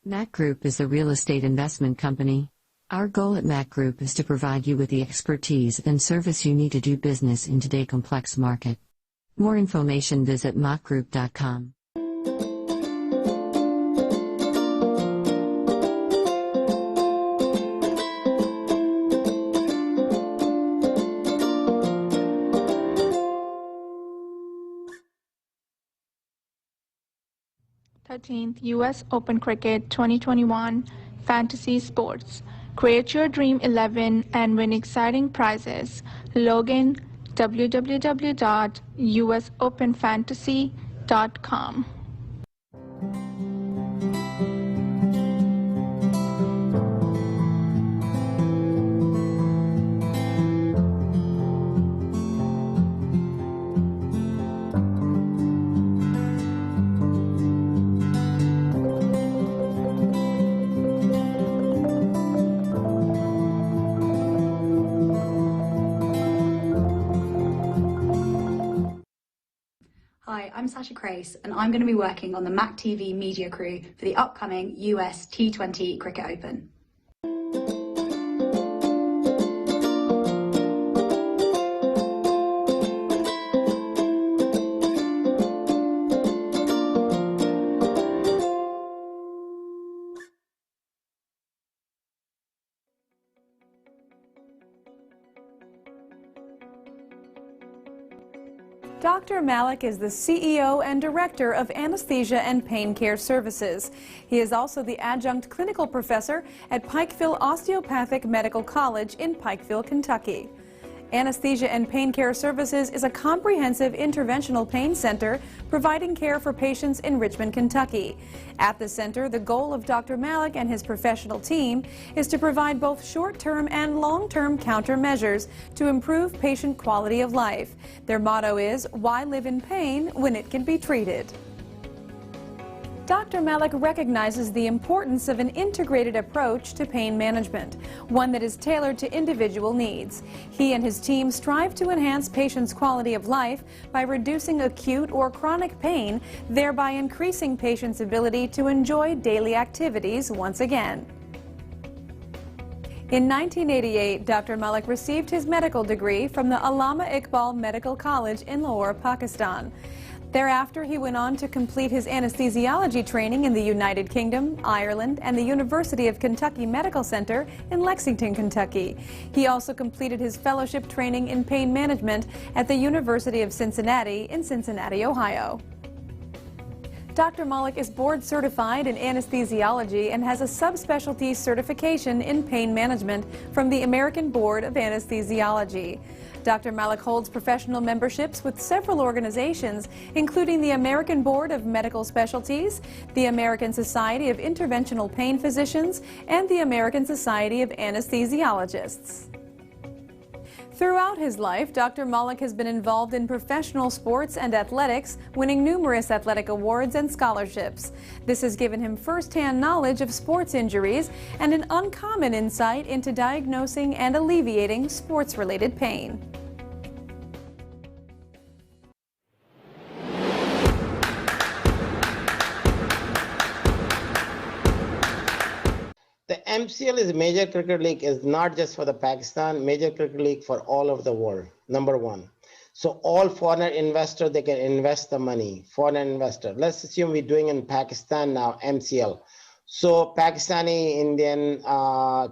MAQ Group is a real estate investment company. Our goal at MAQ Group is to provide you with the expertise and service you need to do business in today's complex market. More information visit MAQgroup.com. US Open Cricket 2021 Fantasy Sports. Create your Dream 11 and win exciting prizes. Log in www.usopenfantasy.com. Hi, I'm Sasha Crace, and I'm going to be working on the MAQ TV media crew for the upcoming US T20 Cricket Open. Dr. Malik is the CEO and Director of Anesthesia and Pain Care Services. He is also the Adjunct Clinical Professor at Pikeville Osteopathic Medical College in Pikeville, Kentucky. Anesthesia and Pain Care Services is a comprehensive interventional pain center providing care for patients in Richmond, Kentucky. At the center, the goal of Dr. Malik and his professional team is to provide both short-term and long-term countermeasures to improve patient quality of life. Their motto is, "Why live in pain when it can be treated?" Dr. Malik recognizes the importance of an integrated approach to pain management, one that is tailored to individual needs. He and his team strive to enhance patients' quality of life by reducing acute or chronic pain, thereby increasing patients' ability to enjoy daily activities once again. In 1988, Dr. Malik received his medical degree from the Allama Iqbal Medical College in Lahore, Pakistan. Thereafter, he went on to complete his anesthesiology training in the United Kingdom, Ireland, and the University of Kentucky Medical Center in Lexington, Kentucky. He also completed his fellowship training in pain management at the University of Cincinnati in Cincinnati, Ohio. Dr. Malik is board certified in anesthesiology and has a subspecialty certification in pain management from the American Board of Anesthesiology. Dr. Malik holds professional memberships with several organizations, including the American Board of Medical Specialties, the American Society of Interventional Pain Physicians, and the American Society of Anesthesiologists. Throughout his life, Dr. Malik has been involved in professional sports and athletics, winning numerous athletic awards and scholarships. This has given him first-hand knowledge of sports injuries and an uncommon insight into diagnosing and alleviating sports-related pain. The MCL is Major Cricket League is not just for the Pakistan, Major Cricket League for all over the world, number one. So all foreign investors, they can invest the money, foreign investor. Let's assume we're doing in Pakistan now, MCL. So Pakistani, Indian,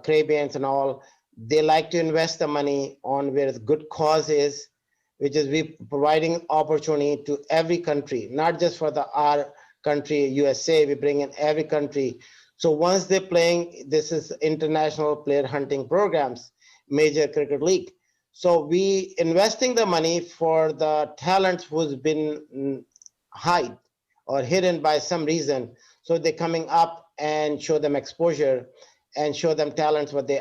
Caribbeans and all, they like to invest the money on where the good cause is, which is we providing opportunity to every country, not just for our country, USA, we bring in every country. So once they're playing, this is international player hunting programs, Major Cricket League. So we investing the money for the talents who's been hide or hidden by some reason. So they're coming up and show them exposure and show them talents, what they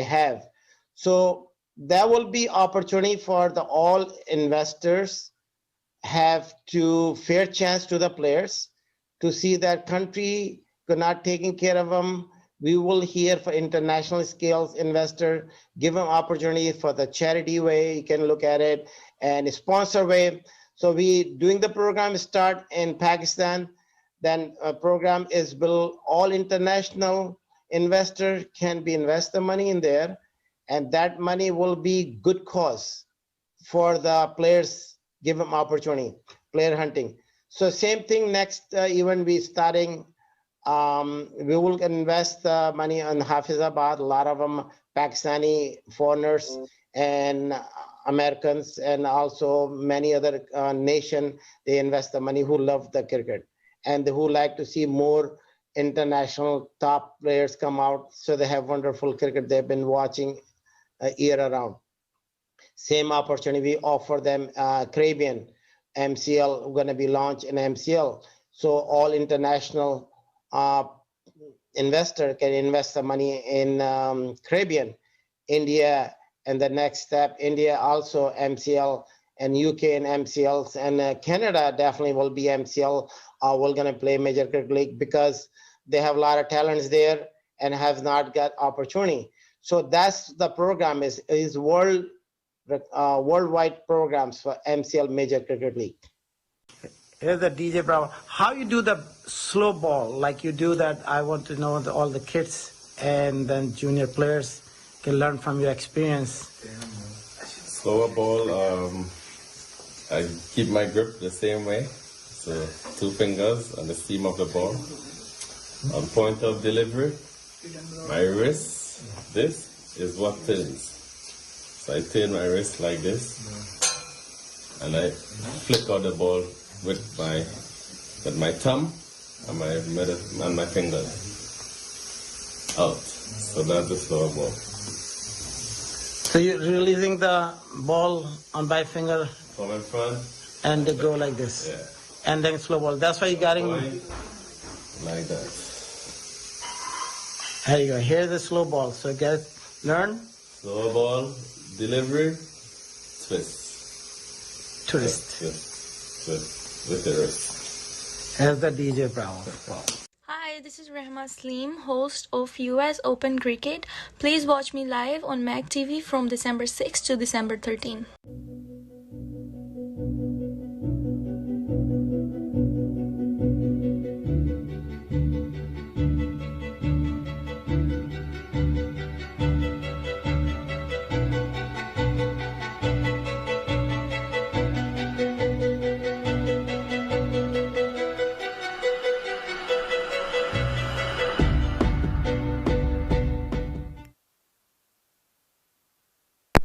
have. So there will be opportunity for the all investors have to fair chance to the players to see that country not taking care of them. We will hear for international scales investor, give them opportunity for the charity way, you can look at it, and sponsor way. So we doing the program start in Pakistan. then a program is built, all international investor can be invest the money in there, and that money will be good cause for the players, give them opportunity, player hunting. So same thing next event we starting, we will invest money on Hafizabad, a lot of them Pakistani foreigners and Americans, and also many other nation, they invest the money who love the cricket and who like to see more international top players come out, so they have wonderful cricket they've been watching year around. Same opportunity we offer them. Caribbean MCL going to be launched in MCL, so all international investor can invest the money in Caribbean, India, and the next step India also MCL, and UK and MCLs, and Canada definitely will be MCL. We're going to play Major Cricket League because they have a lot of talents there and have not got opportunity. So that's the program is worldwide programs for MCL Major Cricket League. Here's the DJ Bravo. How you do the slow ball? Like you do that, I want to know all the kids and then junior players can learn from your experience. Slower ball, I keep my grip the same way. So 2 fingers on the seam of the ball. On point of delivery, my wrist, this is what turns. So I turn my wrist like this, and I flick out the ball with my thumb and my fingers out. So that's the slower ball. So you're releasing the ball on by finger From in front. and they go like this. Yeah. And then slow ball. That's why you got him. Like that. There you go. Here's the slow ball. So learn. Slow ball, delivery, twist. Twist. Twist with the wrist. Here's the DJ Bravo. Hi, this is Rehma Saleem, host of US Open Cricket. Please watch me live on MAQ TV from December 6 to December 13.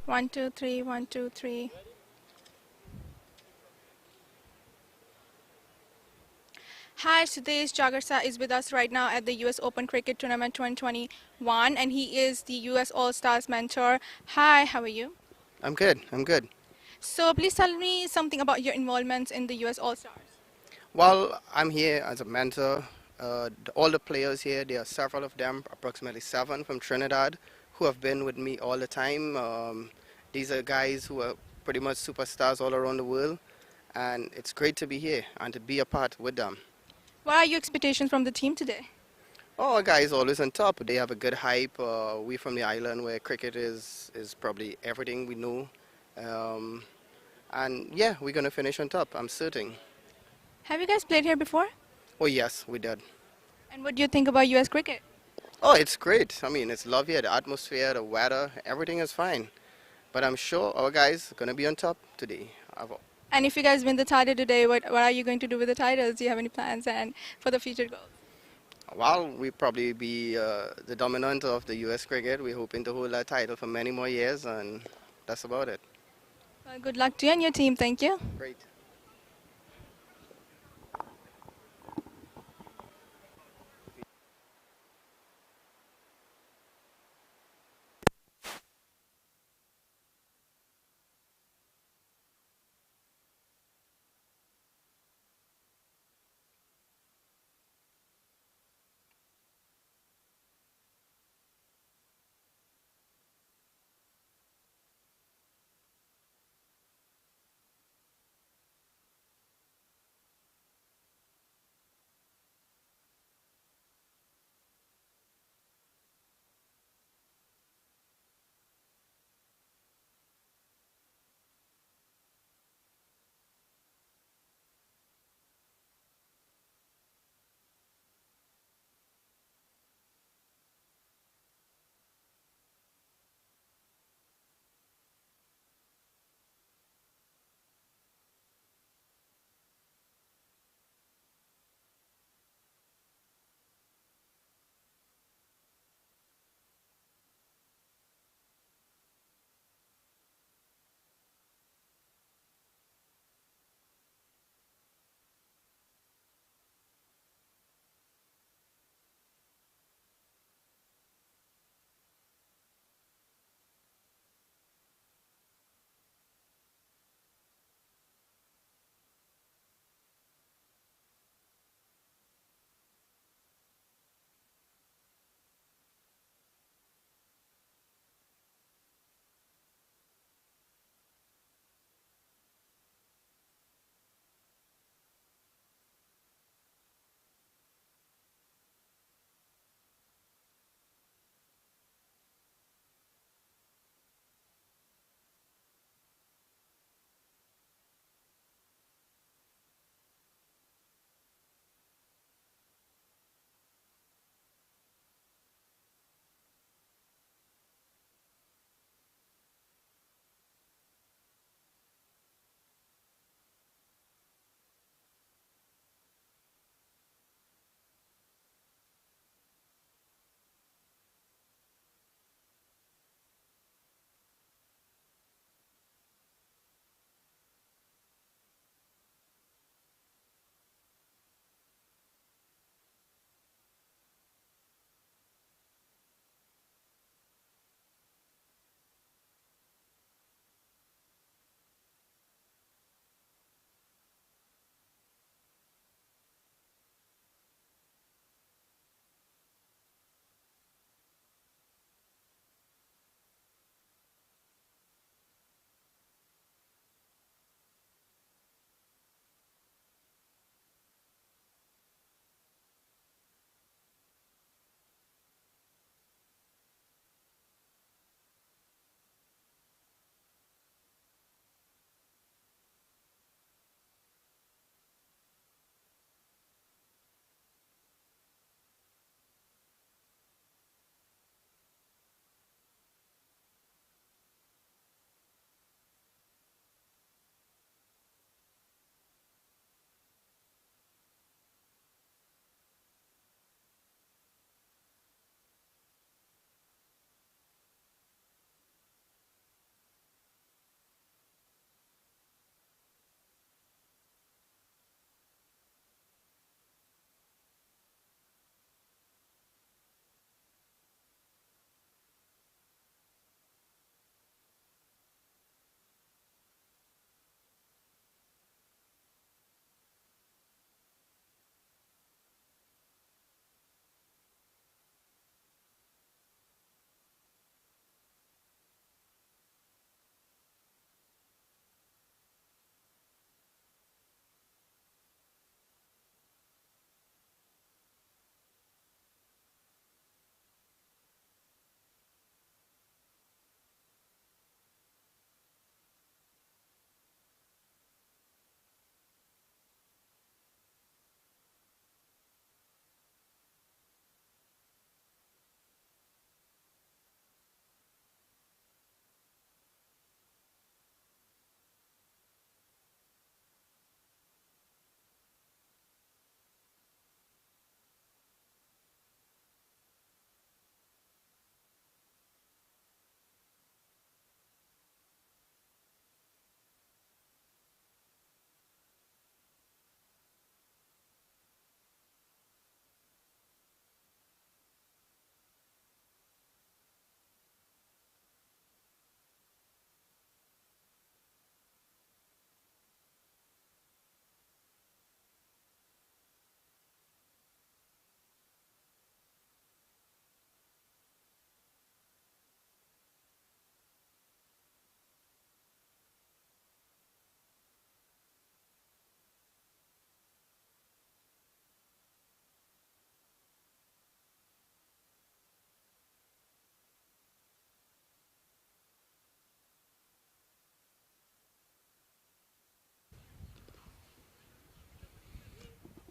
One, two, three, 1, 2, 3. Hi, Sudesh Jagarsa is with us right now at the US Open Cricket Tournament 2021, and he is the US All-Stars mentor. Hi, how are you? I'm good. So please tell me something about your involvement in the US All-Stars. Well, I'm here as a mentor. All the players here, there are several of them, approximately 7 from Trinidad, who have been with me all the time. These are guys who are pretty much superstars all around the world, and it's great to be here and to be a part with them. What are your expectations from the team today? Oh, our guys always on top. They have a good hype. We from the island where cricket is probably everything we know. And yeah, we're going to finish on top, I'm certain. Have you guys played here before? Oh yes, we did. And what do you think about US cricket? Oh, it's great. I mean, it's lovely. The atmosphere, the weather, everything is fine. But I'm sure our guys are going to be on top today. And if you guys win the title today, what are you going to do with the titles? Do you have any plans and for the future goals? Well, we'll probably be the dominant of the US cricket. We're hoping to hold that title for many more years, and that's about it. Well, good luck to you and your team. Thank you. Great.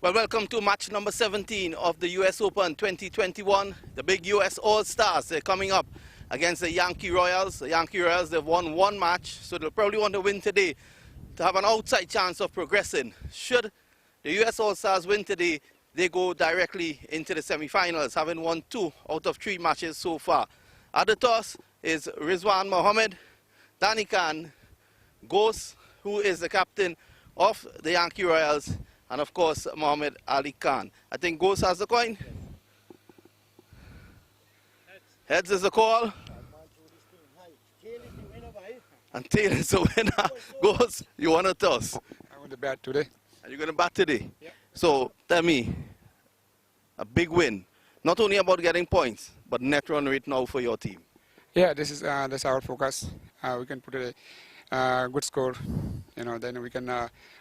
Well, welcome to match number 17 of the US Open 2021. The big US All-Stars, they're coming up against the Yankee Royals. The Yankee Royals, they've won one match, so they'll probably want to win today to have an outside chance of progressing. Should the US All-Stars win today, they go directly into the semi-finals, having won 2 out of 3 matches so far. At the toss is Rizwan Mohammed, Danny Khan, Ghost, who is the captain of the Yankee Royals, and of course Mohammed Ali Khan. I think Ghost has the coin. Heads is the call. And tail is the winner. Ghost, you want to toss? I want to bat today. Are you going to bat today? Yeah. So tell me, a big win. Not only about getting points, but net run rate now for your team. Yeah, this is that's our focus. We can put a good score, you know. Then we can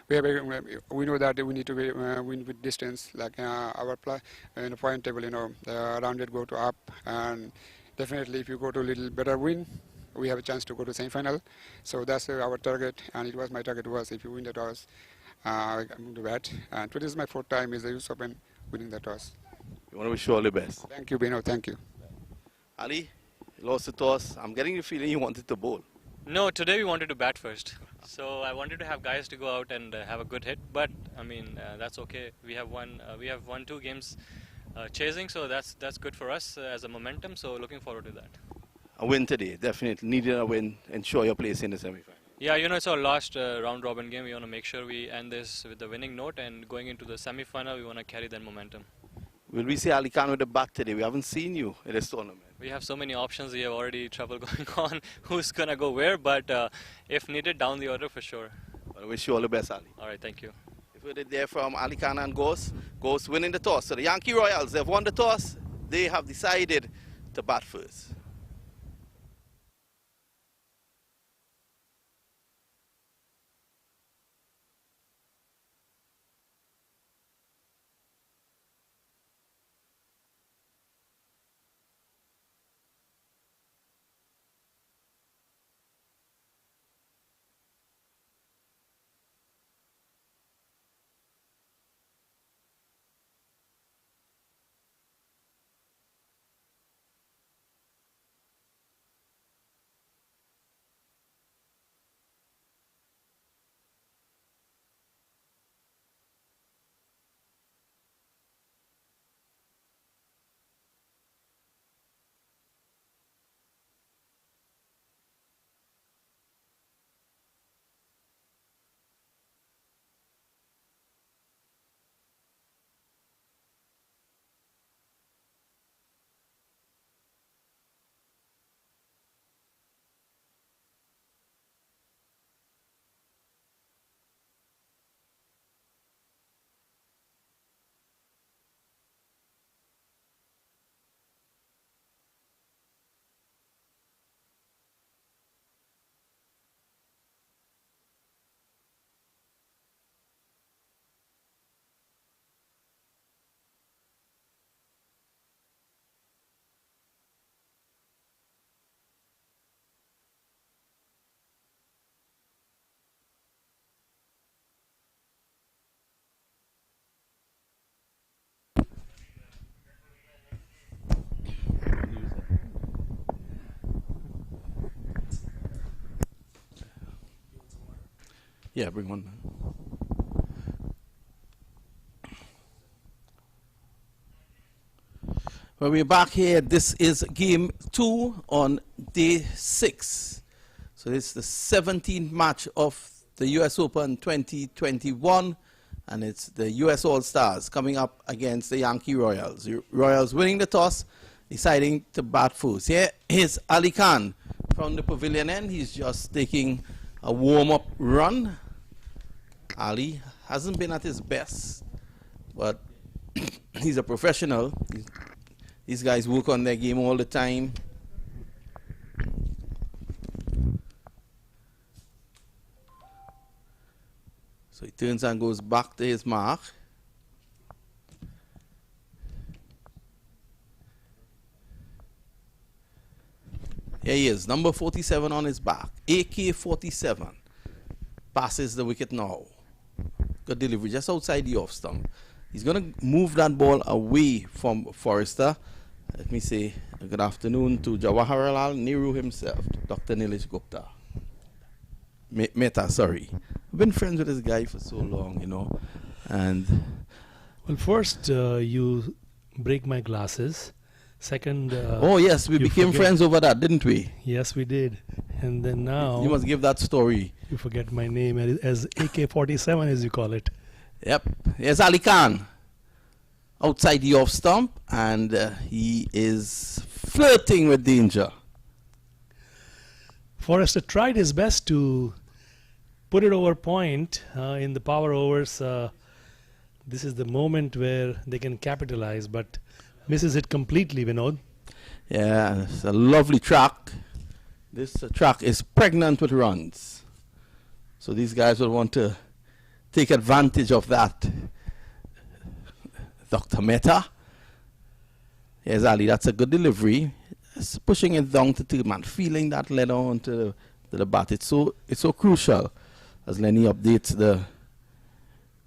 we know that we need to win with distance. Like our in the point table, you know, the rounded go to up, and definitely if you go to a little better win, we have a chance to go to semi-final. So that's our target, and it was my target was if you win the toss, I'm going to bat. And today is my 4th time is the usopen winning the toss. You want to wish you all the best. Thank you, Bino. Thank you. Ali, you lost the toss. I'm getting the feeling you wanted to bowl. No, today we wanted to bat first. So I wanted to have guys to go out and have a good hit. But I mean, that's okay. We have won 2 games chasing, so that's good for us as a momentum. So looking forward to that. A win today, definitely. Needed a win, ensure your place in the semi-final. Yeah, you know, it's our last round-robin game. We want to make sure we end this with a winning note, and going into the semi-final, we want to carry that momentum. Will we see Ali Khan with the bat today? We haven't seen you in this tournament. We have so many options. We have already trouble going on. Who's going to go where? But if needed, down the order for sure. I wish you all the best, Ali. All right, thank you. If we did there from Ali Khan and Ghost winning the toss. So the Yankee Royals, they've won the toss. They have decided to bat first. Yeah, bring one. Well, we're back here. This is game 2 on day 6. So this is the 17th match of the US Open 2021. And it's the US All-Stars coming up against the Yankee Royals. Royals winning the toss, deciding to bat first. Here is Ali Khan from the pavilion end. He's just taking a warm-up run. Ali hasn't been at his best, but he's a professional. These guys work on their game all the time. So he turns and goes back to his mark. Here he is, number 47 on his back. AK-47 passes the wicket now. Good delivery just outside the off stump. He's going to move that ball away from Forrester. Let me say good afternoon to Jawaharlal Nehru himself, Dr. Nilesh Gupta. Mehta, sorry. I've been friends with this guy for so long, you know. And well, first you break my glasses. Second, oh yes, we became friends over that, didn't we? Yes, we did. And then now you must give that story. You forget my name as AK-47, as you call it. Yep. Here's Ali Khan outside the off stump, and he is flirting with danger. Forrester tried his best to put it over point in the power overs. This is the moment where they can capitalize, but misses it completely, Vinod. Yeah, it's a lovely track. This track is pregnant with runs. So these guys will want to take advantage of that. Dr. Mehta. Here's Ali. That's a good delivery. It's pushing it down to third man, feeling that lead on to the bat. It's so crucial. As Lenny updates the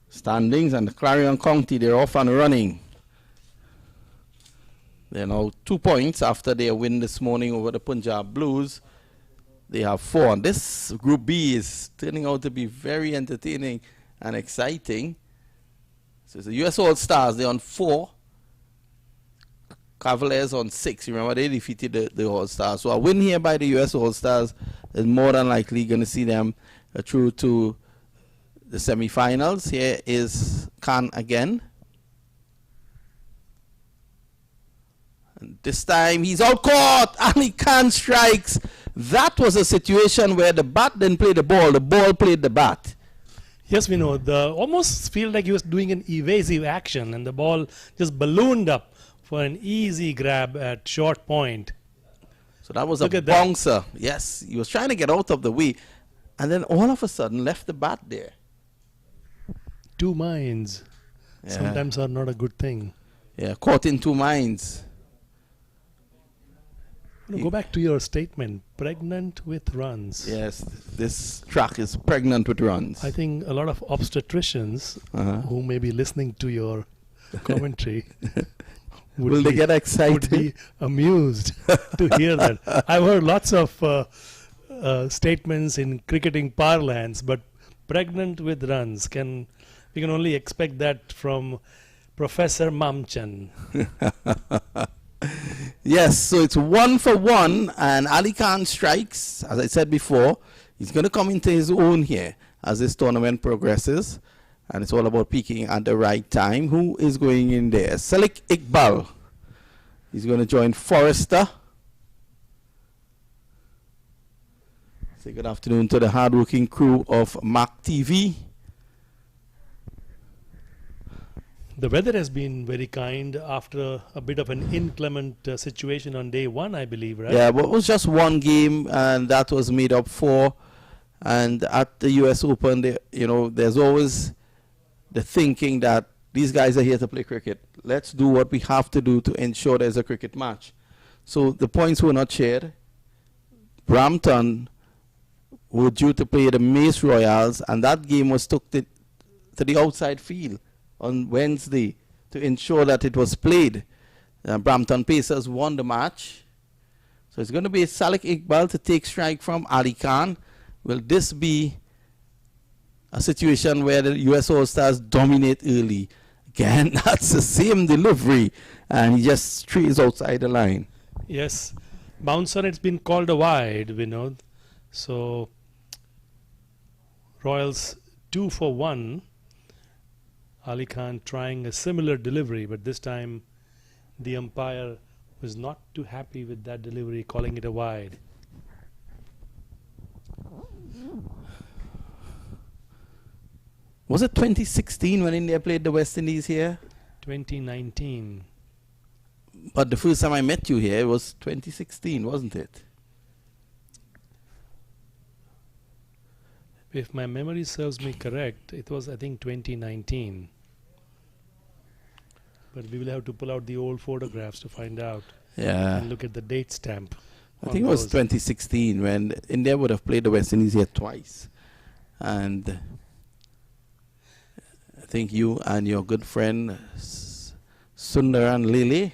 standings, and the Clarion County, they're off and running. They're now 2 points after their win this morning over the Punjab Blues. They have 4. And this Group B is turning out to be very entertaining and exciting. So it's the US All-Stars. They're on 4. Cavaliers on 6. Remember, they defeated the All-Stars. So a win here by the US All-Stars is more than likely going to see them through to the semi-finals. Here is Khan again. And this time he's out caught. Ali Khan strikes. That was a situation where the bat didn't play the ball played the bat. Yes, we know. Almost feel like he was doing an evasive action, and the ball just ballooned up for an easy grab at short point. So that was a bouncer. Yes, he was trying to get out of the way, and then all of a sudden left the bat there. Two minds sometimes are not a good thing. Yeah, caught in two minds. Go back to your statement, pregnant with runs. Yes, this track is pregnant with runs. I think a lot of obstetricians who may be listening to your commentary will they get excited? Would be amused to hear that. I've heard lots of statements in cricketing parlance, but pregnant with runs, we can only expect that from Professor Mamchan. Yes, so it's 1 for 1, and Ali Khan strikes. As I said before, he's going to come into his own here as this tournament progresses, and it's all about peaking at the right time. Who is going in there? Salik Iqbal. He's going to join Forrester. Say good afternoon to the hardworking crew of MAQ TV. The weather has been very kind after a bit of an inclement situation on day 1, I believe, right? Yeah, but it was just one game, and that was made up for. And at the US Open, there's always the thinking that these guys are here to play cricket. Let's do what we have to do to ensure there's a cricket match. So the points were not shared. Brampton were due to play the Mace Royals, and that game was took to the outside field on Wednesday to ensure that it was played. Brampton Pacers won the match. So it's going to be Salik Iqbal to take strike from Ali Khan. Will this be a situation where the US All-Stars dominate early? Again, that's the same delivery, and he just strays outside the line. Yes. Bouncer, it's been called a wide, Vinod. So Royals 2 for 1. Ali Khan trying a similar delivery, but this time the umpire was not too happy with that delivery, calling it a wide. Was it 2016 when India played the West Indies here? 2019. But the first time I met you here, it was 2016, wasn't it? If my memory serves me correct, it was, I think, 2019. But we will have to pull out the old photographs to find out. Yeah. And look at the date stamp. I think it was 2016 when India would have played the West Indies here twice. And I think you and your good friend Sundar and Lele.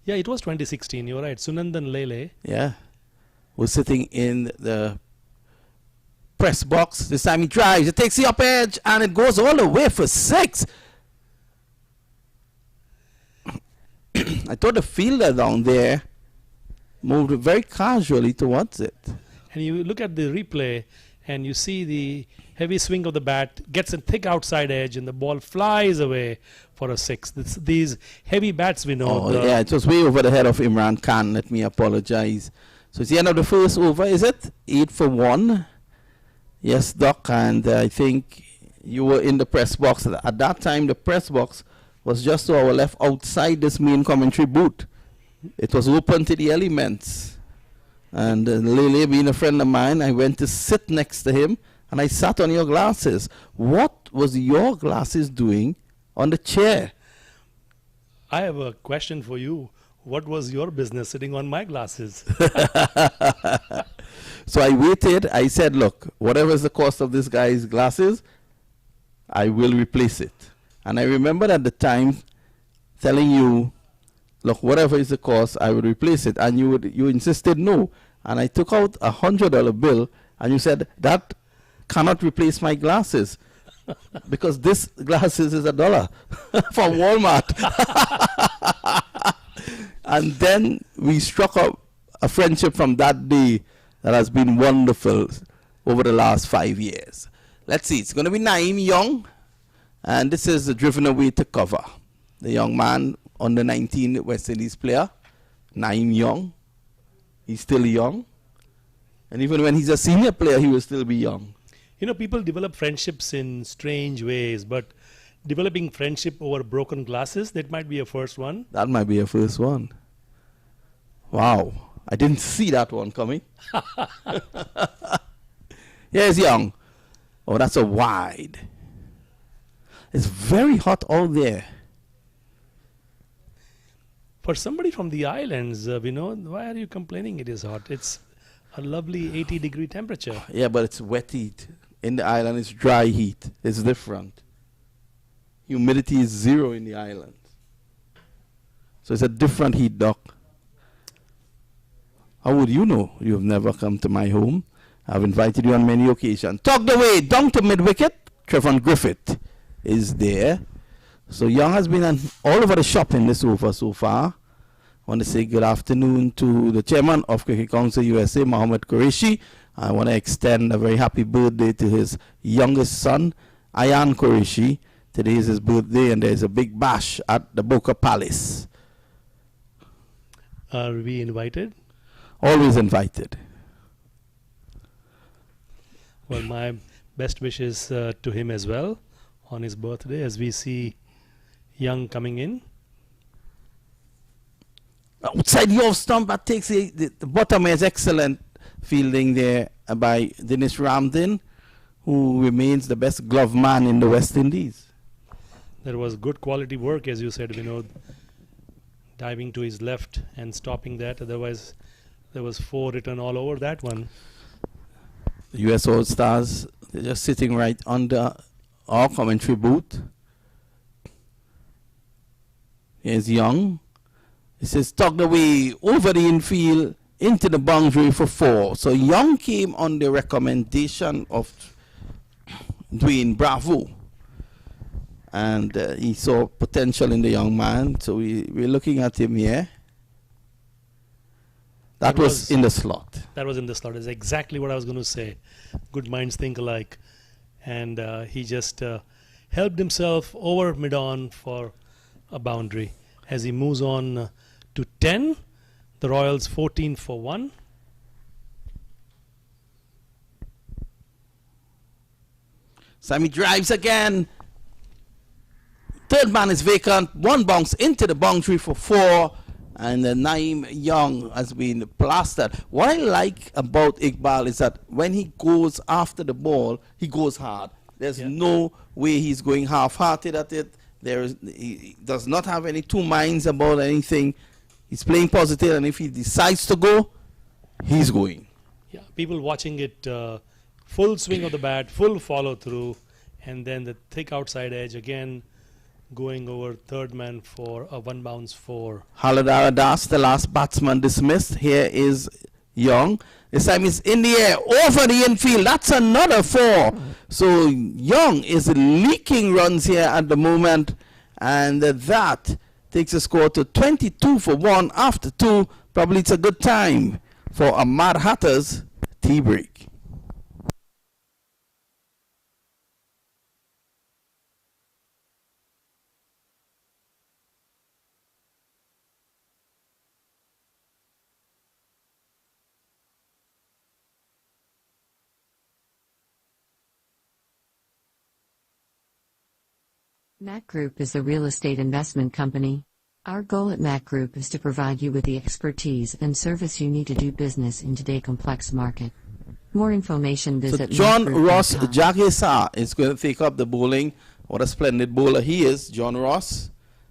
Yeah, it was 2016. You're right. Sunandan Lele. Yeah. Was sitting in the press box. This time he drives. It takes the up edge and it goes all the way for 6. I thought the fielder down there moved very casually towards it. And you look at the replay and you see the heavy swing of the bat, gets a thick outside edge, and the ball flies away for a 6. These heavy bats, we know. Oh, yeah, it was way over the head of Imran Khan. Let me apologize. So it's the end of the first over, is it? 8 for 1. Yes, Doc, and I think you were in the press box. At that time, the press box was just to our left outside this main commentary booth. It was open to the elements. And Lele, being a friend of mine, I went to sit next to him, and I sat on your glasses. What was your glasses doing on the chair? I have a question for you. What was your business sitting on my glasses? So I waited. I said, look, whatever is the cost of this guy's glasses, I will replace it. And I remember at the time telling you, look, whatever is the cost, I would replace it. And you insisted no. And I took out a $100 bill, and you said, that cannot replace my glasses. Because this glasses is $1 from Walmart. And then we struck up a friendship from that day that has been wonderful over the last 5 years. Let's see, it's going to be Naeem Young, and this is driven away to cover. The young man, under 19 West Indies player, Naeem Young. He's still young. And even when he's a senior player, he will still be young. You know, people develop friendships in strange ways, but developing friendship over broken glasses, that might be a first one. That might be a first one. Wow. I didn't see that one coming. Here's Young. Oh, that's a wide. It's very hot out there. For somebody from the islands, Vinod, why are you complaining it is hot? It's a lovely 80-degree temperature. Yeah, but it's wet heat. In the island, it's dry heat. It's different. Humidity is 0 in the island. So it's a different heat, Doc. How would you know? You've never come to my home. I've invited you on many occasions. Tucked away down to mid-wicket, Trevon Griffith is there. So Young has been all over the shop in this over so far. I want to say good afternoon to the chairman of Cricket Council USA, Mohammed Qureshi. I want to extend a very happy birthday to his youngest son, Ayan Qureshi. Today is his birthday, and there's a big bash at the Boca Palace. Are we invited? Always invited. Well, my best wishes to him as well on his birthday, as we see Young coming in. Outside the off stump, that takes the bottom is excellent fielding there by Dinesh Ramdin, who remains the best glove man in the West Indies. There was good quality work, as you said, Vinod, diving to his left and stopping that. Otherwise, there was 4 written all over that one. The US All-Stars, they're just sitting right under our commentary booth. Here's Young. It says tucked away over the infield into the boundary for 4. So Young came on the recommendation of Dwayne Bravo. And he saw potential in the young man. So we're looking at him here. That was in the slot. That was in the slot. That's exactly what I was going to say. Good minds think alike. And he just helped himself over mid-on for a boundary. As he moves on to 10, the Royals 14 for 1. Sammy drives again. Third man is vacant. 1 bounce into the boundary for 4. And Naeem Young has been plastered. What I like about Iqbal is that when he goes after the ball, he goes hard. There's no way he's going half-hearted at it. He does not have any two minds about anything. He's playing positive, and if he decides to go, he's going. Yeah, people watching it, full swing of the bat, full follow-through. and then the thick outside edge again going over third man for a one bounce 4. Haladara Das, the last batsman dismissed. Here is Young. This time he's in the air, over the infield. That's another 4. So Young is leaking runs here at the moment, and that takes the score to 22 for 1 after 2. Probably it's a good time for a Mad Hatter's tea break. MAQ Group is a real estate investment company. Our goal at MAQ Group is to provide you with the expertise and service you need to do business in today's complex market. More information visit John Ross MAQgroup.com. Jagesa is going to take up the bowling. What a splendid bowler he is, John Ross.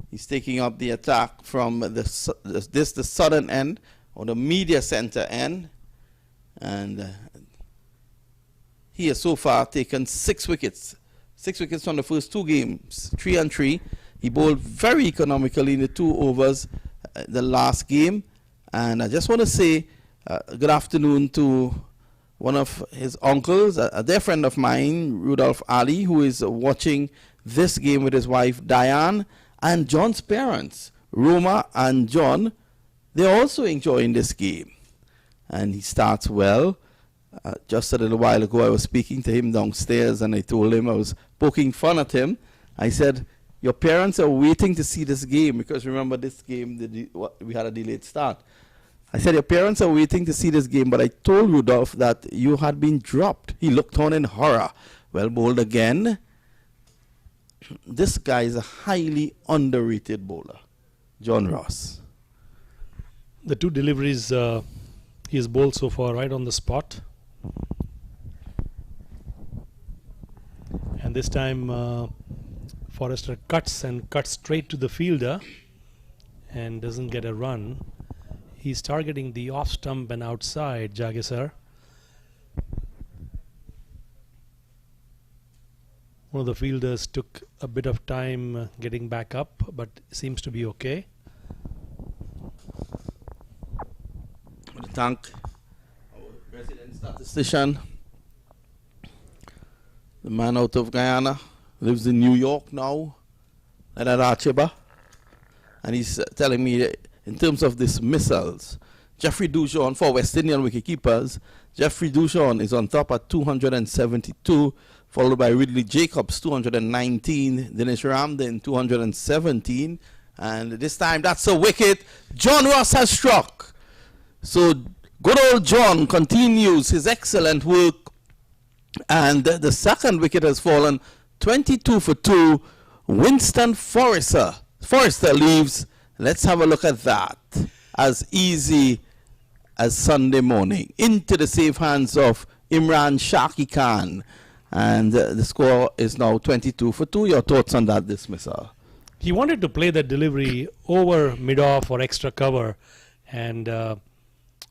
He's taking up the attack from the southern end, or the media center end. And he has so far taken 6 wickets. 6 wickets from the first 2 games, 3 and 3. He bowled very economically in the 2 overs the last game. And I just want to say good afternoon to one of his uncles, a dear friend of mine, Rudolph Ali, who is watching this game with his wife Diane, and John's parents, Roma and John. They're also enjoying this game. And he starts well. Just a little while ago, I was speaking to him downstairs, and I told him, I was poking fun at him. I said, your parents are waiting to see this game, because remember this game, we had a delayed start. I said, your parents are waiting to see this game, but I told Rudolph that you had been dropped. He looked on in horror. Well bowled again. This guy is a highly underrated bowler, John Ross. The 2 deliveries he has bowled so far right on the spot. And this time Forrester cuts straight to the fielder and doesn't get a run. He's targeting the off stump and outside, Jagisar. One of the fielders took a bit of time getting back up, but seems to be okay. I want to thank our resident statistician, the man out of Guyana, lives in New York now, Leonard Archiba, and he's telling me that in terms of dismissals, Jeffrey Dujon, for West Indian wicketkeepers, Jeffrey Dujon is on top at 272, followed by Ridley Jacobs, 219, Dinesh Ramden, 217, and this time that's a wicket. John Ross has struck. So good old John continues his excellent work, and the second wicket has fallen, 22 for 2. Winston Forrester leaves. Let's have a look at that. As easy as Sunday morning. Into the safe hands of Imran Shaki Khan. And the score is now 22 for 2. Your thoughts on that dismissal? He wanted to play that delivery over mid-off or extra cover, and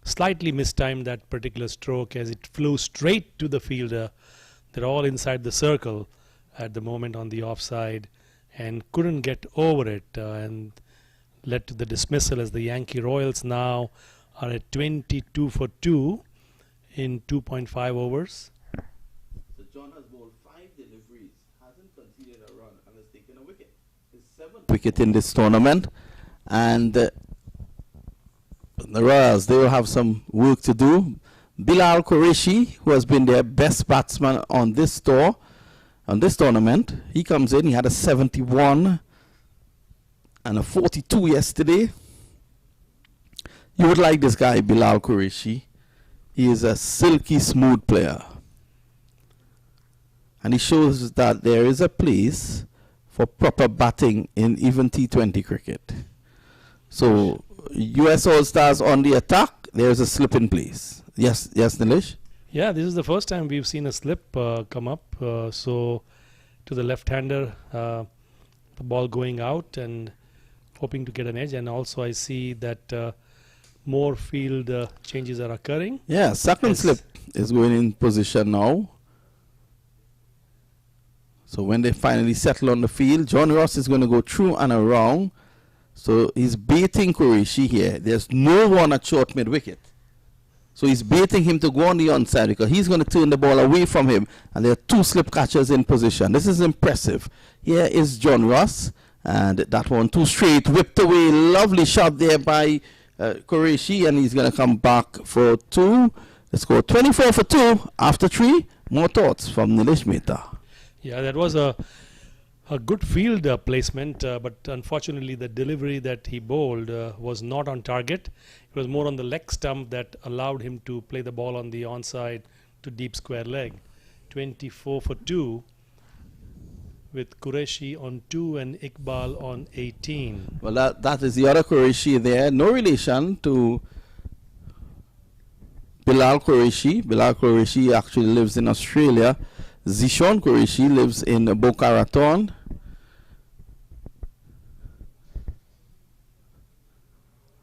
slightly mistimed that particular stroke as it flew straight to the fielder. They're all inside the circle at the moment on the offside and couldn't get over it, and led to the dismissal, as the Yankee Royals now are at 22 for 2 in 2.5 overs. So John has bowled 5 deliveries, hasn't conceded a run, and has taken a wicket. His 7th wicket in this tournament, and the Royals, they will have some work to do. Bilal Qureshi, who has been their best batsman on this tour, on this tournament, he comes in. He had a 71 and a 42 yesterday. You would like this guy, Bilal Qureshi. He is a silky smooth player, and he shows that there is a place for proper batting in even T20 cricket. So US All-Stars on the attack. There's a slip in place. Yes, Nilesh? Yeah, this is the first time we've seen a slip come up. So to the left-hander, the ball going out and hoping to get an edge. And also I see that more field changes are occurring. Yeah, second slip is going in position now. So when they finally settle on the field, John Ross is going to go through and around. So he's baiting Qureshi here. There's no one at short mid-wicket. So he's baiting him to go on the onside because he's going to turn the ball away from him. And there are two slip catchers in position. This is impressive. Here is John Ross. And that one too straight, whipped away. Lovely shot there by Qureshi. And he's going to come back for 2. Let's go 24 for 2 after 3. More thoughts from Nilesh Mehta. Yeah, that was a good field placement, but unfortunately the delivery that he bowled was not on target. It was more on the leg stump that allowed him to play the ball on the onside to deep square leg. 24 for 2 with Qureshi on 2 and Iqbal on 18. Well, that is the other Qureshi there. No relation to Bilal Qureshi. Bilal Qureshi actually lives in Australia. Zishan Qureshi lives in Boca Raton.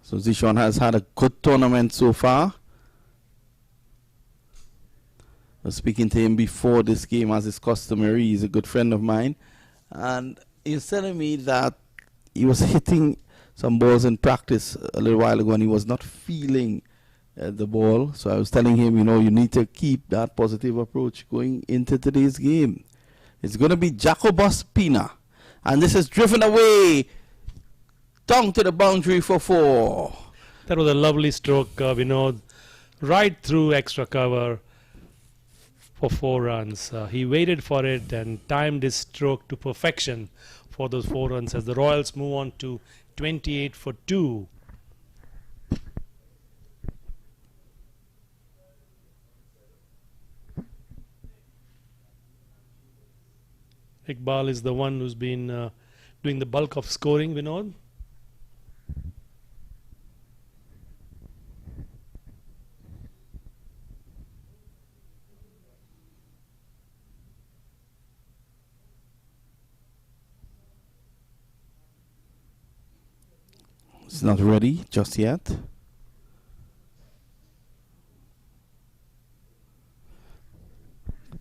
So Zishan has had a good tournament so far. I was speaking to him before this game as is customary. He's a good friend of mine. And he was telling me that he was hitting some balls in practice a little while ago and he was not feeling the ball. So I was telling him, you know, you need to keep that positive approach going into today's game. It's going to be Jacobus Pina. And this is driven away down to the boundary for 4. That was a lovely stroke, Vinod. Right through extra cover for 4 runs. He waited for it and timed his stroke to perfection for those 4 runs as the Royals move on to 28 for 2. Iqbal is the one who's been doing the bulk of scoring, Vinod. It's not ready just yet.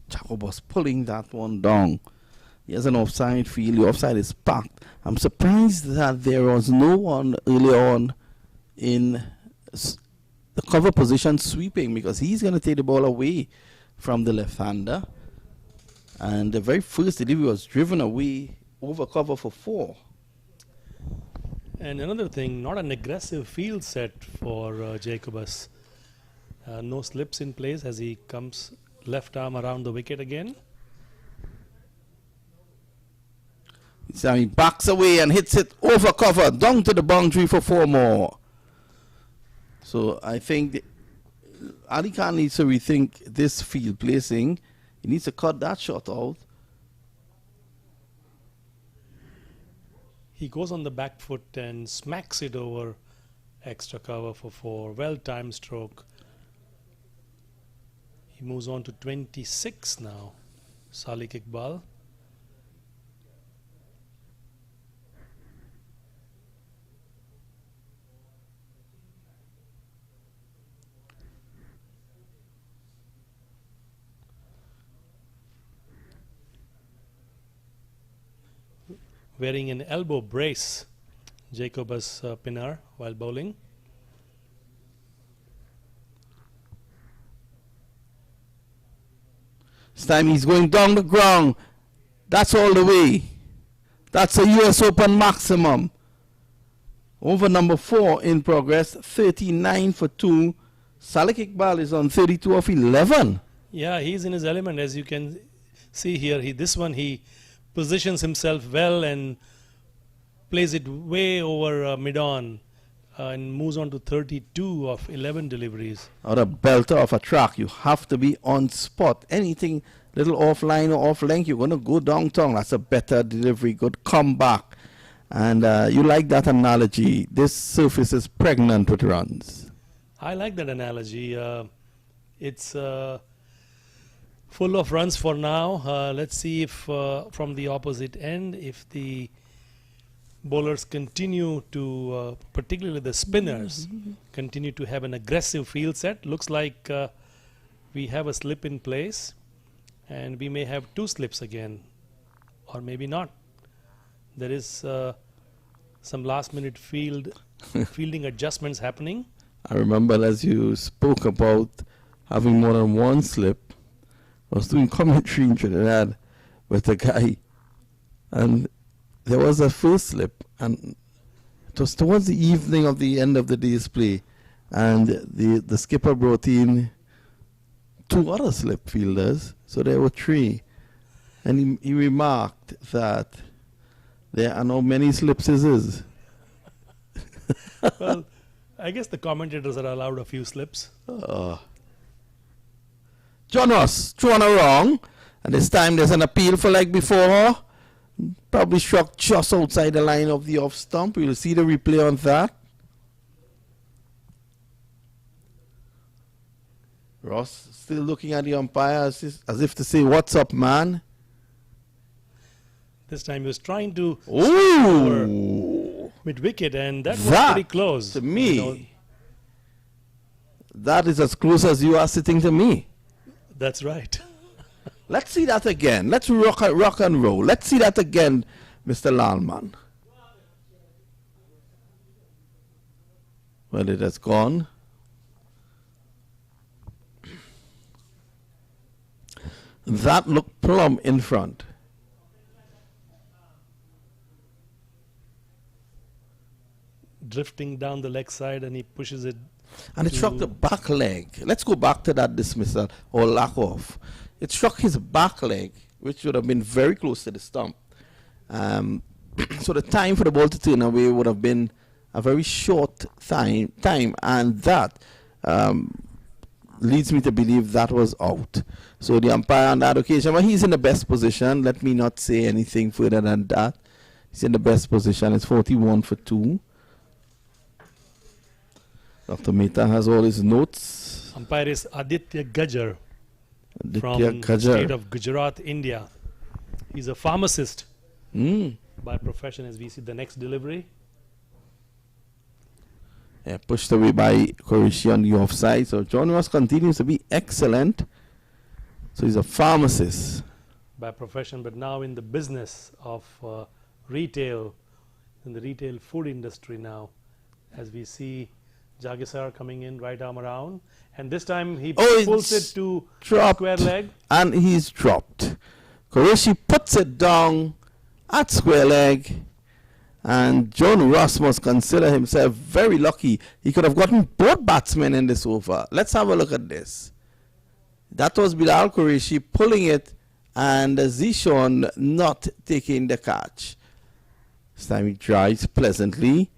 Jacobus pulling that one down. He has an offside field. The offside is packed. I'm surprised that there was no one early on in the cover position sweeping because he's going to take the ball away from the left-hander. And the very first delivery was driven away over cover for 4. And another thing, not an aggressive field set for Jacobus. No slips in place as he comes left arm around the wicket again. So he backs away and hits it over cover down to the boundary for 4 more. So I think Ali Khan needs to rethink this field placing. He needs to cut that shot out. He goes on the back foot and smacks it over extra cover for 4. Well-timed stroke. He moves on to 26 now. Salik Iqbal. Wearing an elbow brace, Jacobus Pinar while bowling. This time he's going down the ground. That's all the way. That's a US Open maximum. Over number 4 in progress, 39 for 2. Salik Iqbal is on 32 of 11. Yeah, he's in his element as you can see here. He positions himself well and plays it way over mid-on and moves on to 32 of 11 deliveries. Or a belter of a track. You have to be on spot. Anything little offline or off length, you're going to go downtown. That's a better delivery, good comeback. And you like that analogy. This surface is pregnant with runs. I like that analogy. It's full of runs for now. Let's see if from the opposite end, if the bowlers continue to, particularly the spinners, continue to have an aggressive field set. Looks like we have a slip in place and we may have 2 slips again. or maybe not. There is some last-minute fielding adjustments happening. I remember as you spoke about having more than one slip, I was doing commentary in Trinidad with a guy, and there was a first slip, and it was towards the evening of the end of the day's play, and the skipper brought in 2 other slip fielders, so there were 3. And he remarked that there are now many slips as is. Well, I guess the commentators are allowed a few slips. John Ross, thrown wrong, and this time there's an appeal for leg before. Probably struck just outside the line of the off stump. We'll see the replay on that. Ross still looking at the umpire as if to say, "What's up, man?" This time he was trying to mid-wicket, and that was pretty close. To me, that is as close as you are sitting to me. That's right. Let's see that again. Let's rock and roll. Let's see that again, Mr. Lalman. Well, it has gone. That looked plumb in front. Drifting down the leg side, and he pushes it. And it struck the back leg. Let's go back to that dismissal or lack of. It struck his back leg, which would have been very close to the stump. So the time for the ball to turn away would have been a very short time, and that leads me to believe that was out. So the umpire on that occasion, well, he's in the best position. Let me not say anything further than that. He's in the best position. It's 41 for 2. Dr. Mehta has all his notes. Umpire is Aditya Gajjar from the state of Gujarat, India. He's a pharmacist by profession, as we see the next delivery. Yeah, pushed away by Qureshi on the offside. So John Ross continues to be excellent. So he's a pharmacist by profession, but now in the business of retail, in the retail food industry now, as we see Jagisar coming in, right arm around, and this time he pulls it to square leg. And he's dropped. Qureshi puts it down at square leg, and John Ross must consider himself very lucky. He could have gotten both batsmen in this over. Let's have a look at this. That was Bilal Qureshi pulling it, and Zishon not taking the catch. This time he drives pleasantly.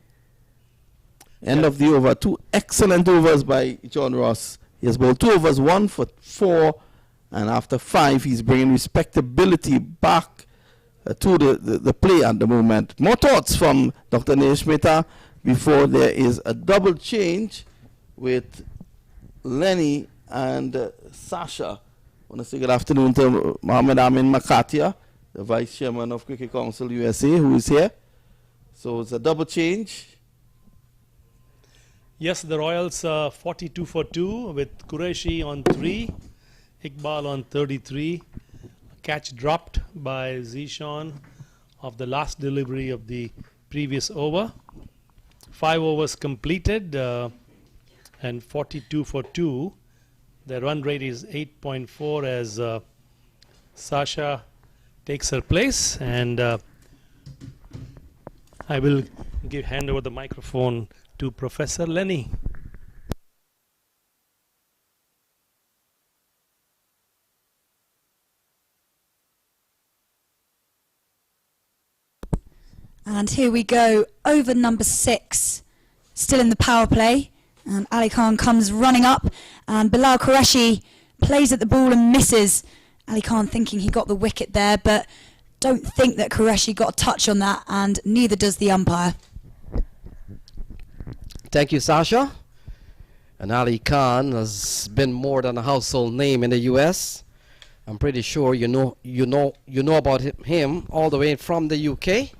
End of the over. 2 excellent overs by John Ross. He has bowled 2 overs, 1 for 4, and after 5 he's bringing respectability back to the play at the moment. More thoughts from Dr. Nesh Mehta before there is a double change with Lenny and Sasha. I want to say good afternoon to Mohammed Amin Makatia, the Vice Chairman of Cricket Council USA, who is here. So it's a double change. Yes, the Royals 42 for 2 with Qureshi on 3, Iqbal on 33. Catch dropped by Zishan of the last delivery of the previous over. 5 overs completed and 42 for 2. The run rate is 8.4 as Sasha takes her place, and I will hand over the microphone to Professor Lenny. And here we go, over number 6, still in the power play, and Ali Khan comes running up, and Bilal Qureshi plays at the ball and misses. Ali Khan thinking he got the wicket there, but don't think that Qureshi got a touch on that, and neither does the umpire. Thank you, Sasha. And Ali Khan has been more than a household name in the U.S. I'm pretty sure you know about him all the way from the UK.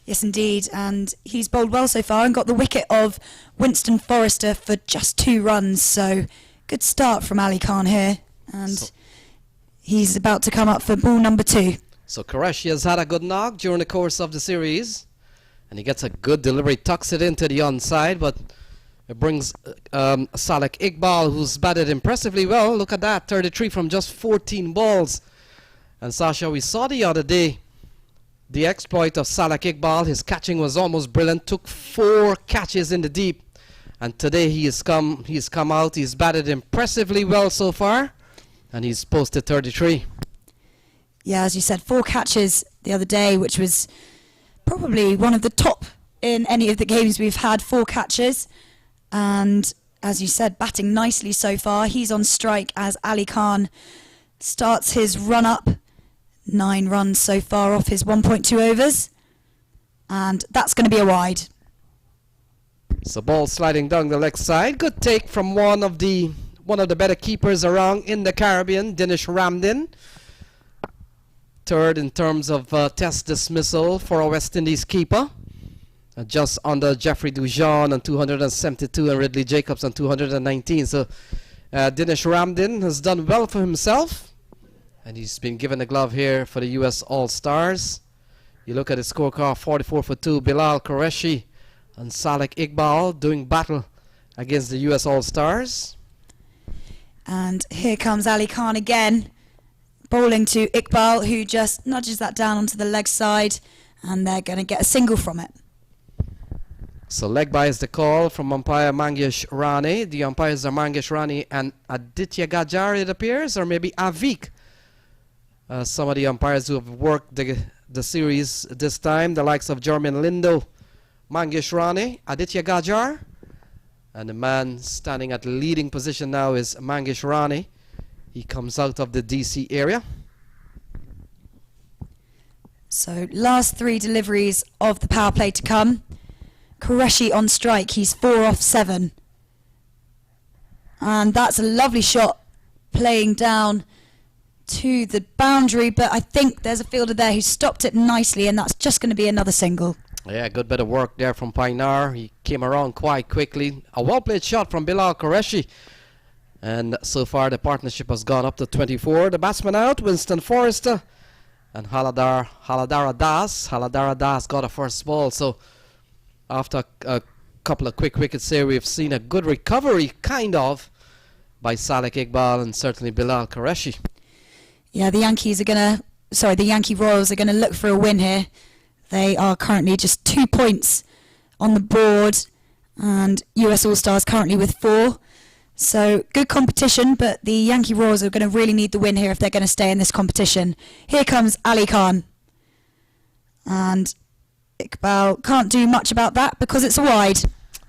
Yes, indeed, and he's bowled well so far and got the wicket of Winston Forrester for just 2 runs. So good start from Ali Khan here, and he's about to come up for ball number 2. So Qureshi has had a good knock during the course of the series, and he gets a good delivery, tucks it into the onside, but it brings Salek Iqbal, who's batted impressively well. Look at that, 33 from just 14 balls. And Sasha, we saw the other day the exploit of Salek Iqbal. His catching was almost brilliant, took 4 catches in the deep. And today he's come out, he's batted impressively well so far, and he's posted 33. Yeah, as you said, 4 catches the other day, which was probably one of the top in any of the games we've had, 4 catches. And as you said, batting nicely so far. He's on strike as Ali Khan starts his run-up. 9 runs so far off his 1.2 overs. And that's going to be a wide. So ball sliding down the leg side. Good take from one of the better keepers around in the Caribbean, Dinesh Ramdin. Third in terms of test dismissal for a West Indies keeper. Just under Jeffrey Dujon on 272 and Ridley Jacobs on 219. So Dinesh Ramdin has done well for himself. And he's been given a glove here for the US All-Stars. You look at his scorecard, 44 for 2. Bilal Qureshi and Salek Iqbal doing battle against the US All-Stars. And here comes Ali Khan again, bowling to Iqbal, who just nudges that down onto the leg side, and they're going to get a single from it. So leg by is the call from umpire Mangesh Rani. The umpires are Mangesh Rani and Aditya Gajar, it appears, or maybe Avik. Some of the umpires who have worked the series this time, the likes of Jermaine Lindo, Mangesh Rani, Aditya Gajar, and the man standing at the leading position now is Mangesh Rani. He comes out of the DC area. So last 3 deliveries of the power play to come. Qureshi on strike, he's 4 off 7. And that's a lovely shot playing down to the boundary, but I think there's a fielder there who stopped it nicely, and that's just going to be another single. Yeah, good bit of work there from Painar. He came around quite quickly. A well-played shot from Bilal Qureshi. And so far the partnership has gone up to 24. The batsman out, Winston Forrester and Haladara Das. Haladara Das got a first ball. So after a couple of quick wickets here, we've seen a good recovery, kind of, by Salek Iqbal and certainly Bilal Qureshi. Yeah, the Yankee Royals are going to look for a win here. They are currently just 2 points on the board, and US All-Stars currently with 4. So good competition, but the Yankee Royals are going to really need the win here if they're going to stay in this competition. Here comes Ali Khan. And Iqbal can't do much about that because it's a wide.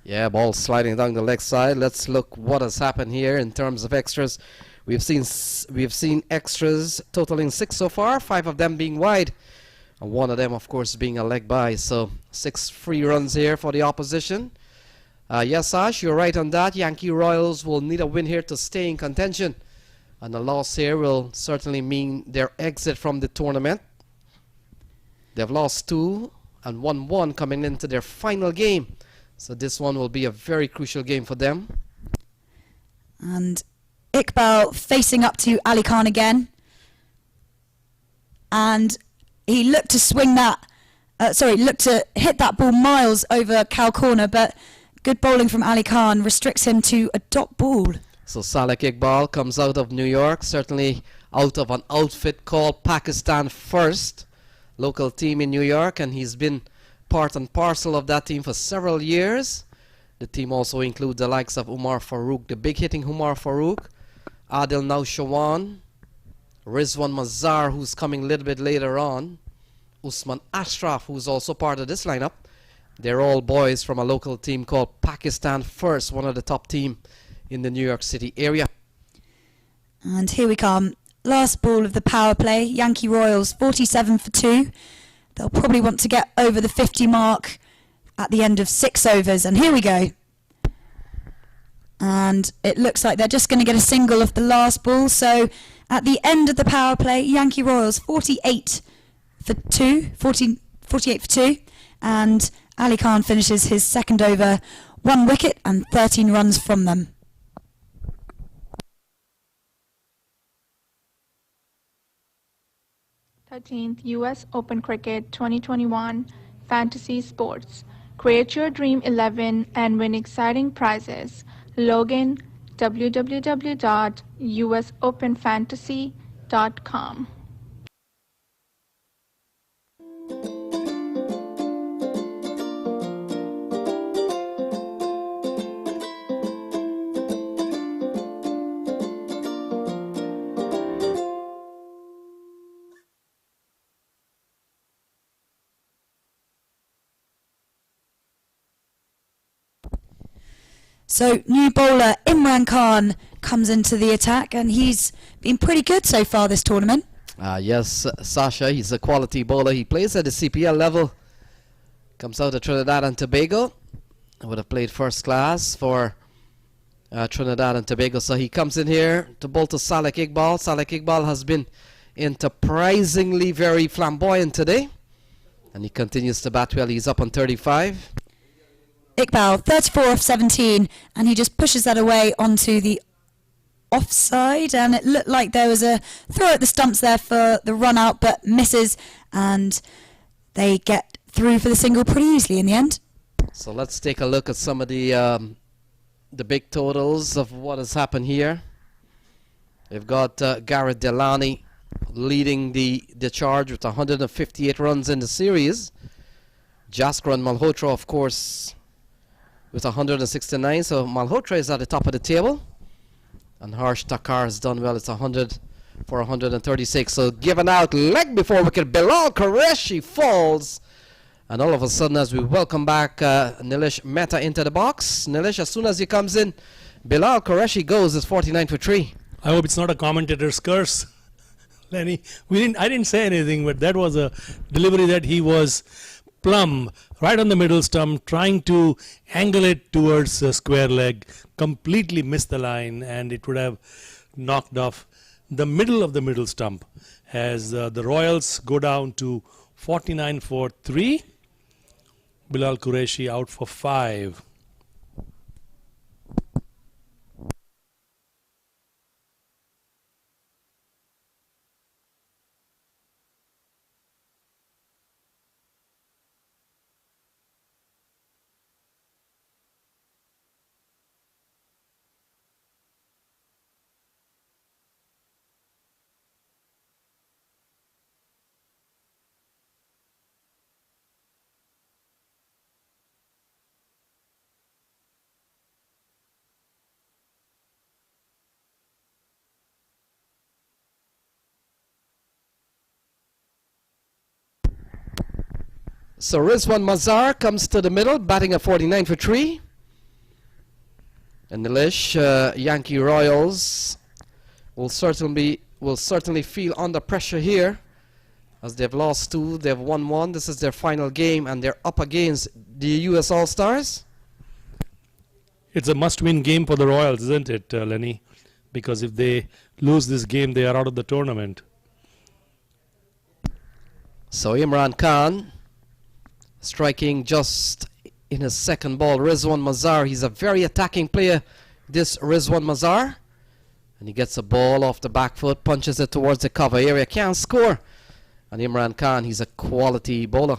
Yeah, ball sliding down the leg side. Let's look what has happened here in terms of extras. We've seen extras totaling 6 so far, 5 of them being wide, and 1 of them, of course, being a leg by. So 6 free runs here for the opposition. Yes, Ash, you're right on that. Yankee Royals will need a win here to stay in contention, and a loss here will certainly mean their exit from the tournament. They've lost 2 and won 1 coming into their final game, so this one will be a very crucial game for them. And Iqbal facing up to Ali Khan again, and he looked to swing that, looked to hit that ball miles over cow corner, but good bowling from Ali Khan restricts him to a dot ball. So Salek Iqbal comes out of New York, certainly out of an outfit called Pakistan First, local team in New York, and he's been part and parcel of that team for several years. The team also includes the likes of Umar Farooq, the big hitting Umar Farooq, Adil Naushawan, Rizwan Mazar, who's coming a little bit later on, Usman Ashraf, who's also part of this lineup. They're all boys from a local team called Pakistan First, one of the top team in the New York City area. And here we come. Last ball of the power play. Yankee Royals 47 for 2. They'll probably want to get over the 50 mark at the end of 6 overs. And here we go. And it looks like they're just going to get a single off the last ball. So at the end of the power play, Yankee Royals 48 for 2. And Ali Khan finishes his second over, 1 wicket and 13 runs from them. 13th US Open Cricket 2021 Fantasy Sports. Create your dream 11 and win exciting prizes. Log in www.usopenfantasy.com. So new bowler Imran Khan comes into the attack, and he's been pretty good so far this tournament. Yes, Sasha, he's a quality bowler. He plays at the CPL level. Comes out of Trinidad and Tobago. Would have played first class for Trinidad and Tobago. So he comes in here to bowl to Salek Iqbal. Salek Iqbal has been enterprisingly very flamboyant today. And he continues to bat well. He's up on 35. Iqbal, 34 off 17, and he just pushes that away onto the offside, and it looked like there was a throw at the stumps there for the run out, but misses, and they get through for the single pretty easily in the end. So let's take a look at some of the big totals of what has happened here. We've got Gareth Delany leading the charge with 158 runs in the series. Jaskaran Malhotra, of course, with 169, so Malhotra is at the top of the table, and Harsh Thakkar has done well. It's 100 for 136. So given out leg before wicket, Bilal Qureshi falls, and all of a sudden, as we welcome back Nilesh Mehta into the box, Nilesh, as soon as he comes in, Bilal Qureshi goes. It's 49 for 3. I hope it's not a commentator's curse, Lenny. I didn't say anything, but that was a delivery that he was plumb right on the middle stump, trying to angle it towards a square leg, completely missed the line, and it would have knocked off the middle of the middle stump as the Royals go down to 49 for 3. Bilal Qureshi out for 5. So Rizwan Mazhar comes to the middle, batting at 49 for 3. And Nilesh, Yankee Royals will certainly feel under pressure here, as they've lost 2, they've won 1. This is their final game, and they're up against the US All-Stars. It's a must-win game for the Royals, isn't it, Lenny? Because if they lose this game, they are out of the tournament. So Imran Khan striking just in his second ball. Rizwan Mazhar, he's a very attacking player, this Rizwan Mazhar. And he gets a ball off the back foot, punches it towards the cover area, can't score. And Imran Khan, he's a quality bowler.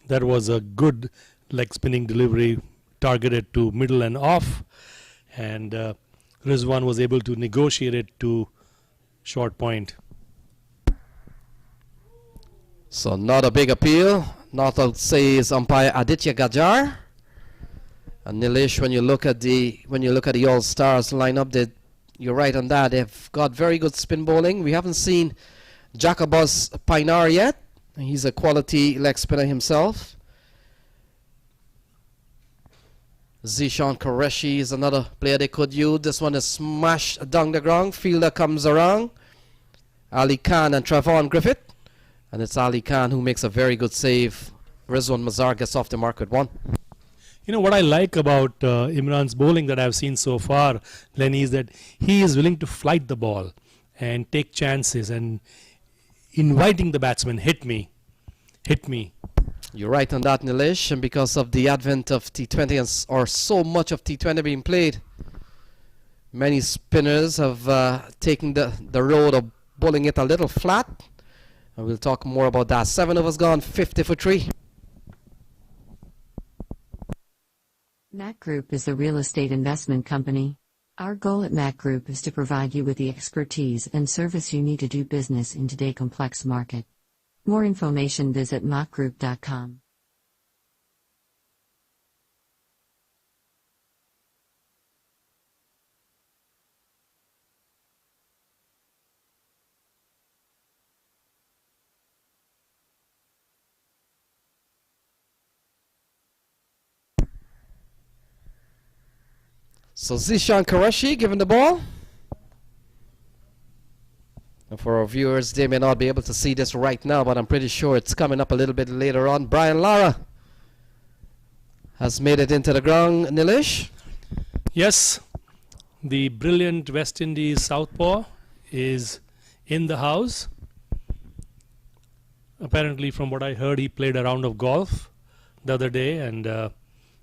That was a good leg spinning delivery, targeted to middle and off. And Rizwan was able to negotiate it to short point. So not a big appeal. Not out says umpire Aditya Gajar. And Nilesh, when you look at the All-Stars lineup, you're right on that. They've got very good spin bowling. We haven't seen Jacobus Painar yet. He's a quality leg spinner himself. Zishan Qureshi is another player they could use. This one is smashed down the ground. Fielder comes around. Ali Khan and Travon Griffith. And it's Ali Khan who makes a very good save. Rizwan Mazhar gets off the mark with 1. You know what I like about Imran's bowling that I've seen so far, Lenny, is that he is willing to flight the ball and take chances and inviting the batsman, hit me. You're right on that, Nilesh. And because of the advent of T20 or so much of T20 being played, many spinners have taken the road of bowling it a little flat. And we'll talk more about that. 7 overs gone, 50 for 3. MAQ Group is the real estate investment company. Our goal at MAQ Group is to provide you with the expertise and service you need to do business in today's complex market. More information visit MAQgroup.com. So Zishan Qureshi giving the ball. And for our viewers, they may not be able to see this right now, but I'm pretty sure it's coming up a little bit later on. Brian Lara has made it into the ground. Nilesh? Yes, the brilliant West Indies southpaw is in the house. Apparently, from what I heard, he played a round of golf the other day and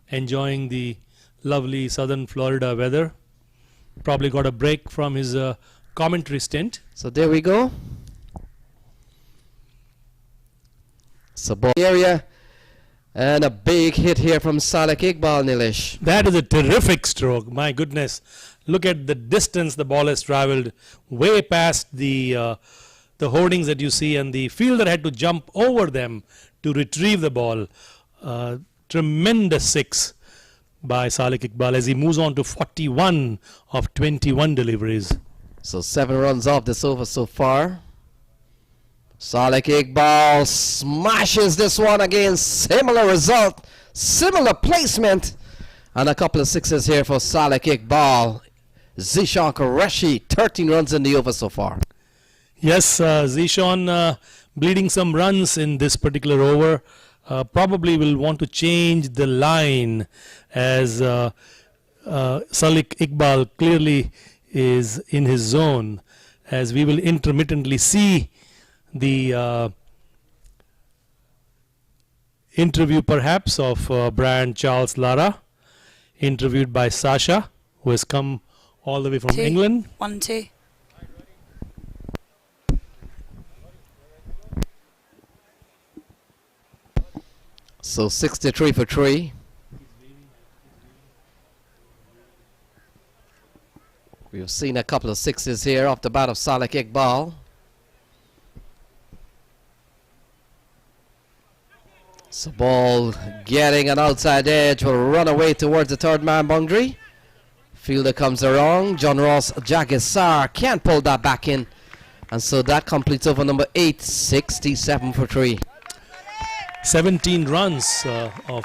enjoying the lovely southern Florida weather. Probably got a break from his commentary stint. So there we go. So ball area and a big hit here from Salek Iqbal, Nilesh. That is a terrific stroke. My goodness, look at the distance the ball has traveled, way past the hoardings that you see, and the fielder had to jump over them to retrieve the ball. Tremendous six by Salek Iqbal as he moves on to 41 of 21 deliveries. So 7 runs off this over so far. Salek Iqbal smashes this one again. Similar result, similar placement, and a couple of sixes here for Salek Iqbal. Zishan Qureshi, 13 runs in the over so far. Yes, Zishan bleeding some runs in this particular over. Probably will want to change the line as Salek Iqbal clearly is in his zone, as we will intermittently see the interview perhaps of Brian Charles Lara, interviewed by Sasha, who has come all the way from England. 1-2. So 63 for 3. We've seen a couple of sixes here off the bat of Salek Iqbal. So ball getting an outside edge, will run away towards the third man boundary. Fielder comes around. John Ross Jagisar can't pull that back in. And so that completes over number 8, 67 for 3. 17 runs of.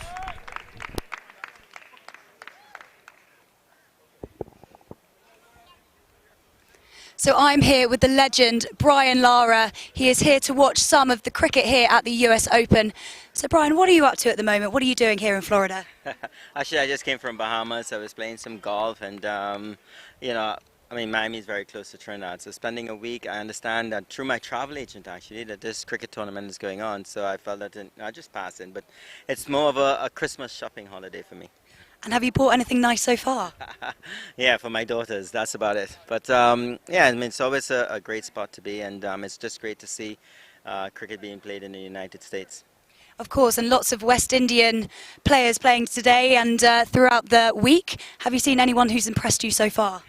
So I'm here with the legend, Brian Lara. He is here to watch some of the cricket here at the US Open. So Brian, what are you up to at the moment? What are you doing here in Florida? Actually, I just came from Bahamas. I was playing some golf and, you know, I mean, Miami is very close to Trinidad. So spending a week, I understand that through my travel agent, actually, that this cricket tournament is going on. So I felt that I just passed in. But it's more of a Christmas shopping holiday for me. And have you bought anything nice so far? Yeah, for my daughters, that's about it. But yeah, I mean, it's always a great spot to be, and it's just great to see cricket being played in the United States. Of course, and lots of West Indian players playing today and throughout the week. Have you seen anyone who's impressed you so far?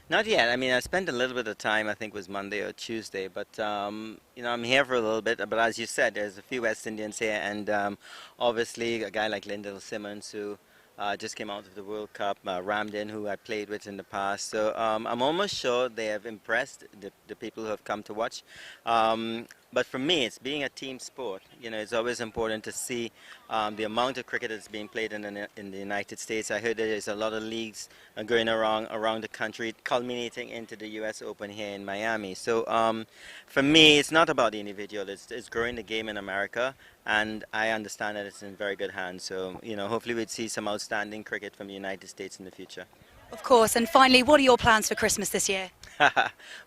Not yet. I mean, I spent a little bit of time, I think it was Monday or Tuesday, but, you know, I'm here for a little bit. But as you said, there's a few West Indians here, and obviously a guy like Lyndall Simmons, who just came out of the World Cup, Ramdin, who I played with in the past. So I'm almost sure they have impressed the people who have come to watch. But for me, it's being a team sport. You know, it's always important to see the amount of cricket that's being played in the United States. I heard that there's a lot of leagues going around the country, culminating into the US Open here in Miami. So for me, it's not about the individual. It's growing the game in America, and I understand that it's in very good hands. So, you know, hopefully we'd see some outstanding cricket from the United States in the future. Of course. And finally, what are your plans for Christmas this year?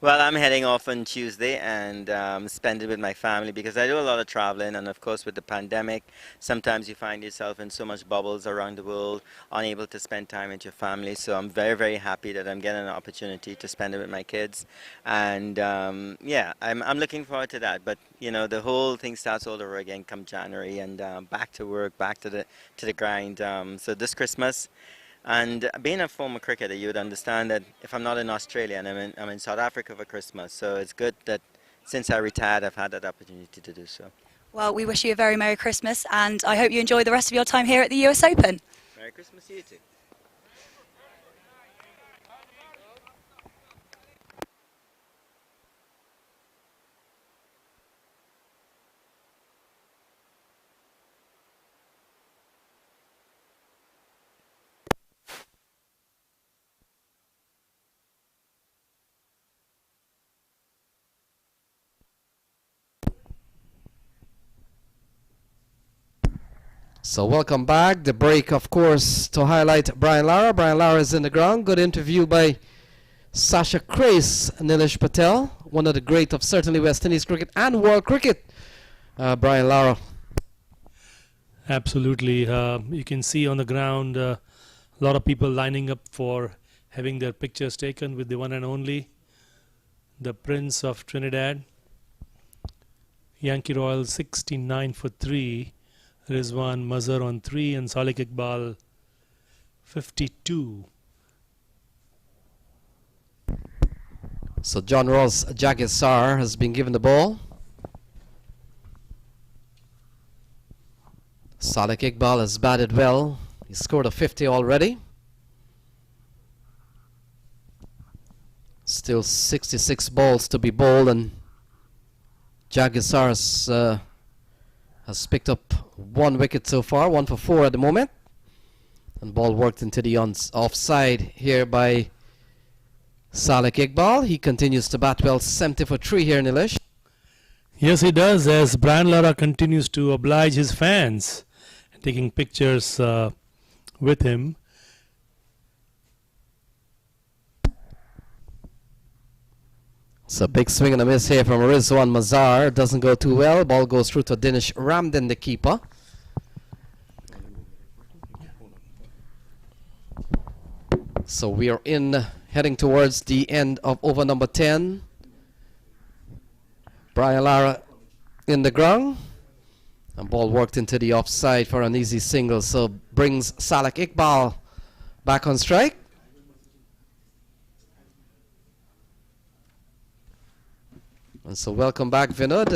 Well, I'm heading off on Tuesday and spend it with my family because I do a lot of traveling, and of course with the pandemic sometimes you find yourself in so much bubbles around the world, unable to spend time with your family. So I'm very, very happy that I'm getting an opportunity to spend it with my kids, and yeah, I'm looking forward to that. But you know, the whole thing starts all over again come January, and back to work, back to the grind. So this Christmas. And being a former cricketer, you would understand that if I'm not in Australia and I'm in South Africa for Christmas, so it's good that since I retired, I've had that opportunity to do so. Well, we wish you a very Merry Christmas, and I hope you enjoy the rest of your time here at the US Open. Merry Christmas to you too. So welcome back. The break, of course, to highlight Brian Lara. Brian Lara is in the ground. Good interview by Sasha Crace, Nilesh Patel, one of the great of certainly West Indies cricket and world cricket. Brian Lara. Absolutely. You can see on the ground a lot of people lining up for having their pictures taken with the one and only, the Prince of Trinidad. Yankee Royals 69 for 3. Rizwan Mazhar on 3 and Salik Iqbal 52. So John Ross Jagisar has been given the ball. Salik Iqbal has batted well. He scored a 50 already. Still 66 balls to be bowled, and Jagisar has picked up 1 wicket so far, 1 for 4 at the moment. And ball worked into the offside here by Salik Iqbal. He continues to bat well, 70 for 3 here, Nilesh. Yes, he does, as Brian Lara continues to oblige his fans, taking pictures with him. So big swing and a miss here from Rizwan Mazhar. Doesn't go too well. Ball goes through to Dinesh Ramden, the keeper. So we are heading towards the end of over number 10. Brian Lara in the ground. And ball worked into the offside for an easy single. So brings Salik Iqbal back on strike. And so welcome back, Vinod.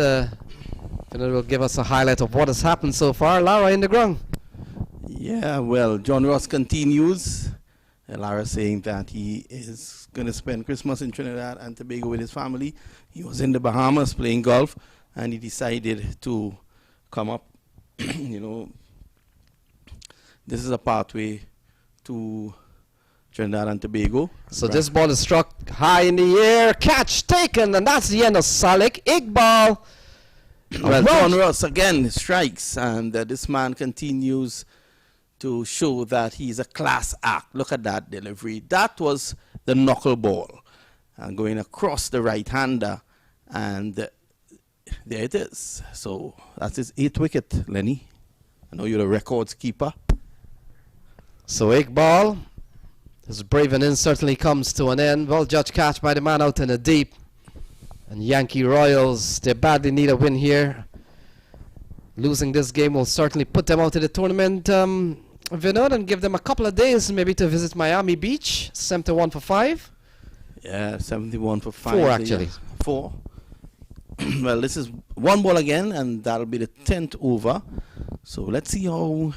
Vinod will give us a highlight of what has happened so far. Lara in the ground. Yeah, well, John Ross continues. Lara saying that he is going to spend Christmas in Trinidad and Tobago with his family. He was in the Bahamas playing golf, and he decided to come up. You know, this is a pathway to Trinidad and Tobago. So this ball is struck high in the air, catch taken, and that's the end of Salik Iqbal. Well, John Ross again strikes, and this man continues to show that he's a class act. Look at that delivery. That was the knuckleball, going across the right-hander, and there it is. So that's his 8th wicket, Lenny. I know you're the records keeper. So Iqbal, his brave and in certainly comes to an end. Well judged catch by the man out in the deep. And Yankee Royals, they badly need a win here. Losing this game will certainly put them out of the tournament, Vinod, and give them a couple of days maybe to visit Miami Beach. 71 for 5. Yeah, 71 for 5. 4 actually. Yeah, 4. Well, this is 1 ball again, and that'll be the 10th over. So let's see how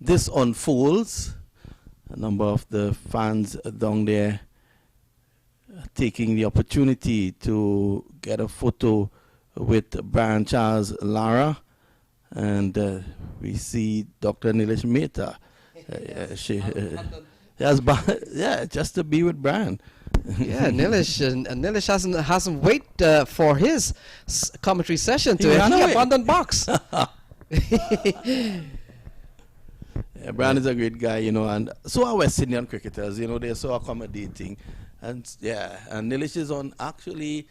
this unfolds. A number of the fans down there taking the opportunity to get a photo with Brian Charles Lara, and we see Dr. Nilesh Mehta. She just to be with Brian. Yeah, Nilesh and Nilesh hasn't waited for his commentary session to he abandoned box. Yeah, Brian is a great guy, you know, and so are West Indian cricketers, you know, they're so accommodating. And yeah, and Nilesh is on, actually,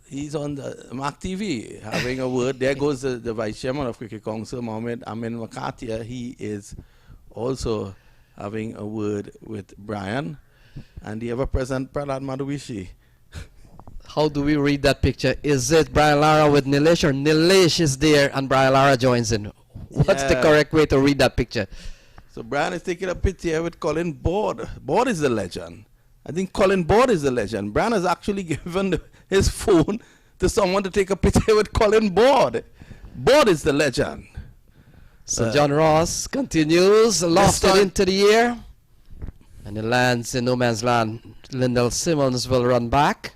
he's on the MAQ TV having a word. There goes the Vice Chairman of Cricket Council, Mohammed Amin Makatia. He is also having a word with Brian. And the ever-present Prahlad Madhuvishi. How do we read that picture? Is it Brian Lara with Nilesh, or Nilesh is there and Brian Lara joins in? What's the correct way to read that picture? So Brian is taking a picture with Colin Board. Board is the legend. I think Colin Board is the legend. Brian has actually given his phone to someone to take a picture with Colin Board. Board is the legend. So John Ross continues, lofted into the air. And it lands in no man's land. Lyndall Simmons will run back.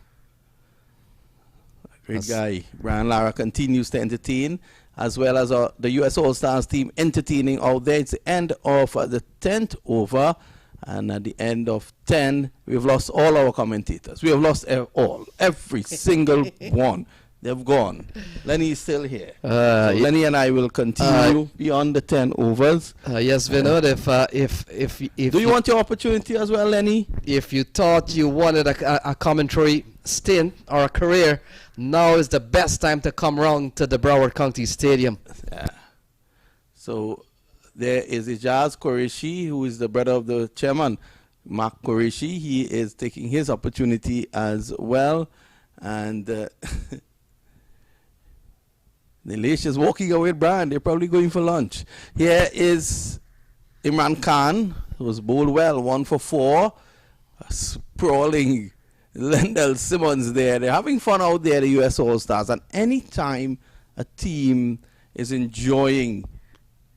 Great guy. Brian Lara continues to entertain, as well as the US All-Stars team entertaining out there. It's the end of the 10th over, and at the end of 10, we've lost all our commentators. We have lost every single one. They've gone. Lenny is still here. So Lenny and I will continue beyond the 10 overs. Yes, Vinod, if do you want your opportunity as well, Lenny? If you thought you wanted a commentary stint or a career, now is the best time to come round to the Broward County Stadium. Yeah. So there is Ijaz Qureshi, who is the brother of the chairman, Mark Qureshi. He is taking his opportunity as well. And Nilesh is walking away with Brian. They're probably going for lunch. Here is Imran Khan, who was bowled well, 1 for 4. Sprawling Lyndall Simmons there. They're having fun out there, the US All-Stars. And anytime a team is enjoying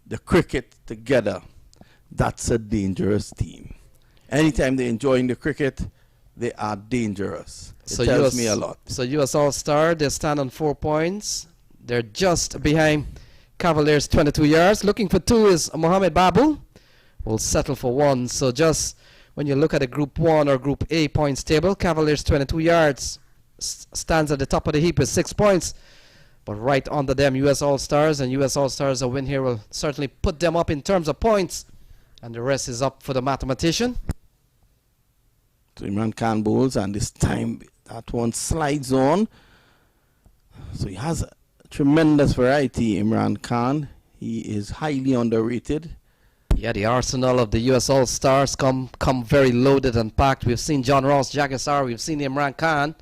the cricket together, that's a dangerous team. Anytime they're enjoying the cricket, they are dangerous. It tells me a lot. So US All-Star, they stand on 4 points. They're just behind Cavaliers 22 yards. Looking for 2 is Mohammed Babu. Will settle for 1. So just when you look at the Group 1 or Group A points table, Cavaliers 22 yards stands at the top of the heap with 6 points. But right under them, US All-Stars, and US All-Stars, a win here will certainly put them up in terms of points. And the rest is up for the mathematician. So Imran Khan bowls, and this time that one slides on. So he has a tremendous variety, Imran Khan. He is highly underrated. Yeah, the arsenal of the US All-Stars come very loaded and packed. We've seen John Ross, Jagisar, we've seen Imran Khan,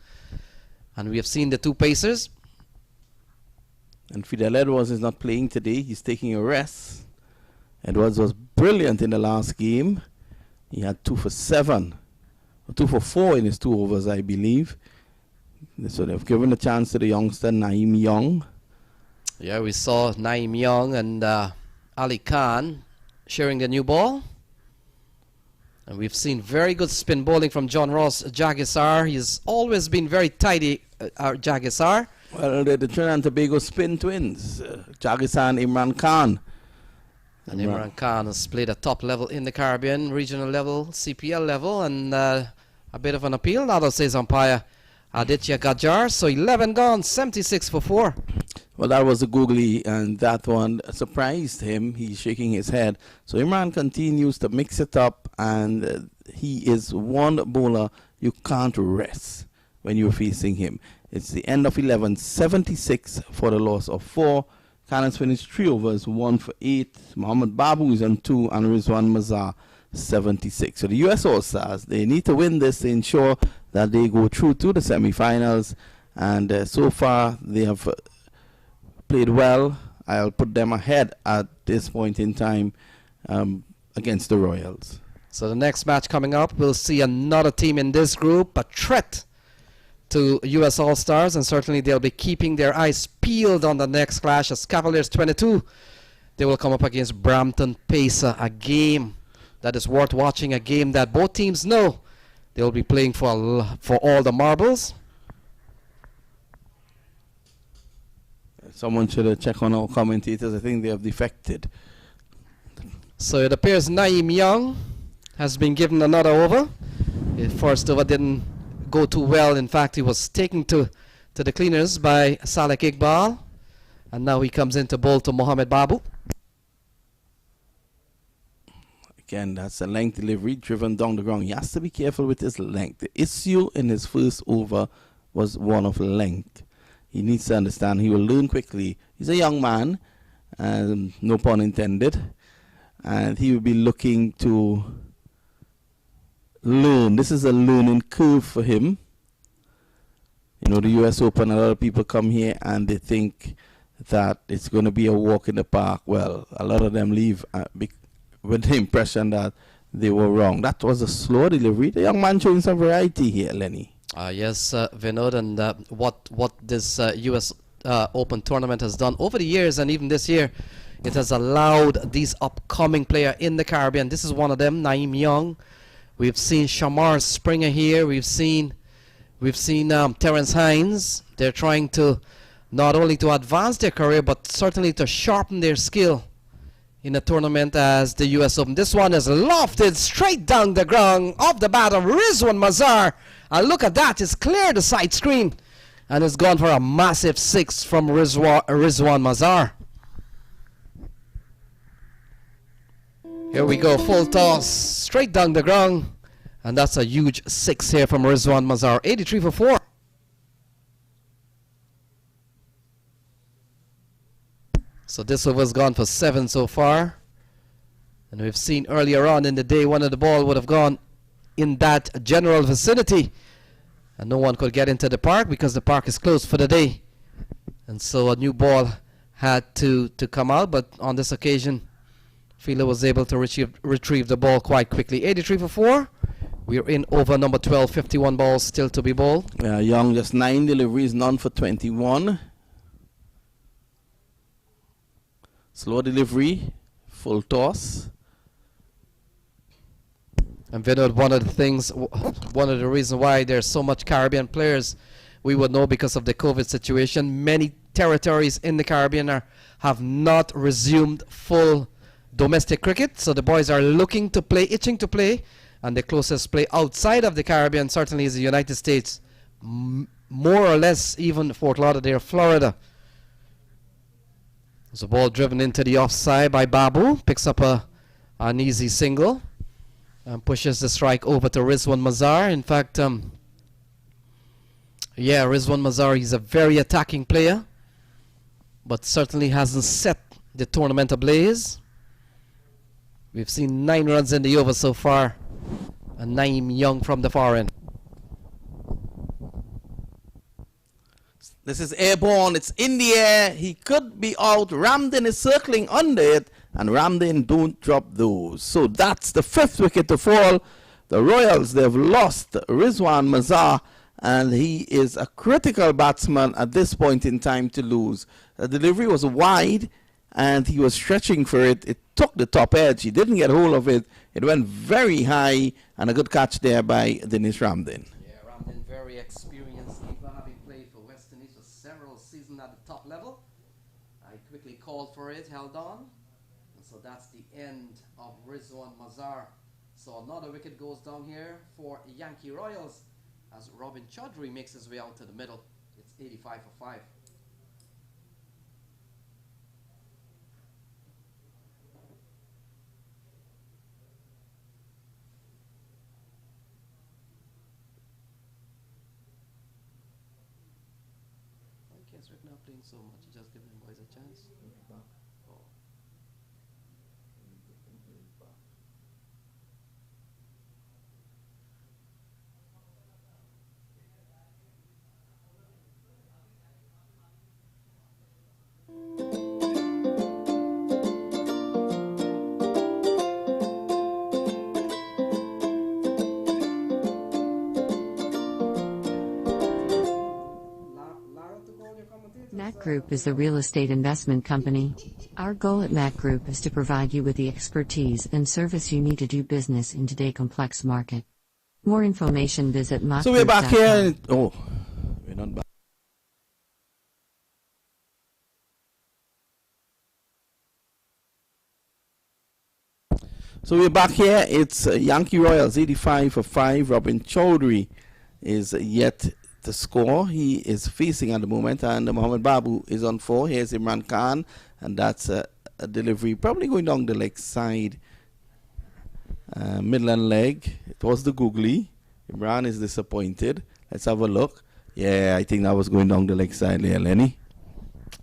and we have seen the 2 pacers. And Fidel Edwards is not playing today. He's taking a rest. Edwards was brilliant in the last game. He had 2 for 7. 2 for 4 in his 2 overs, I believe. So they've given a chance to the youngster, Naeem Young. Yeah, we saw Naeem Young and Ali Khan sharing the new ball. And we've seen very good spin bowling from John Ross Jagisar. He's always been very tidy, Jagisar. Well, the Trinidad and Tobago spin twins, Jagisar and Imran Khan. And Imran Khan has played at top level in the Caribbean, regional level, CPL level, and a bit of an appeal. Now says umpire Aditya Gajar. So 11 gone, 76 for 4. Well, that was a googly, and that one surprised him. He's shaking his head. So Imran continues to mix it up, and he is one bowler you can't rest when you're facing him. It's the end of 11, 76 for the loss of 4. Khan has finished 3 overs, 1 for 8. Mohammed Babu is on 2, and Rizwan Mazar 76. So the US All-Stars, they need to win this to ensure that they go through to the semi-finals. And so far, they have played well. I'll put them ahead at this point in time against the Royals. So the next match coming up, we'll see another team in this group, a threat to US All-Stars, and certainly they'll be keeping their eyes peeled on the next clash as Cavaliers 22. They will come up against Brampton Pacer, a game that is worth watching, a game that both teams know they'll be playing for all the marbles. Someone should check on our commentators. I think they have defected. So it appears Naeem Young has been given another over. The first over didn't go too well. In fact, he was taken to the cleaners by Salek Iqbal. And now he comes in to bowl to Mohammed Babu. Again, that's a length delivery driven down the ground. He has to be careful with his length. The issue in his first over was one of length. He needs to understand he will learn quickly. He's a young man, no pun intended, and he will be looking to learn. This is a learning curve for him. You know, the US Open, a lot of people come here and they think that it's going to be a walk in the park. Well, a lot of them leave with the impression that they were wrong. That was a slow delivery. The young man showing some variety here, Lenny. Yes, Vinod, and what this US Open tournament has done over the years and even this year, it has allowed these upcoming players in the Caribbean. This is one of them, Naeem Young. We've seen Shamar Springer here. We've seen Terrence Hines. They're trying to not only to advance their career, but certainly to sharpen their skill in a tournament as the US Open. This one is lofted straight down the ground off the bat of Rizwan Mazar. And look at that, it's cleared the side screen. And it's gone for a massive 6 from Rizwan Mazar. Here we go, full toss, straight down the ground. And that's a huge 6 here from Rizwan Mazar, 83 for 4. So this over's gone for 7 so far. And we've seen earlier on in the day one of the ball would have gone in that general vicinity. And no one could get into the park because the park is closed for the day. And so a new ball had to come out. But on this occasion, Fielder was able to retrieve the ball quite quickly. 83 for 4. We're in over number 12, 51 balls still to be bowled. Young, just 9 deliveries, none for 21. Slow delivery, full toss. And Vinod, one of the reasons why there's so much Caribbean players, we would know because of the COVID situation. Many territories in the Caribbean have not resumed full domestic cricket. So the boys are looking to play, itching to play. And the closest play outside of the Caribbean certainly is the United States. More or less even Fort Lauderdale, Florida. There's a ball driven into the offside by Babu. Picks up an easy single. And pushes the strike over to Rizwan Mazar. In fact, Rizwan Mazar, he's a very attacking player. But certainly hasn't set the tournament ablaze. We've seen 9 runs in the over so far. And Naeem Young from the far end. This is airborne. It's in the air. He could be out. Ramden is circling under it. And Ramden don't drop those. So that's the 5th wicket to fall. The Royals, they've lost Rizwan Mazar. And he is a critical batsman at this point in time to lose. The delivery was wide. And he was stretching for it. It took the top edge. He didn't get hold of it. It went very high. And a good catch there by Dinesh Ramden. Yeah, Ramden very experienced, even having played for West Indies for several seasons at the top level. I quickly called for it, held on. And so that's the end of Rizwan Mazar. So another wicket goes down here for Yankee Royals as Robin Chaudhry makes his way out to the middle. It's 85 for 5. Not playing so much, just give them boys a chance. Oh. MAQ Group is the real estate investment company. Our goal at MAQ Group is to provide you with the expertise and service you need to do business in today's complex market. More information, visit MAQTV. So we're back here. We're not back. So we're back here. It's Yankee Royals 85 for 5. Robin Chaudhry is yet to score. He is facing at the moment, and Mohammad Babu is on 4. Here's Imran Khan, and that's a delivery probably going down the leg side. Midland leg. It was the googly. Imran is disappointed. Let's have a look. Yeah, I think that was going down the leg side there, Lenny.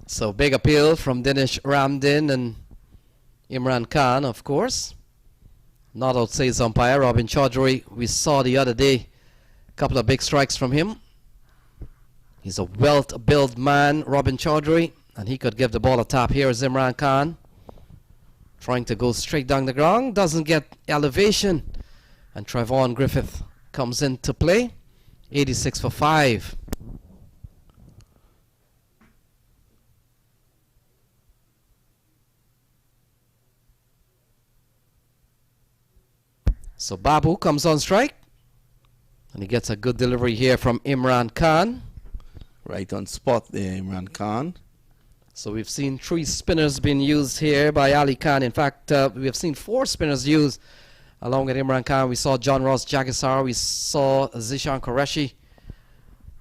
So big appeal from Dinesh Ramdin and Imran Khan, of course. Not outside his umpire, Robin Chaudhary. We saw the other day a couple of big strikes from him. He's a well-built man, Robin Chaudhary, and he could give the ball a tap. Here is Imran Khan trying to go straight down the ground, doesn't get elevation, and Trevon Griffith comes into play. 86 for 5. So Babu comes on strike, and he gets a good delivery here from Imran Khan. Right on spot there, Imran Khan. So we've seen 3 spinners being used here by Ali Khan. In fact, we have seen 4 spinners used along with Imran Khan. We saw John Ross Jagisar, we saw Zishan Qureshi,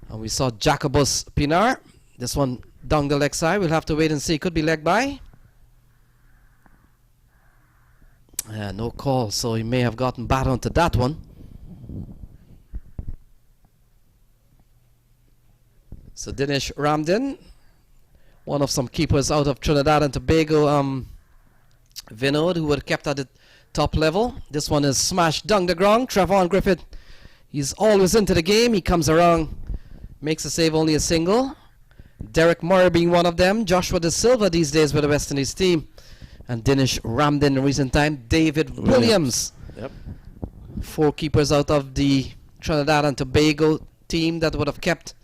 and we saw Jacobus Pinar. This one down the leg side. We'll have to wait and see. Could be leg by. No call, so he may have gotten bad onto that one. So Dinesh Ramdin, one of some keepers out of Trinidad and Tobago, Vinod, who were kept at the top level. This one is smashed down the ground. Trevon Griffith, he's always into the game. He comes around, makes a save, only a single. Derek Murray being one of them. Joshua De Silva these days with the West Indies team. And Dinesh Ramdin in recent time. David Williams. Yep. 4 keepers out of the Trinidad and Tobago team that would have kept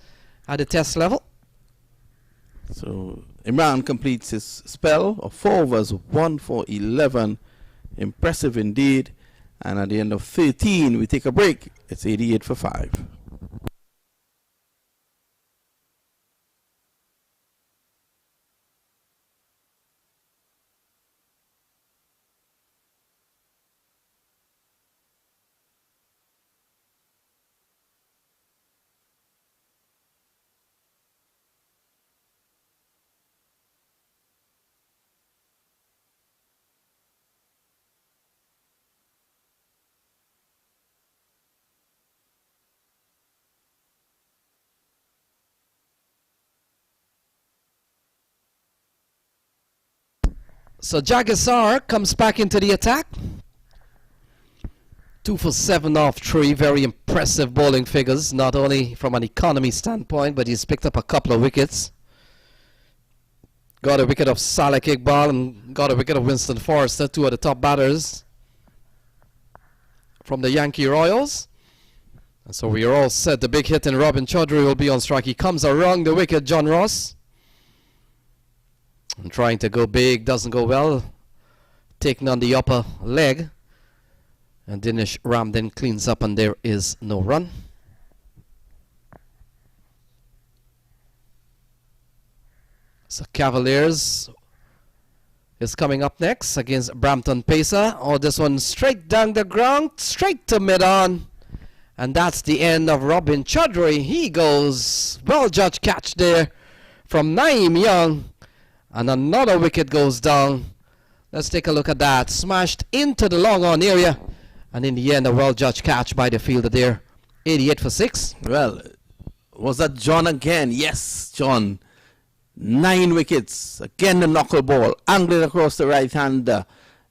at the test level. So Imran completes his spell of 4 overs, 1 for 11. Impressive indeed. And at the end of 13, we take a break. It's 88 for 5. So Jagisar comes back into the attack. 2 for 7 off 3. Very impressive bowling figures, not only from an economy standpoint, but he's picked up a couple of wickets. Got a wicket of Salek Iqbal and got a wicket of Winston Forrester, 2 of the top batters from the Yankee Royals. And so we are all set. The big hit, and Robin Chaudhary will be on strike. He comes around the wicket, John Ross. And trying to go big, doesn't go well. Taking on the upper leg. And Dinesh Ramdin cleans up, and there is no run. So Cavaliers is coming up next against Brampton Pacer. Oh, this one straight down the ground, straight to mid-on. And that's the end of Robin Chaudhary. He goes, well judged catch there from Naeem Young. And another wicket goes down. Let's take a look at that. Smashed into the long on area. And in the end, a well-judged catch by the fielder there. 88 for 6. Well, was that John again? Yes, John. 9 wickets. Again, the knuckle ball. Angling across the right-hander.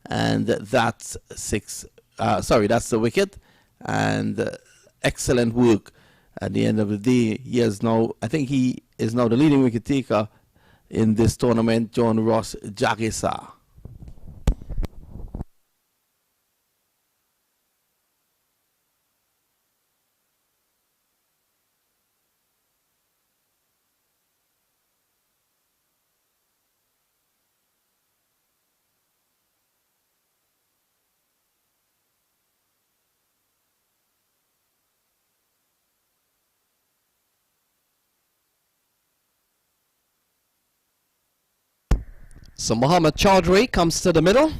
And that's 6. That's the wicket. And excellent work at the end of the day. He is now, I think he is now the leading wicket taker in this tournament, John Ross Jagisar. So Mohammad Chaudhary comes to the middle.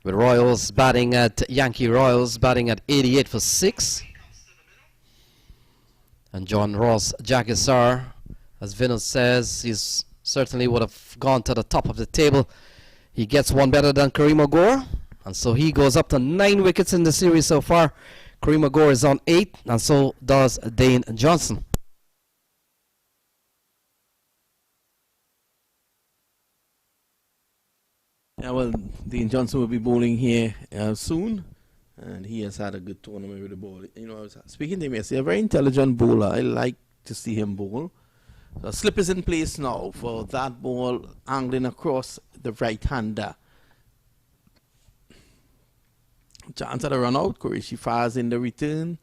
With Royals batting at Yankee Royals batting at 88 for 6. And John Ross Jagisar, as Vinod says, he certainly would have gone to the top of the table. He gets one better than Kareem Ogor, And so he goes up to 9 wickets in the series so far. Kareem Agor is on 8, and so does Dane Johnson. Yeah, well, Dane Johnson will be bowling here soon. And he has had a good tournament with the ball. You know, I was speaking to him yesterday, a very intelligent bowler. I like to see him bowl. So a slip is in place now for that ball angling across the right-hander. Chance at a run out. Qureshi fires in the return.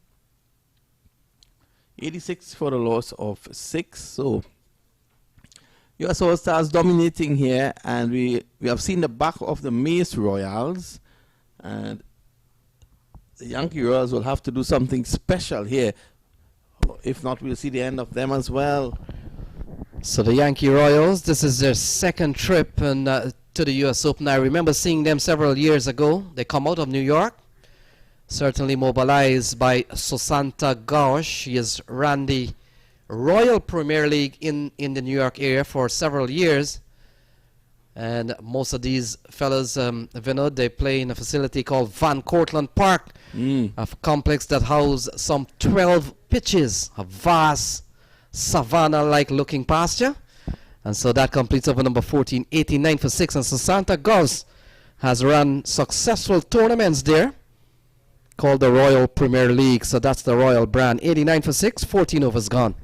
86 for the loss of 6. So US All Stars dominating here, and we have seen the back of the Mace Royals, and the Yankee Royals will have to do something special here. If not, we'll see the end of them as well. So the Yankee Royals, this is their second trip to the US Open. I remember seeing them several years ago. They come out of New York, certainly mobilized by Susanta Ghosh. She has ran the Royal Premier League in the New York area for several years. And most of these fellas, Vinod, they play in a facility called Van Cortlandt Park, a complex that houses some 12 pitches, a vast savanna-like looking pasture. And so that completes over number 14, 89 for 6. And Susanta Ghosh has run successful tournaments there called the Royal Premier League. So that's the Royal brand. 89 for 6, 14 overs gone.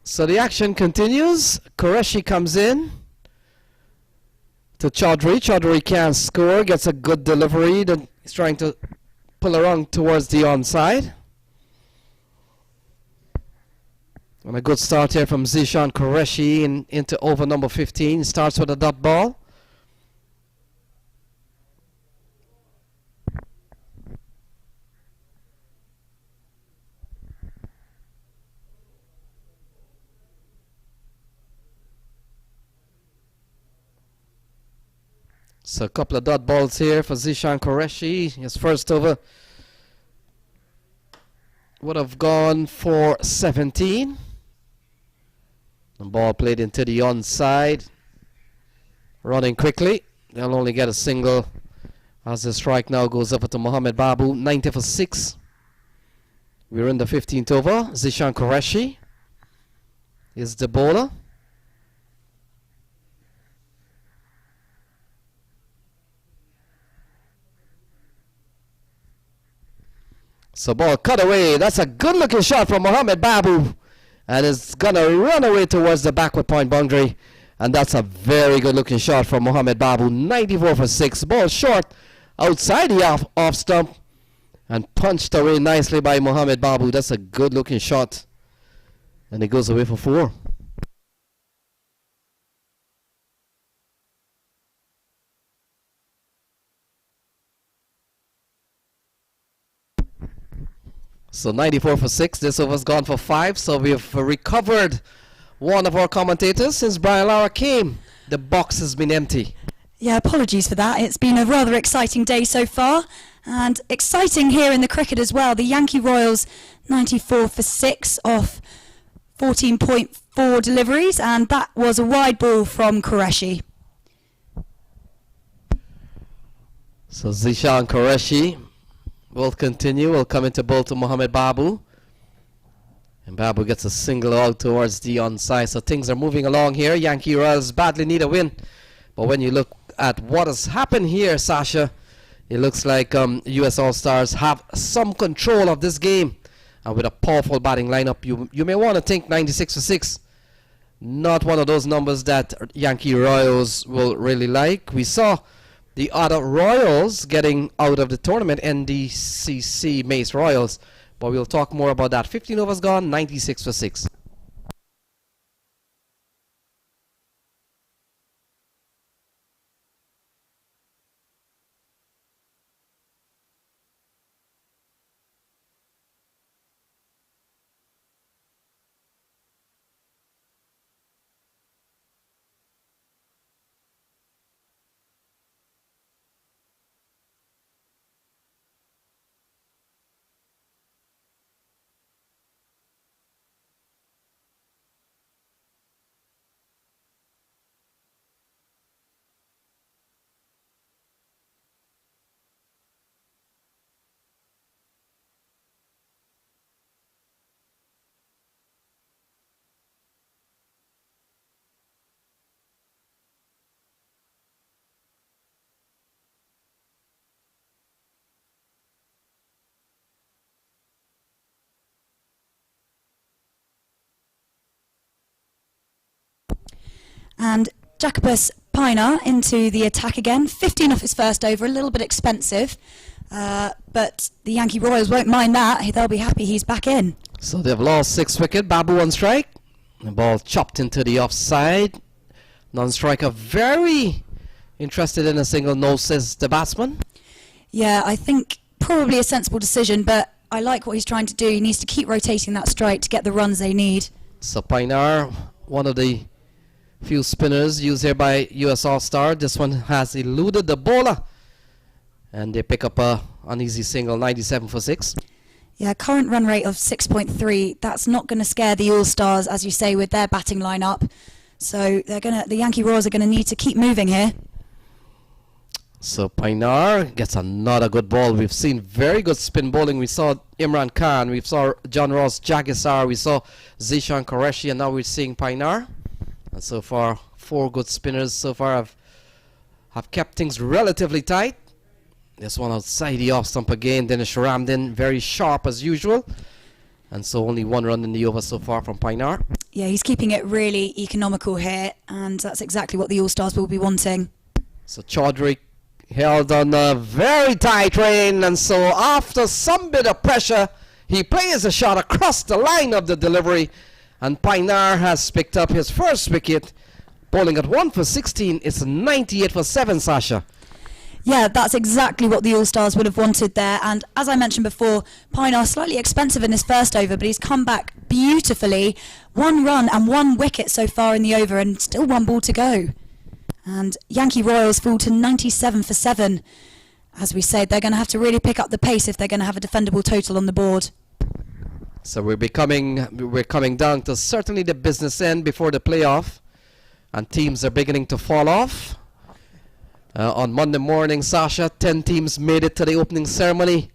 So the action continues. Qureshi comes in to Chaudhry. Chaudhry can't score, gets a good delivery. Then he's trying to pull around towards the onside. And a good start here from Zishan Qureshi into over number 15. Starts with a dot ball. So a couple of dot balls here for Zishan Qureshi. His first over would have gone for 17. The ball played into the onside. Running quickly. They'll only get a single as the strike now goes over to Mohamed Babu. 90 for 6. We're in the 15th over. Zishan Qureshi is the bowler. So ball cut away. That's a good looking shot from Mohamed Babu. And it's going to run away towards the backward point boundary. And that's a very good looking shot from Mohamed Babu. 94 for 6. Ball short outside the off stump. And punched away nicely by Mohamed Babu. That's a good looking shot. And it goes away for 4. So 94 for 6. This over's gone for 5. So we've recovered one of our commentators. Since Brian Lara came, the box has been empty. Yeah, apologies for that. It's been a rather exciting day so far. And exciting here in the cricket as well. The Yankee Royals 94 for 6 off 14.4 deliveries. And that was a wide ball from Qureshi. So Zishan Qureshi will continue. Will come into bowl to Mohamed Babu. And Babu gets a single out towards the onside. So things are moving along here. Yankee Royals badly need a win. But when you look at what has happened here, Sasha, it looks like US All-Stars have some control of this game. And with a powerful batting lineup, you may want to think 96 for 6. Not one of those numbers that Yankee Royals will really like. We saw the other Royals getting out of the tournament, NDCC Mace Royals. But we'll talk more about that. 15 overs gone, 96 for 6. And Jacobus Pienaar into the attack again. 15 off his first over, a little bit expensive. But the Yankee Royals won't mind that. They'll be happy he's back in. So they've lost 6 wickets. Babu on strike. The ball chopped into the offside. Non-striker very interested in a single no, says the batsman. Yeah, I think probably a sensible decision, but I like what he's trying to do. He needs to keep rotating that strike to get the runs they need. So Pienaar, one of the few spinners used here by US All-Star. This one has eluded the bowler. And they pick up an easy single, 97 for 6. Yeah, current run rate of 6.3. That's not going to scare the All-Stars, as you say, with their batting lineup. So the Yankee Royals are going to need to keep moving here. So Pienaar gets another good ball. We've seen very good spin bowling. We saw Imran Khan, we saw John Ross Jagisar, we saw Zishan Qureshi, and now we're seeing Pienaar. And so far, 4 good spinners so far have kept things relatively tight. This one outside the off stump again. Dinesh Ramdin, very sharp as usual. And so only 1 run in the over so far from Pienaar. Yeah, he's keeping it really economical here, and that's exactly what the All-Stars will be wanting. So Chaudhary held on a very tight rein, and so after some bit of pressure, he plays a shot across the line of the delivery, and Pienaar has picked up his first wicket, bowling at 1 for 16. It's 98 for 7, Sasha. Yeah, that's exactly what the All-Stars would have wanted there. And as I mentioned before, Pienaar slightly expensive in his first over, but he's come back beautifully. 1 run and 1 wicket so far in the over, and still 1 ball to go. And Yankee Royals fall to 97 for 7. As we said, they're going to have to really pick up the pace if they're going to have a defendable total on the board. So we're coming down to certainly the business end before the playoff, and teams are beginning to fall off. On Monday morning, Sasha, 10 teams made it to the opening ceremony.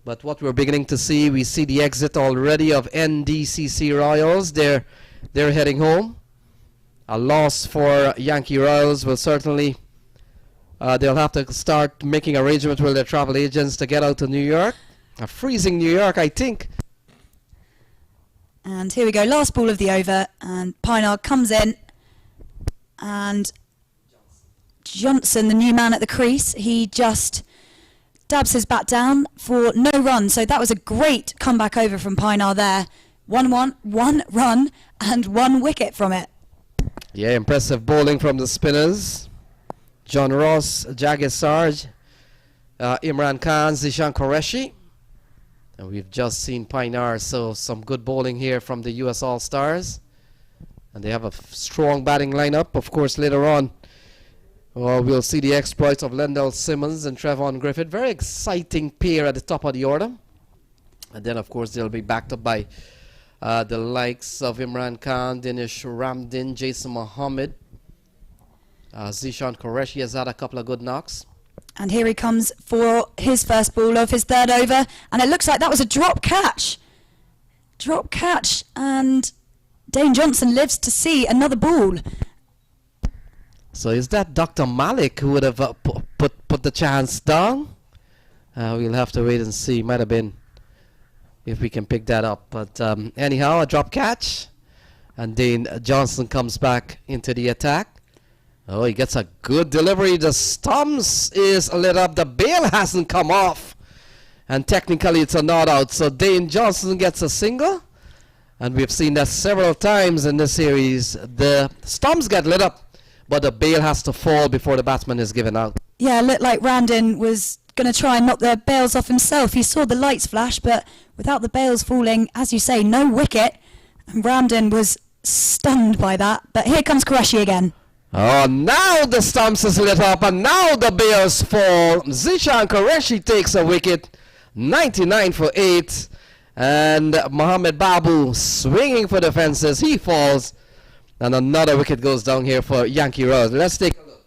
But what we're beginning to see, we see the exit already of NDCC Royals. They're heading home. A loss for Yankee Royals will certainly, they'll have to start making arrangements with their travel agents to get out to New York. A freezing New York, I think. And here we go, last ball of the over, and Pienaar comes in, and Johnson, the new man at the crease, he just dabs his bat down for no run. So that was a great comeback over from Pienaar there. 1 run and 1 wicket from it. Yeah, impressive bowling from the spinners. John Ross, Jagisar, Imran Khan, Zishan Qureshi. And we've just seen Pienaar, so some good bowling here from the US All-Stars. And they have a strong batting lineup. Of course, later on, we'll see the exploits of Lendell Simmons and Trevon Griffith. Very exciting pair at the top of the order. And then, of course, they'll be backed up by the likes of Imran Khan, Dinesh Ramdin, Jason Mohammed. Zishan Qureshi has had a couple of good knocks. And here he comes for his first ball of his third over. And it looks like that was a drop catch. Drop catch. And Dane Johnson lives to see another ball. So is that Dr. Malik who would have put the chance down? We'll have to wait and see. Might have been, if we can pick that up. But anyhow, a drop catch. And Dane Johnson comes back into the attack. Oh, he gets a good delivery. The stumps is lit up. The bail hasn't come off. And technically it's a not out. So Dane Johnson gets a single. And we've seen that several times in this series. The stumps get lit up, but the bail has to fall before the batsman is given out. Yeah, it looked like Ramdin was going to try and knock the bails off himself. He saw the lights flash, but without the bails falling, as you say, no wicket. And Ramdin was stunned by that. But here comes Qureshi again. Oh, now the stumps is lit up, and now the bails fall. Zishan Qureshi takes a wicket, 99 for 8. And Mohammed Babu swinging for the fences. He falls. And another wicket goes down here for Yankee Royals. Let's take a look.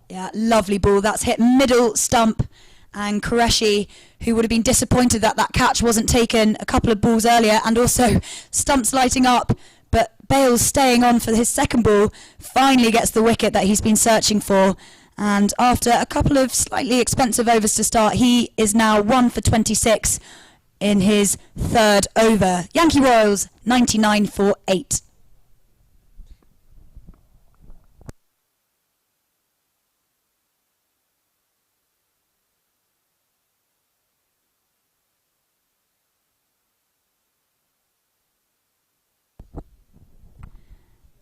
Yeah, lovely ball. That's hit middle stump. And Qureshi, who would have been disappointed that that catch wasn't taken a couple of balls earlier, and also stumps lighting up, but Bales staying on for his second ball, finally gets the wicket that he's been searching for. And after a couple of slightly expensive overs to start, he is now 1 for 26 in his third over. Yankee Royals, 99 for 8.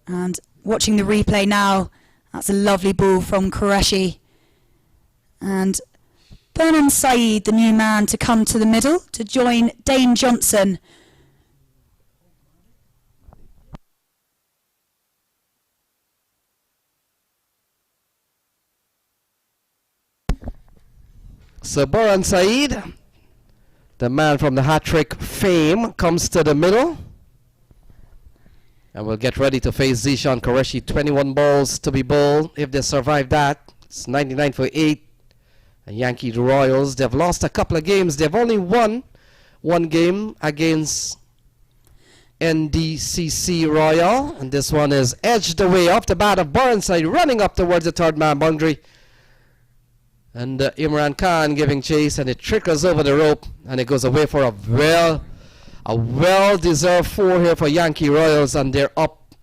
And watching the replay now, that's a lovely ball from Qureshi. And Burnham Saeed, the new man to come to the middle to join Dane Johnson. So Burhan Saeed, the man from the hat-trick fame, comes to the middle. And we'll get ready to face Zishan Qureshi. 21 balls to be bowled. If they survive that, it's 99 for 8. And Yankee Royals, they've lost a couple of games. They've only won one game against NDCC Royal. And this one is edged away off the bat of Burhan Saeed, running up towards the third man boundary. And Imran Khan giving chase, and it trickles over the rope, and it goes away for a well-deserved 4 here for Yankee Royals, and they're up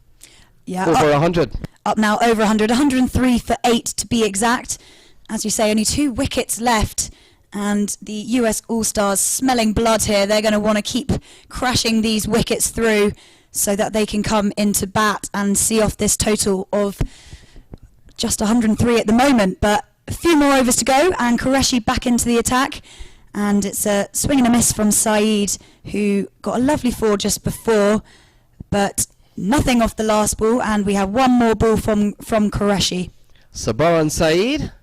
over 100. Up now over 100, 103 for 8 to be exact. As you say, only 2 wickets left, and the US All-Stars smelling blood here. They're going to want to keep crashing these wickets through so that they can come into bat and see off this total of just 103 at the moment, but a few more overs to go, and Qureshi back into the attack. And it's a swing and a miss from Saeed, who got a lovely 4 just before, but nothing off the last ball, and we have one more ball from Qureshi. So Burhan Saeed,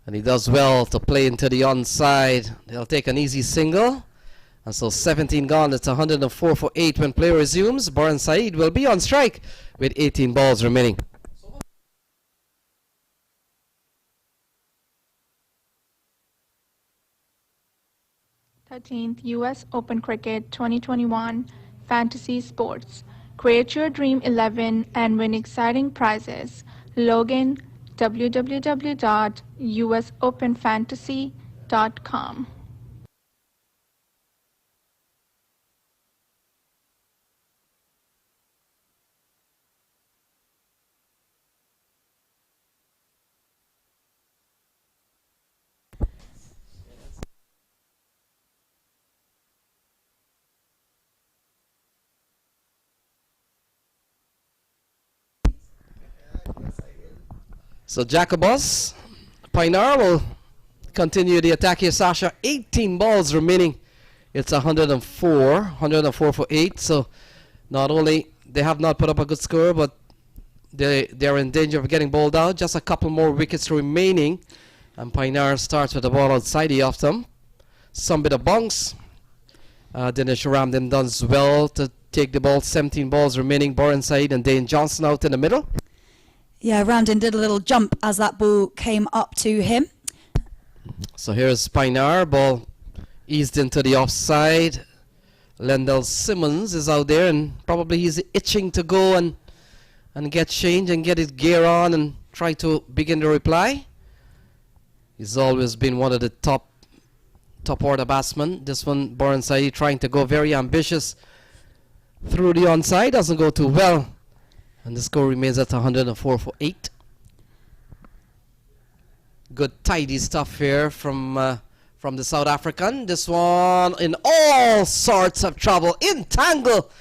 and he does well to play into the onside. They'll take an easy single. And so 17 gone, it's 104 for 8 when play resumes. Burhan Saeed will be on strike with 18 balls remaining. 13th US Open Cricket 2021 Fantasy Sports. Create your Dream 11 and win exciting prizes. Log in www.usopenfantasy.com. So Jacobus Painar will continue the attack here, Sasha. 18 balls remaining. It's 104 for 8. So not only they have not put up a good score, but they're in danger of getting bowled out. Just a couple more wickets remaining. And Painar starts with the ball outside the off them. Some bit of bunks. Dinesh Ramdin does well to take the ball. 17 balls remaining. Burhan Saeed and Dane Johnson out in the middle. Yeah, Ramdin did a little jump as that ball came up to him. So here's Painar, ball eased into the offside. Lendell Simmons is out there, and probably he's itching to go and get changed and get his gear on and try to begin the reply. He's always been one of the top order batsmen. This one, Burhan Saeed, trying to go very ambitious through the onside, doesn't go too well. And the score remains at 104 for 8. Good tidy stuff here from the South African. This one in all sorts of trouble, entangled,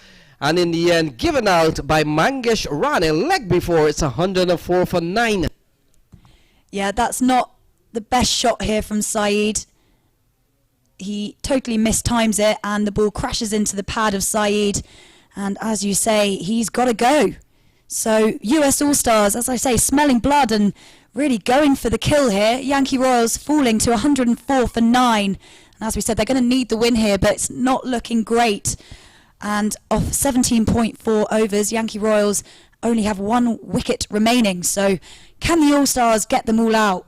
and in the end given out by Mangesh Rane. Leg before, it's 104 for 9. Yeah, that's not the best shot here from Saeed. He totally mistimes it, and the ball crashes into the pad of Saeed. And as you say, he's got to go. So US All-Stars, as I say, smelling blood and really going for the kill here. Yankee Royals falling to 104 for 9. And as we said, they're going to need the win here, but it's not looking great. And off 17.4 overs, Yankee Royals only have 1 wicket remaining. So can the All-Stars get them all out?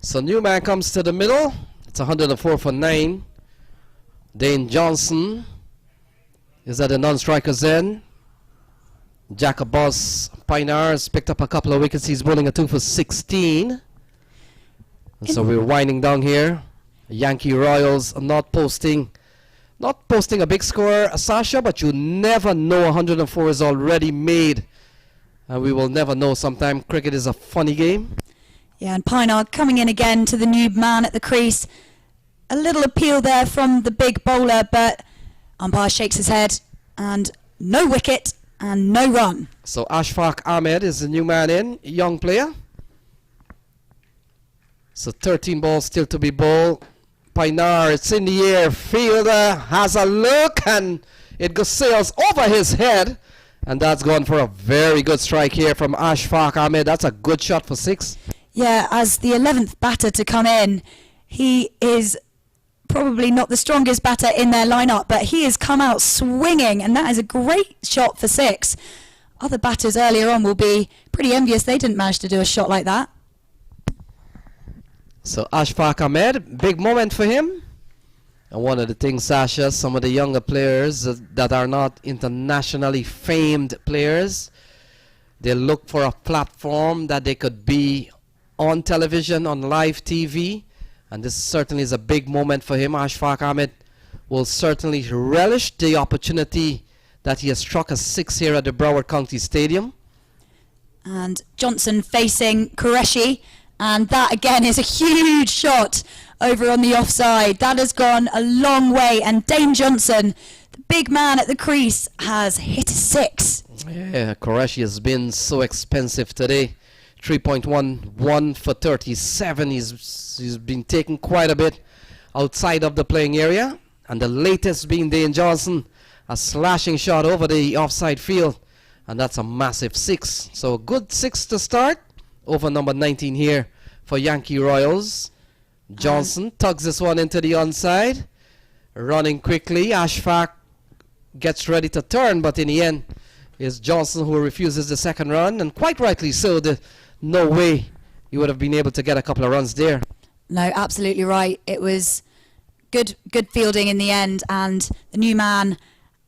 So new man comes to the middle. It's 104 for 9. Dane Johnson is at the non-striker's end. Jacobus Pinars picked up a couple of wickets. He's bowling a 2 for 16. And so we're winding down here. Yankee Royals are not posting a big score, Sasha, but you never know. 104 is already made. And we will never know. Sometimes cricket is a funny game. Yeah, and Pinar coming in again to the new man at the crease. A little appeal there from the big bowler, but umpire shakes his head, and no wicket and no run. So Ashfaq Ahmed is the new man in, young player. So 13 balls still to be bowled. Pinar, it's in the air. Fielder has a look, and it goes sails over his head. And that's gone for a very good strike here from Ashfaq Ahmed. That's a good shot for 6. Yeah, as the 11th batter to come in, he is probably not the strongest batter in their lineup, but he has come out swinging, and that is a great shot for 6. Other batters earlier on will be pretty envious they didn't manage to do a shot like that. So Ashfaq Ahmed, big moment for him. And one of the things, Sasha, some of the younger players that are not internationally famed players, they look for a platform that they could be on television, on live TV. And this certainly is a big moment for him. Ashfaq Ahmed will certainly relish the opportunity that he has struck a 6 here at the Broward County Stadium. And Johnson facing Qureshi. And that again is a huge shot over on the offside. That has gone a long way. And Dane Johnson, the big man at the crease, has hit a 6. Yeah, Qureshi has been so expensive today. 3.11 for 37. He's been taking quite a bit outside of the playing area. And the latest being Dane Johnson, a slashing shot over the offside field. And that's a massive 6. So a good 6 to start. Over number 19 here for Yankee Royals. Johnson tugs this one into the onside. Running quickly. Ashfaq gets ready to turn, but in the end, it's Johnson who refuses the second run, and quite rightly so. No way he would have been able to get a couple of runs there. No, absolutely right. It was good fielding in the end, and the new man,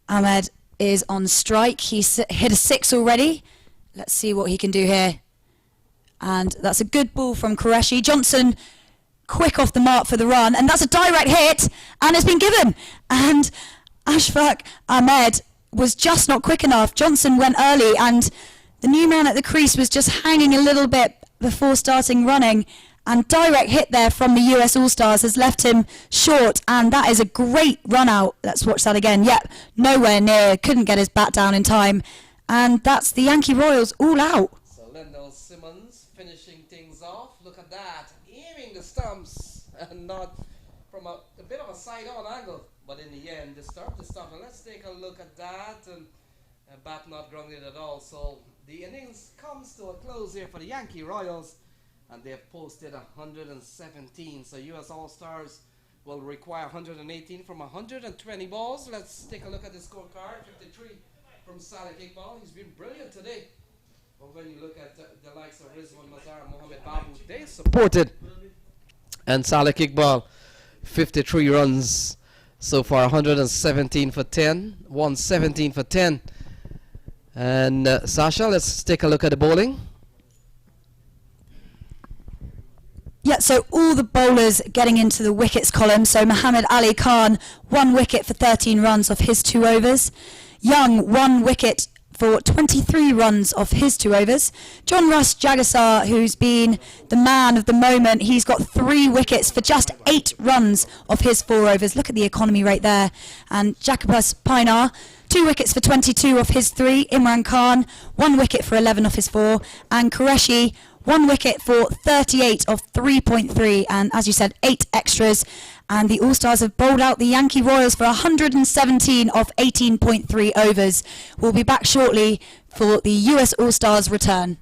Ahmed, is on strike. He's hit a 6 already. Let's see what he can do here. And that's a good ball from Qureshi. Johnson quick off the mark for the run, and that's a direct hit, and it's been given. And Ashfaq Ahmed was just not quick enough. Johnson went early, and the new man at the crease was just hanging a little bit before starting running, and direct hit there from the US All-Stars has left him short, and that is a great run out. Let's watch that again. Yep, nowhere near, couldn't get his bat down in time, and that's the Yankee Royals all out. Finishing things off. Look at that. Aiming the stumps and not from a bit of a side-on angle. But in the end, disturbed the stump. And let's take a look at that. And bat not grounded at all. So the innings comes to a close here for the Yankee Royals. And they've posted 117. So US All-Stars will require 118 from 120 balls. Let's take a look at the scorecard. 53 from Saleh Iqbal. He's been brilliant today. But when you look at the likes of Rizwan Mazar and Mohamed Babu, they supported. And Saleh Iqbal, 53 runs so far, 117 for 10, 117 for 10. And Sasha, let's take a look at the bowling. Yeah, so all the bowlers getting into the wickets column. So Muhammad Ali Khan, 1 wicket for 13 runs off his 2 overs. Young, 1 wicket for 23 runs off his 2 overs. John Russ Jagasar, who's been the man of the moment, he's got 3 wickets for just 8 runs off his 4 overs. Look at the economy rate there. And Jacobus Pinar, 2 wickets for 22 off his 3. Imran Khan, 1 wicket for 11 off his 4. And Qureshi, 1 wicket for 38 off 3.3. And as you said, 8 extras. And the All-Stars have bowled out the Yankee Royals for 117 off 18.3 overs. We'll be back shortly for the US All-Stars return.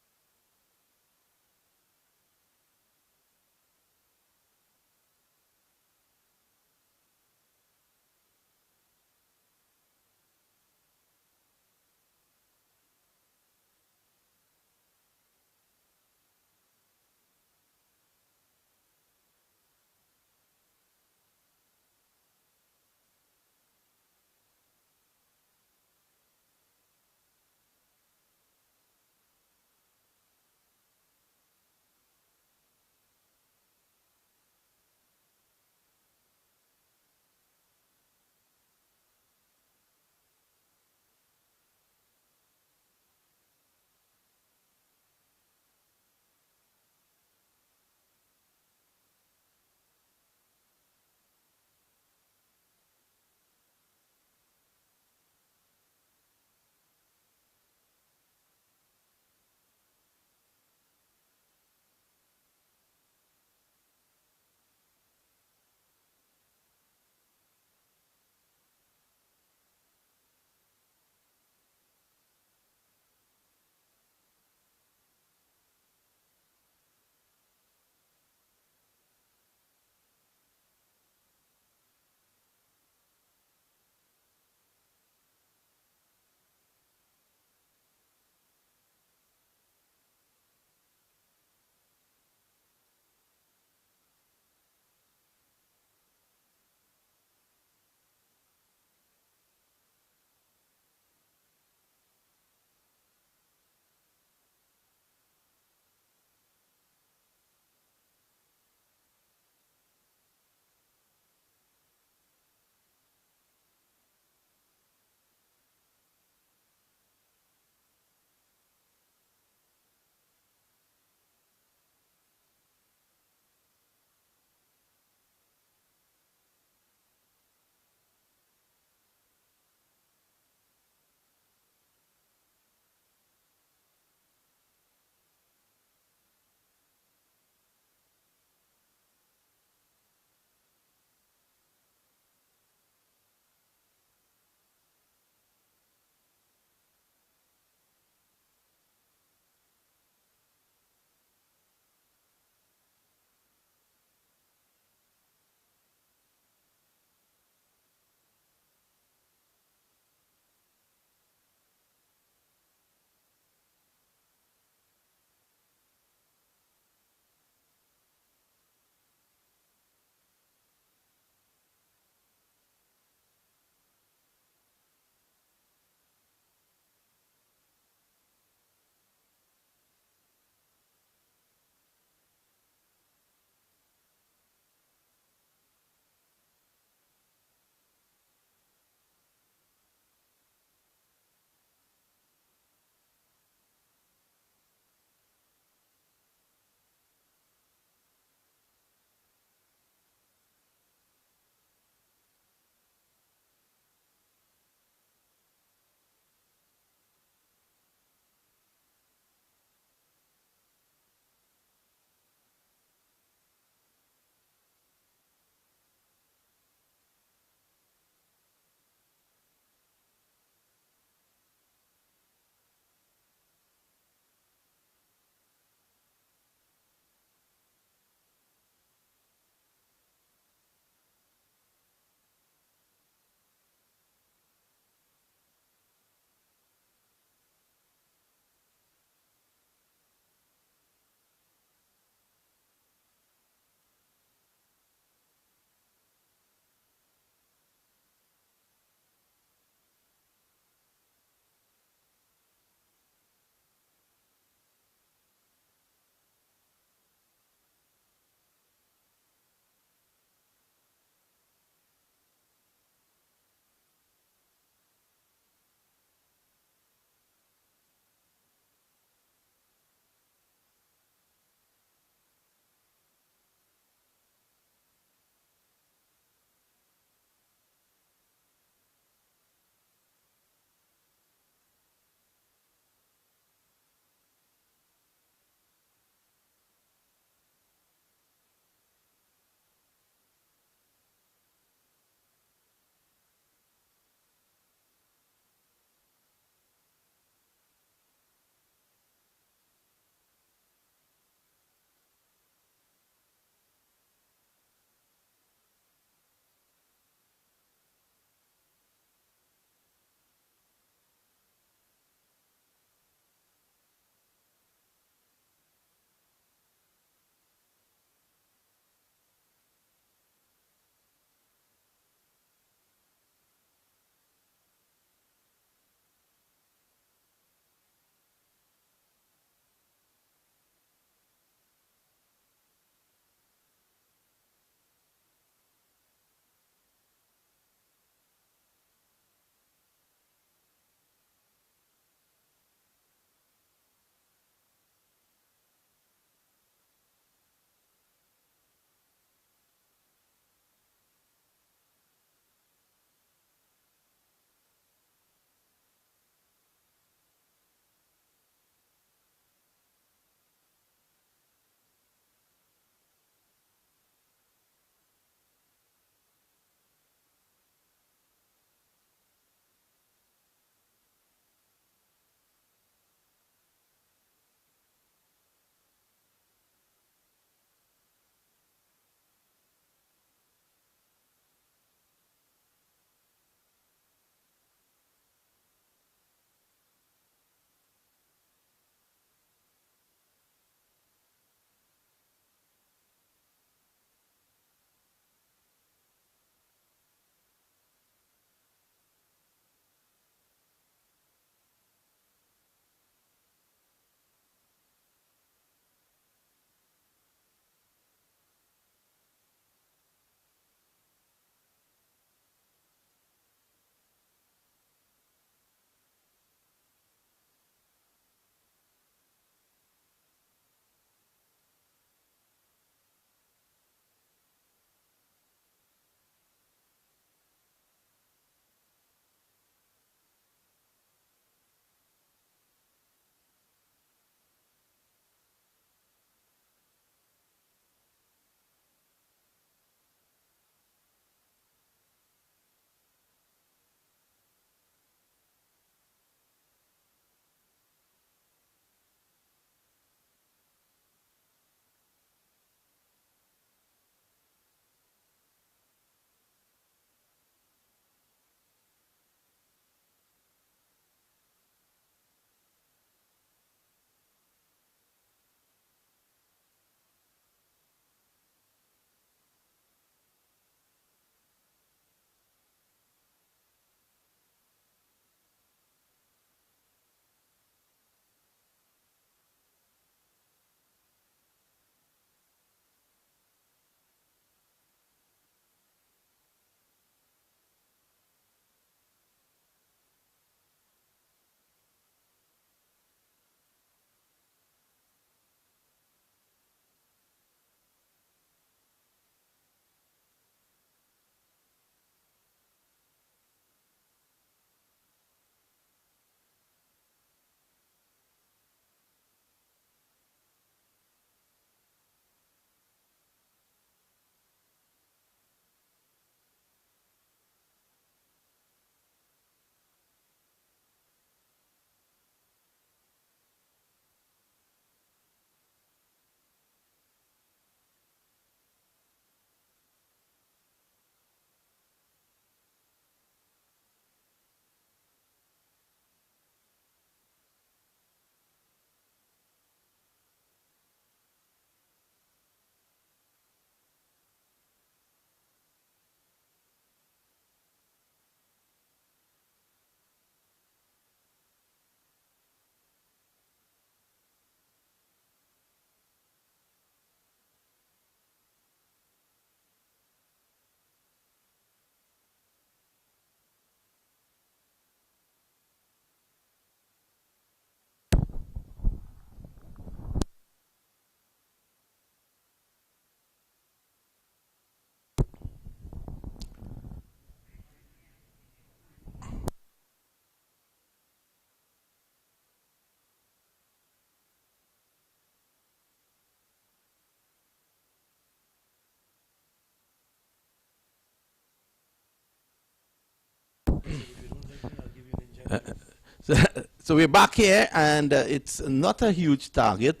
So we're back here, and it's not a huge target.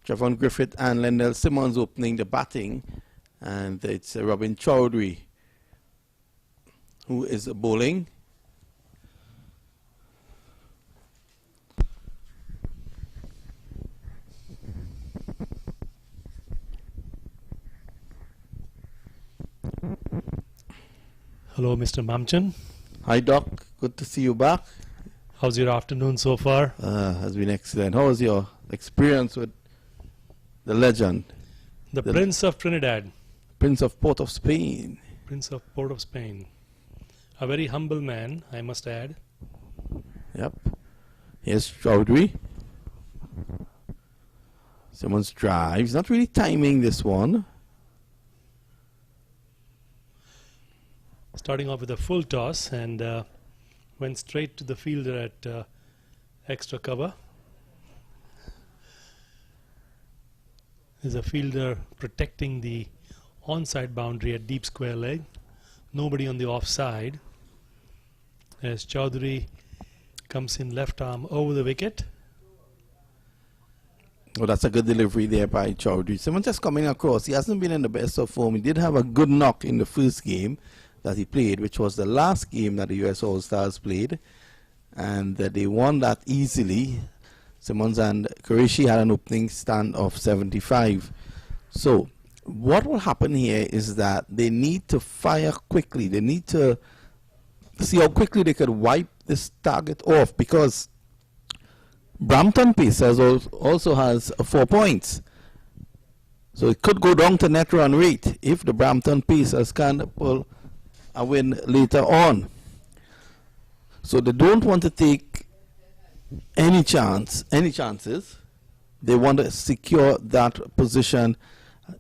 Trevon Griffith and Lendell Simmons opening the batting, and it's Robin Chowdhury who is bowling. Hello, Mr. Mamchan. Hi, Doc. Good to see you back. How's your afternoon so far? Has been excellent. How was your experience with the legend? The Prince of Trinidad. Prince of Port of Spain. Prince of Port of Spain. A very humble man, I must add. Yep. Here's Chowdhury. Someone's drive. He's not really timing this one. Starting off with a full toss and went straight to the fielder at extra cover. There's a fielder protecting the onside boundary at deep square leg. Nobody on the offside. As Chowdhury comes in left arm over the wicket. Oh, that's a good delivery there by Chowdhury. Someone just coming across. He hasn't been in the best of form. He did have a good knock in the first game that he played, which was the last game that the US All-Stars played, and they won that easily. Simmons and Qureshi had an opening stand of 75. So what will happen here is that they need to fire quickly. They need to see how quickly they could wipe this target off, because Brampton Pacers also has 4 points. So it could go down to net run rate if the Brampton Pacers can pull a win later on. So they don't want to take any chances. They want to secure that position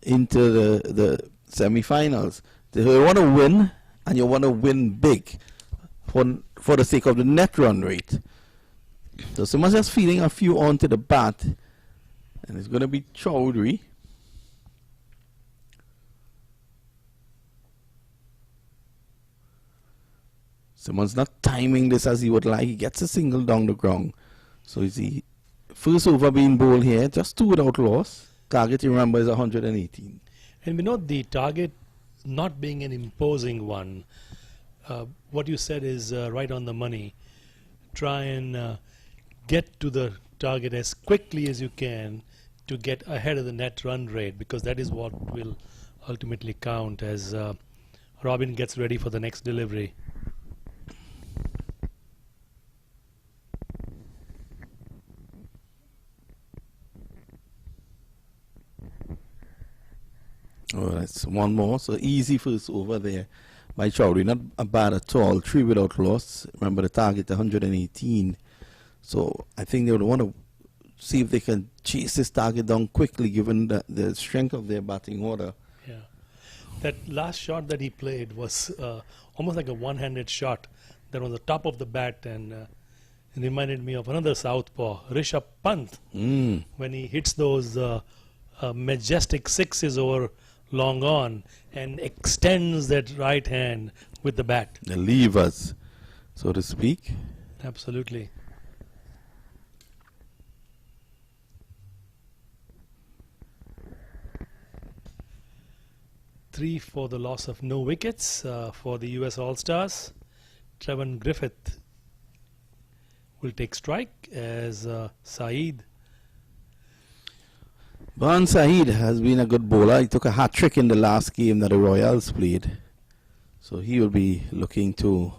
into the semi-finals. They want to win, and you want to win big for the sake of the net run rate. So someone's just feeding a few onto the bat, and it's going to be Chowdhury. Someone's not timing this as he would like. He gets a single down the ground. So is the first over being bowled here, just 2 without loss. Target, you remember, is 118. And we know the target not being an imposing one. What you said is right on the money. Try and get to the target as quickly as you can to get ahead of the net run rate, because that is what will ultimately count as Robin gets ready for the next delivery. Oh, that's one more. So easy first over there by Chowdhury. Not bad at all. 3 without loss. Remember the target 118. So I think they would want to see if they can chase this target down quickly, given the strength of their batting order. Yeah. That last shot that he played was almost like a one-handed shot that was on the top of the bat, and it reminded me of another southpaw, Rishabh Pant, when he hits those majestic sixes over long on and extends that right hand with the bat. The levers, so to speak. Absolutely. Three for the loss of no wickets for the US All-Stars. Trevon Griffith will take strike as Saeed. Ban Saeed has been a good bowler. He took a hat-trick in the last game that the Royals played. So he will be looking to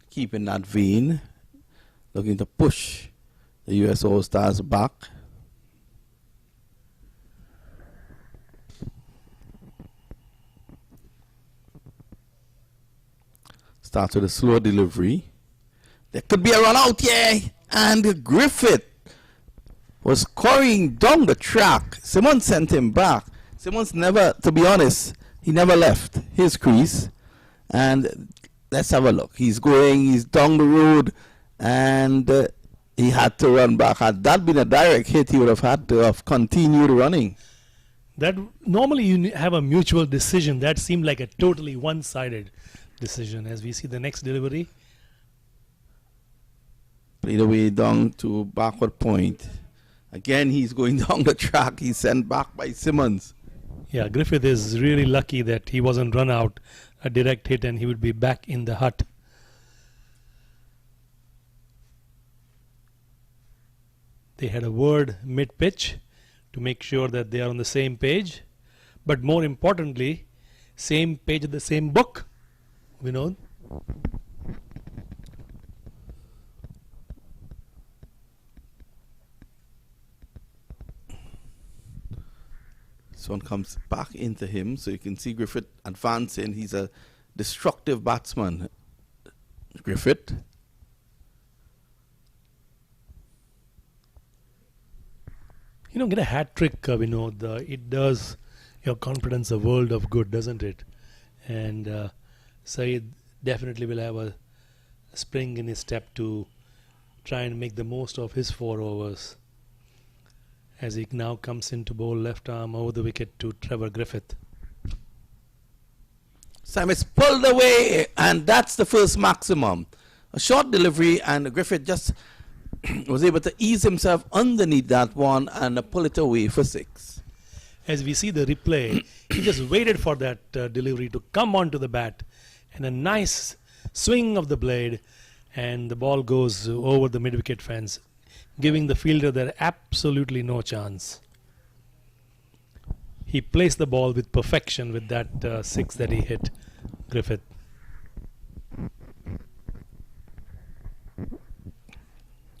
keep in that vein, looking to push the US All-Stars back. Starts with a slow delivery. There could be a run out, yeah, and Griffith was scoring down the track. Simmons sent him back. Simmons never, to be honest, he never left his crease. And let's have a look. He's down the road, and he had to run back. Had that been a direct hit, he would have had to have continued running. That normally you have a mutual decision. That seemed like a totally one-sided. decision. As we see the next delivery. Played away down to backward point. Again, he's going down the track. He's sent back by Simmons. Yeah, Griffith is really lucky that he wasn't run out. A direct hit and he would be back in the hut. They had a word mid-pitch to make sure that they are on the same page. But more importantly, same page of the same book. Vinod. This one comes back into him, so you can see Griffith advancing. He's a destructive batsman, Griffith. You know, get a hat trick, Vinod. It does your confidence a world of good, doesn't it? And Saeed definitely will have a spring in his step to try and make the most of his 4 overs, as he now comes in to bowl left arm over the wicket to Trevor Griffith. Sam is pulled away, and that's the first maximum. A short delivery, and Griffith just was able to ease himself underneath that one and pull it away for 6. As we see the replay, he just waited for that delivery to come onto the bat, and a nice swing of the blade, and the ball goes over the mid-wicket fence, giving the fielder there absolutely no chance. He placed the ball with perfection with that 6 that he hit, Griffith.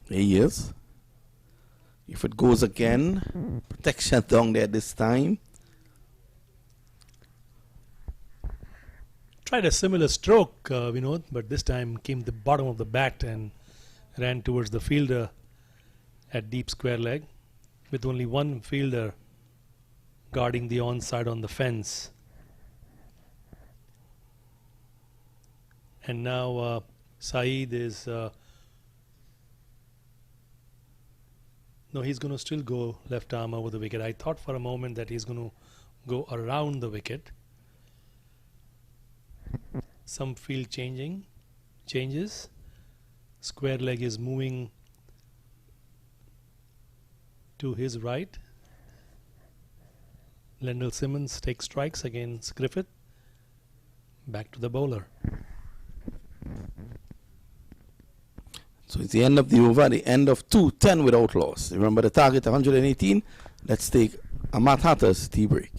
There he is. If it goes again, protection down there this time. Tried a similar stroke, Vinod, but this time came the bottom of the bat and ran towards the fielder at deep square leg, with only one fielder guarding the onside on the fence. And now Saeed is no, he's going to still go left arm over the wicket. I thought for a moment that he's going to go around the wicket. Some field changes. Square leg is moving to his right. Lendl Simmons takes strikes against Griffith. Back to the bowler. So it's the end of the over, the end of 2-10 without loss. Remember the target 118. Let's take a Matt Hatter's tea break.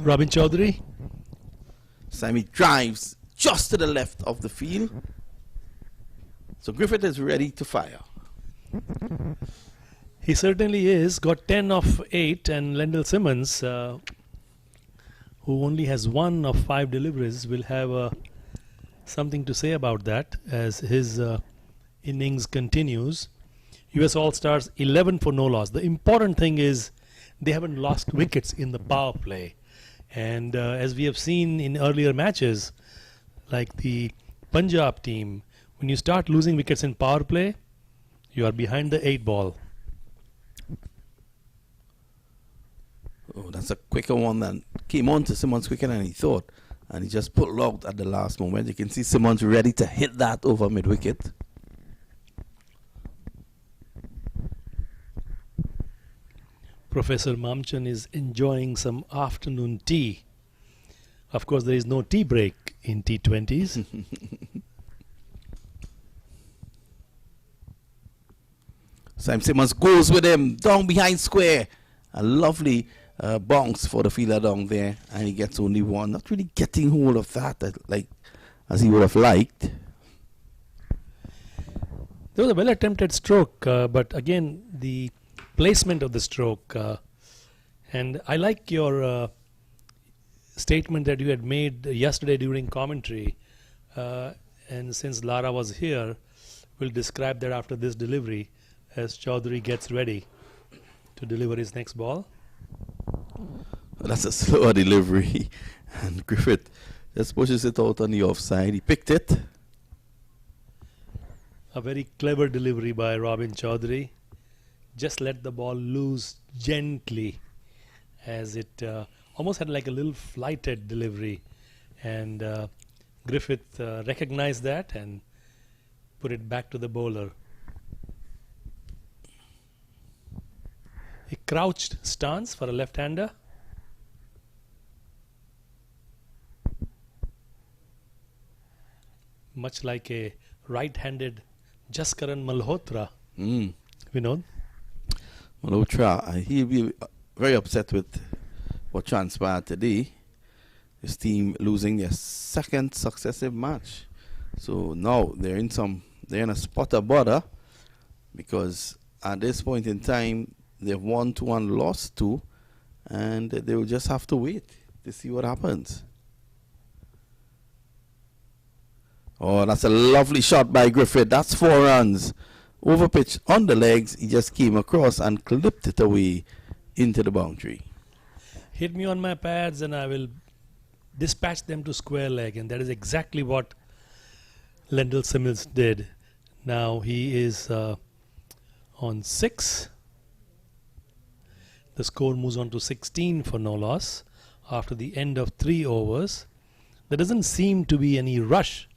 Robin Chaudhary. Sammy drives just to the left of the field. So Griffith is ready to fire. He certainly is. Got 10 of 8, and Lendl Simmons, who only has 1 of 5 deliveries, will have something to say about that as his innings continues. US All-Stars 11 for no loss. The important thing is they haven't lost wickets in the power play. And as we have seen in earlier matches, like the Punjab team, when you start losing wickets in power play, you are behind the 8 ball. Oh, that's a quicker one that came on to Simmons quicker than he thought. And he just pulled out at the last moment. You can see Simmons ready to hit that over mid-wicket. Professor Mamchan is enjoying some afternoon tea. Of course, there is no tea break in T20s. Sam Simmons goes with him down behind square. A lovely bounce for the fielder down there, and he gets only one. Not really getting hold of that like as he would have liked. There was a well attempted stroke, but again the placement of the stroke, and I like your statement that you had made yesterday during commentary, and since Lara was here, we'll describe that after this delivery as Chaudhary gets ready to deliver his next ball. That's a slower delivery, and Griffith just pushes it out on the offside. He picked it. A very clever delivery by Robin Chaudhary. Just let the ball loose gently, as it almost had like a little flighted delivery, and Griffith recognized that and put it back to the bowler. A crouched stance for a left-hander. Much like a right-handed Jaskaran Malhotra. Vinod? Malhotra, he'll be very upset with what transpired today. His team losing their second successive match. So now they're in a spot of bother, because at this point in time they've won 2 and lost 2, and they will just have to wait to see what happens. Oh, that's a lovely shot by Griffith. That's 4 runs. Over pitch on the legs, he just came across and clipped it away into the boundary. Hit me on my pads and I will dispatch them to square leg, and that is exactly what Lendl Simmons did. Now he is on 6. The score moves on to 16 for no loss after the end of 3 overs. There doesn't seem to be any rush,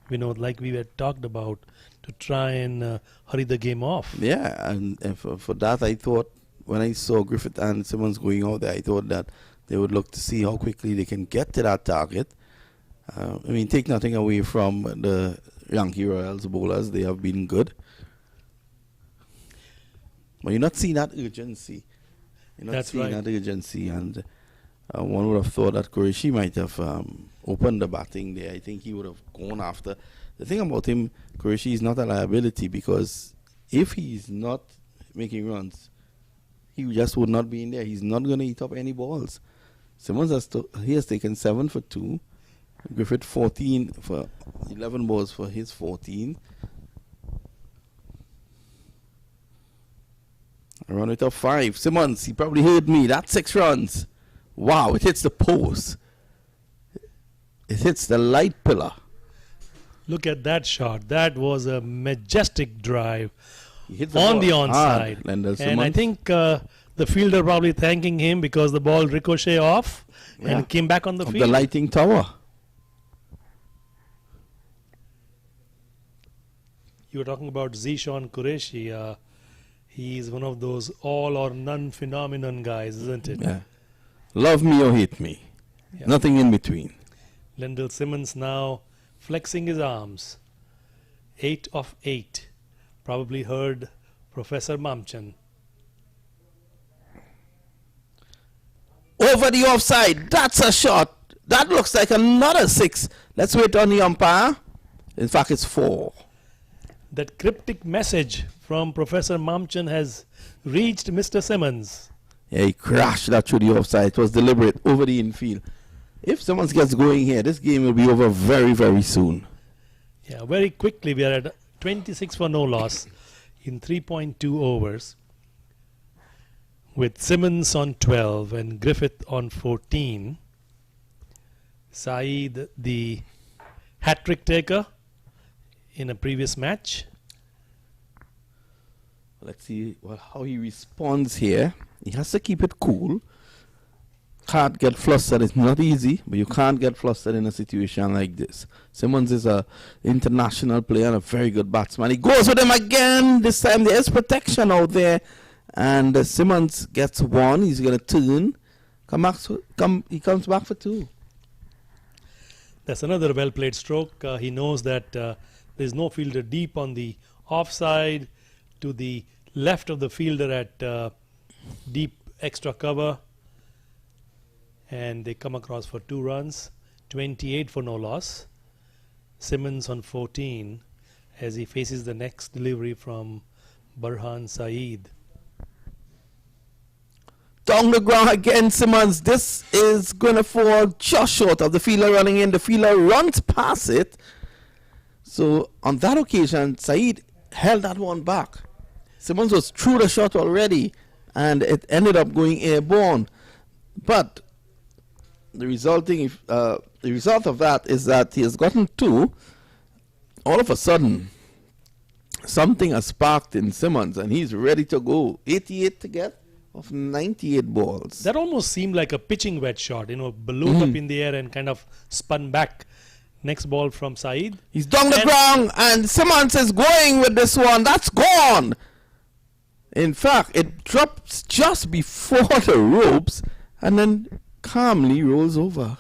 like we had talked about, to try and hurry the game off. Yeah, and for that I thought, when I saw Griffith and Simmons going out there, I thought that they would look to see how quickly they can get to that target. Take nothing away from the Yankee Royals bowlers. They have been good. But you're not seeing that urgency. That's right. That urgency, and one would have thought that Qureshi might have opened the batting there. I think he would have gone after. The thing about him, Qureshi, is not a liability, because if he's not making runs, he just would not be in there. He's not going to eat up any balls. Simmons has taken 7 for 2. Griffith 14 for 11 balls for his 14. A run out of 5. Simmons, he probably heard me. That's 6 runs. Wow, it hits the post. It hits the light pillar. Look at that shot. That was a majestic drive on the onside. And I think the fielder probably thanking him because the ball ricocheted off and came back on the field. The lighting tower. You were talking about Zishan Qureshi. He's one of those all or none phenomenon guys, isn't it? Yeah. Love me or hate me. Yeah. Nothing in between. Lendl Simmons now flexing his arms. 8 of 8. Probably heard Professor Mamchan. Over the offside. That's a shot. That looks like another 6. Let's wait on the umpire. In fact, it's 4. That cryptic message from Professor Mamchan has reached Mr. Simmons. Yeah, he crashed that through the offside. It was deliberate over the infield. If Simmons gets going here, this game will be over very, very soon. Yeah, very quickly. We are at 26 for no loss in 3.2 overs, with Simmons on 12 and Griffith on 14. Saeed, the hat-trick taker in a previous match. Let's see how he responds here. He has to keep it cool. Can't get flustered. It's not easy, but you can't get flustered in a situation like this. Simmons is an international player and a very good batsman. He goes with him again. This time there is protection out there. And Simmons gets 1. He's going to turn. He comes back for 2. That's another well-played stroke. He knows that there's no fielder deep on the offside to the left of the fielder at deep extra cover, and they come across for 2 runs, 28 for no loss. Simmons on 14 as he faces the next delivery from Burhan Saeed. Down the ground again, Simmons. This is going to fall just short of the fielder running in. The fielder runs past it. So on that occasion, Saeed held that one back. Simmons was through the shot already, and it ended up going airborne. But the result of that is that he has gotten 2. All of a sudden, something has sparked in Simmons, and he's ready to go. 88 to get of 98 balls. That almost seemed like a pitching wedge shot, ballooned up in the air and kind of spun back. Next ball from Saeed. He's down the ground, and Simmons is going with this one. That's gone. In fact, it drops just before the ropes and then calmly rolls over.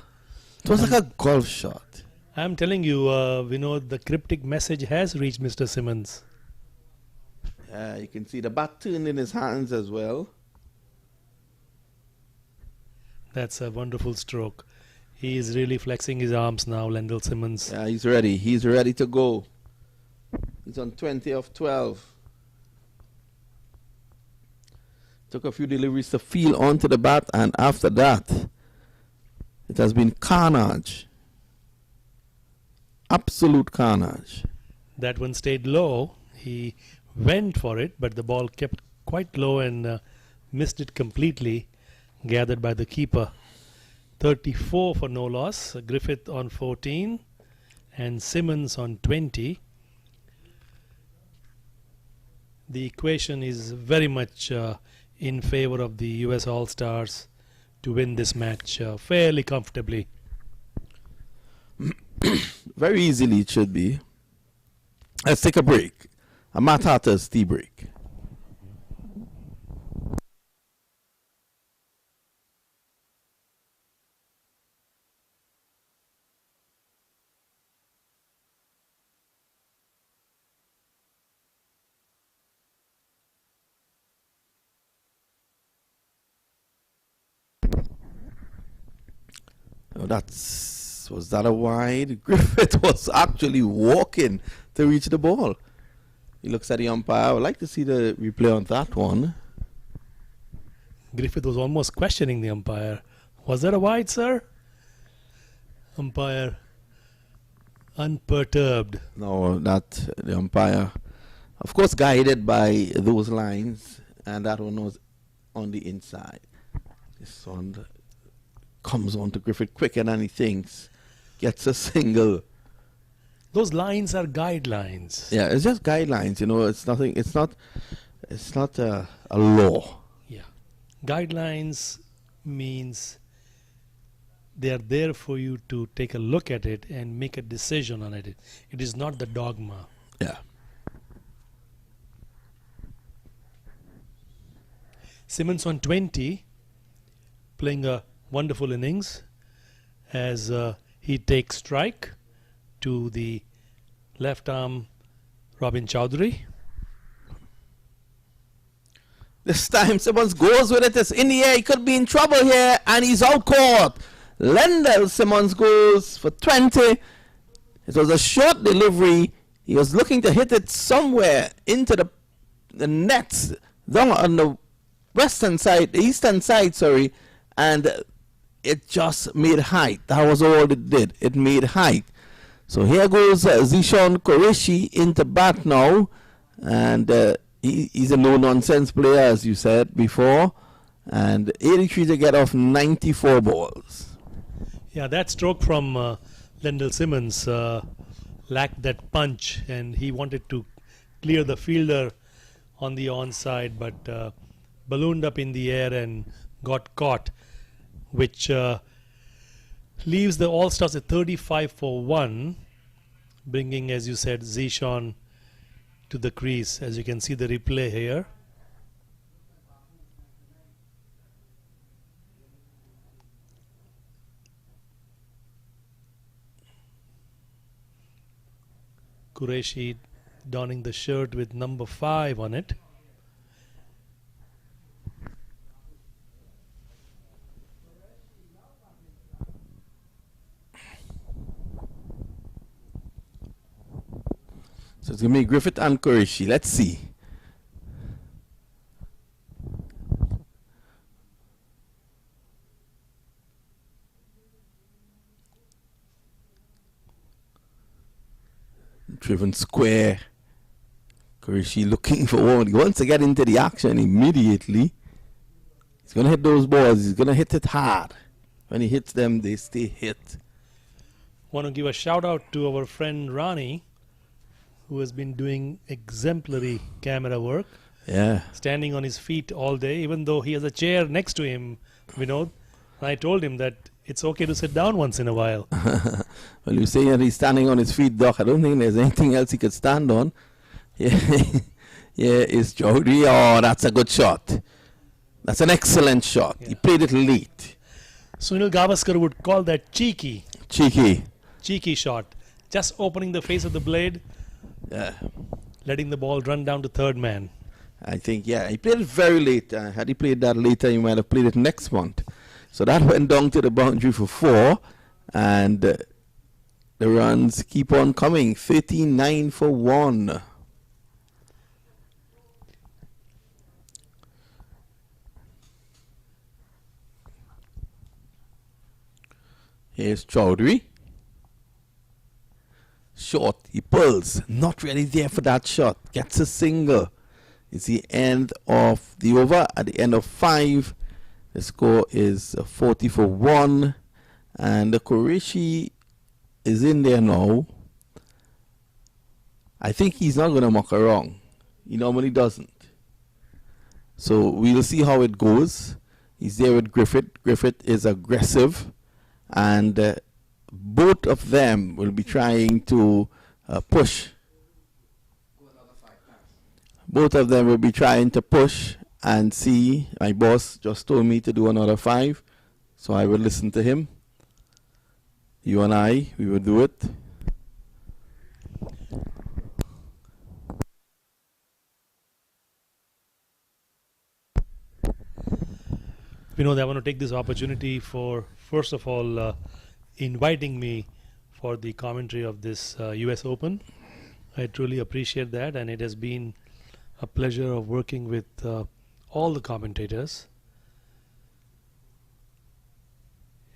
It was like a golf shot. I'm telling you, Vinod, the cryptic message has reached Mr. Simmons. You can see the bat turned in his hands as well. That's a wonderful stroke. He is really flexing his arms now, Lendl Simmons. Yeah, he's ready. He's ready to go. He's on 20 of 12. Took a few deliveries to feel onto the bat, and after that, it has been carnage. Absolute carnage. That one stayed low. He went for it, but the ball kept quite low and missed it completely, gathered by the keeper. 34 for no loss. Griffith on 14 and Simmons on 20. The equation is very much in favor of the US All-Stars to win this match fairly comfortably. Very easily it should be. Let's take a break. A Matt Hatter's tea break. Oh, was that a wide? Griffith was actually walking to reach the ball. He looks at the umpire. I would like to see the replay on that one. Griffith was almost questioning the umpire. Was that a wide, sir? Umpire unperturbed. No, the umpire, of course, guided by those lines, and that one was on the inside. This one comes on to Griffith quicker than he thinks, gets a single. Those lines are guidelines. Yeah, it's just guidelines. It's nothing. It's not a law. Yeah, guidelines means they are there for you to take a look at it and make a decision on it. It is not the dogma. Yeah. Simmons on 20, playing a wonderful innings as he takes strike to the left arm Robin Chowdhury. This time Simmons goes with it. It's in the air. He could be in trouble here, and he's out caught. Lendl Simmons goes for 20. It was a short delivery. He was looking to hit it somewhere into the nets down on the eastern side, sorry, and it just made height. That was all it did. It made height. So here goes Zishan Qureshi into bat now, and he's a no-nonsense player, as you said before, and 83 to get off 94 balls. Yeah, that stroke from Lendl Simmons lacked that punch, and he wanted to clear the fielder on the onside, but ballooned up in the air and got caught, which leaves the All-Stars at 35 for 1, bringing, as you said, Zishan to the crease, as you can see the replay here. Qureshi donning the shirt with number 5 on it. So it's going to be Griffith and Qureshi. Let's see. Driven square. Qureshi looking for one. He wants to get into the action immediately. He's going to hit those balls. He's going to hit it hard. When he hits them, they stay hit. Want to give a shout out to our friend Rani, who has been doing exemplary camera work. Yeah. Standing on his feet all day, even though he has a chair next to him, Vinod. And I told him that it's okay to sit down once in a while. Well, you say that he's standing on his feet, Doc. I don't think there's anything else he could stand on. Yeah, yeah, it's Jody. Oh, that's a good shot. That's an excellent shot. Yeah. He played it late. Sunil Gavaskar would call that cheeky. Cheeky. Cheeky shot. Just opening the face of the blade. Yeah. Letting the ball run down to third man. I think, yeah, he played it very late. Had he played that later, he might have played it next month. So that went down to the boundary for 4. And the runs keep on coming. 39 for 1. Here's Chowdhury. Short, he pulls. Not really there for that shot. Gets a single. It's the end of the over. At the end of 5, the score is 40 for 1. And the Qureshi is in there now. I think he's not going to muck around. He normally doesn't. So we'll see how it goes. He's there with Griffith. Griffith is aggressive. And both of them will be trying to push. Both of them will be trying to push and see. My boss just told me to do another 5, so I will listen to him. You and I, we will do it. Vinod, I want to take this opportunity for, first of all, inviting me for the commentary of this US Open. I truly appreciate that, and it has been a pleasure of working with all the commentators.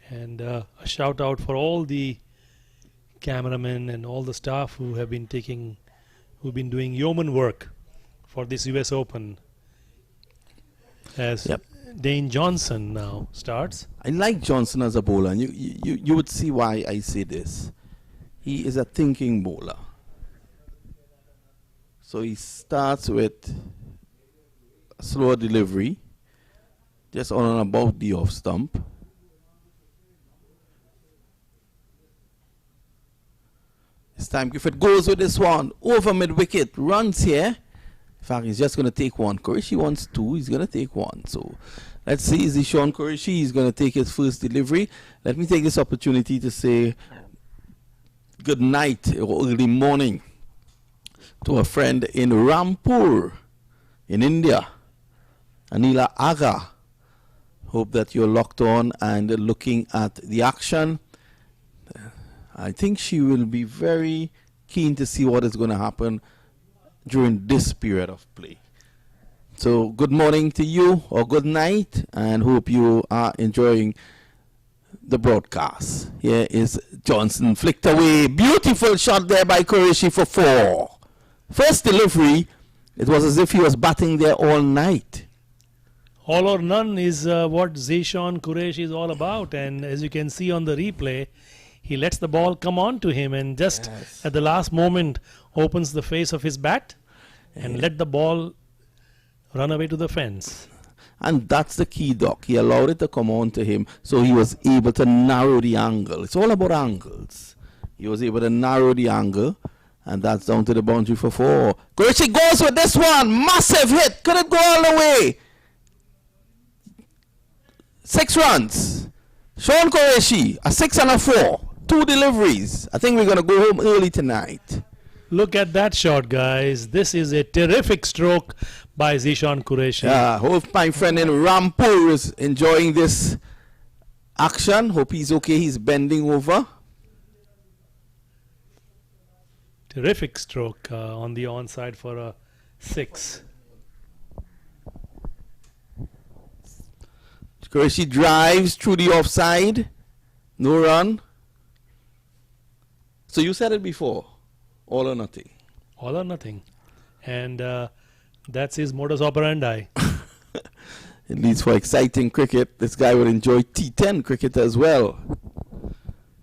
And a shout out for all the cameramen and all the staff who have been doing yeoman work for this US Open. As Dane Johnson now starts. I like Johnson as a bowler, and you would see why I say this. He is a thinking bowler. So he starts with a slower delivery, just on and about the off stump. This time Griffith goes with this one, over mid-wicket, runs here. In fact, he's just going to take 1. Qureshi wants 2, he's going to take 1. So let's see, is it Sean Qureshi? He's going to take his first delivery. Let me take this opportunity to say good night or early morning to a friend in Rampur in India, Anila Aga. Hope that you're locked on and looking at the action. I think she will be very keen to see what is going to happen during this period of play. So good morning to you, or good night, and hope you are enjoying the broadcast. Here is Johnson, flicked away. Beautiful shot there by Qureshi for 4. First delivery, it was as if he was batting there all night. All or none is what Zishan Qureshi is all about, and as you can see on the replay, he lets the ball come on to him and just at the last moment opens the face of his bat and let the ball run away to the fence. And that's the key, Doc. He allowed it to come on to him, so he was able to narrow the angle. It's all about angles. He was able to narrow the angle, and that's down to the boundary for 4. Qureshi goes with this one. Massive hit. Could it go all the way? 6 runs. Sean Qureshi, a 6 and a 4. 2 deliveries. I think we're going to go home early tonight. Look at that shot, guys. This is a terrific stroke by Zishan Qureshi. Yeah, hope my friend in Rampur is enjoying this action. Hope he's okay. He's bending over. Terrific stroke on the onside for a 6. Qureshi drives through the offside. No run. So you said it before. All or nothing. All or nothing. And that's his modus operandi. It leads for exciting cricket. This guy would enjoy T10 cricket as well.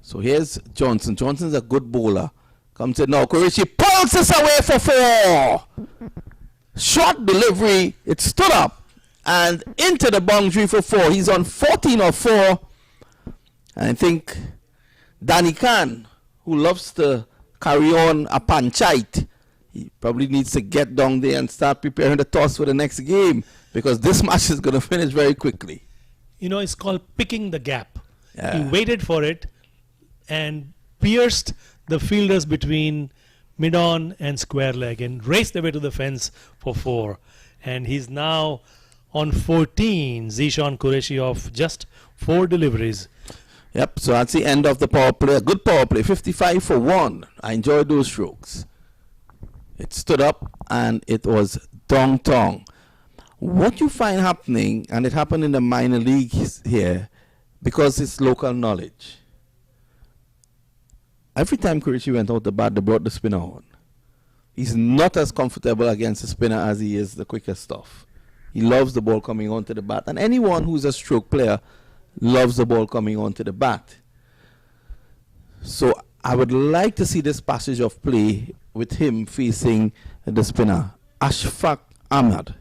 So here's Johnson. Johnson's a good bowler. Comes in now. Qureshi pulls this away for 4. Short delivery. It stood up and into the boundary for 4. He's on 14 or 4. And I think Danny Khan, who loves to carry on a panchayat, he probably needs to get down there and start preparing the toss for the next game, because this match is going to finish very quickly. You know, it's called picking the gap. Yeah. He waited for it and pierced the fielders between mid-on and square leg and raced away to the fence for 4. And he's now on 14. Zishan Qureshi of just 4 deliveries. Yep, so that's the end of the power play. A good power play, 55 for 1. I enjoyed those strokes. It stood up and it was dong-tong. What you find happening, and it happened in the minor leagues here, because it's local knowledge. Every time Qureshi went out the bat, they brought the spinner on. He's not as comfortable against the spinner as he is the quicker stuff. He loves the ball coming onto the bat. And anyone who's a stroke player loves the ball coming onto the bat. So I would like to see this passage of play with him facing the spinner, Ashfaq Ahmad.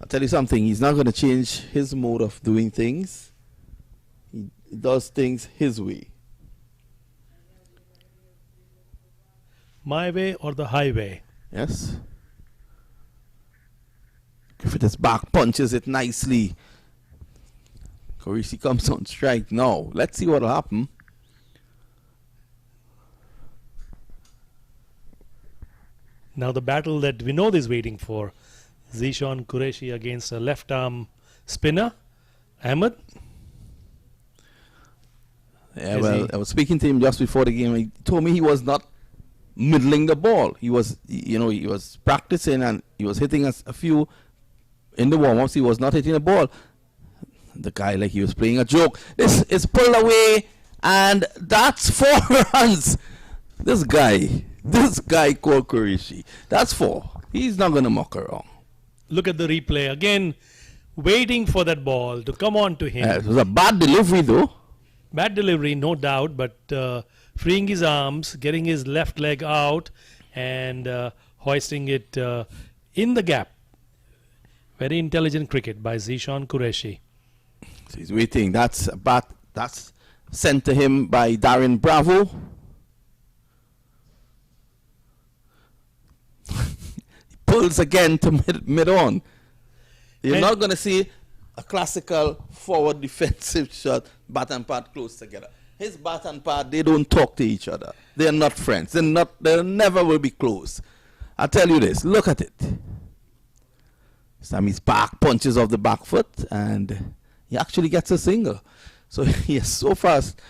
I'll tell you something, he's not going to change his mode of doing things. He does things his way. My way or the highway? Yes. Griffith is back, punches it nicely. Qureshi comes on strike now. Let's see what will happen. Now the battle that Vinod is waiting for. Zishan Qureshi against a left arm spinner, Ahmed. Yeah, well, I was speaking to him just before the game. He told me he was not middling the ball. He was, you know, he was practicing and he was hitting a few in the warm-ups. He was not hitting the ball. The guy, like he was playing a joke. This is pulled away, and that's 4 runs. This guy called Qureshi. That's 4. He's not going to muck around. Look at the replay again, waiting for that ball to come on to him. It was a bad delivery, though. Bad delivery, no doubt, but freeing his arms, getting his left leg out, and hoisting it in the gap. Very intelligent cricket by Zishan Qureshi. So he's waiting. That's a bat. That's sent to him by Darren Bravo. He pulls again to mid-on. You're not going to see a classical forward defensive shot, bat and pad close together. His bat and pad, they don't talk to each other. They're not friends. They never will be close. I'll tell you this. Look at it. Sammy's back punches off the back foot, and he actually gets a single. So he is so fast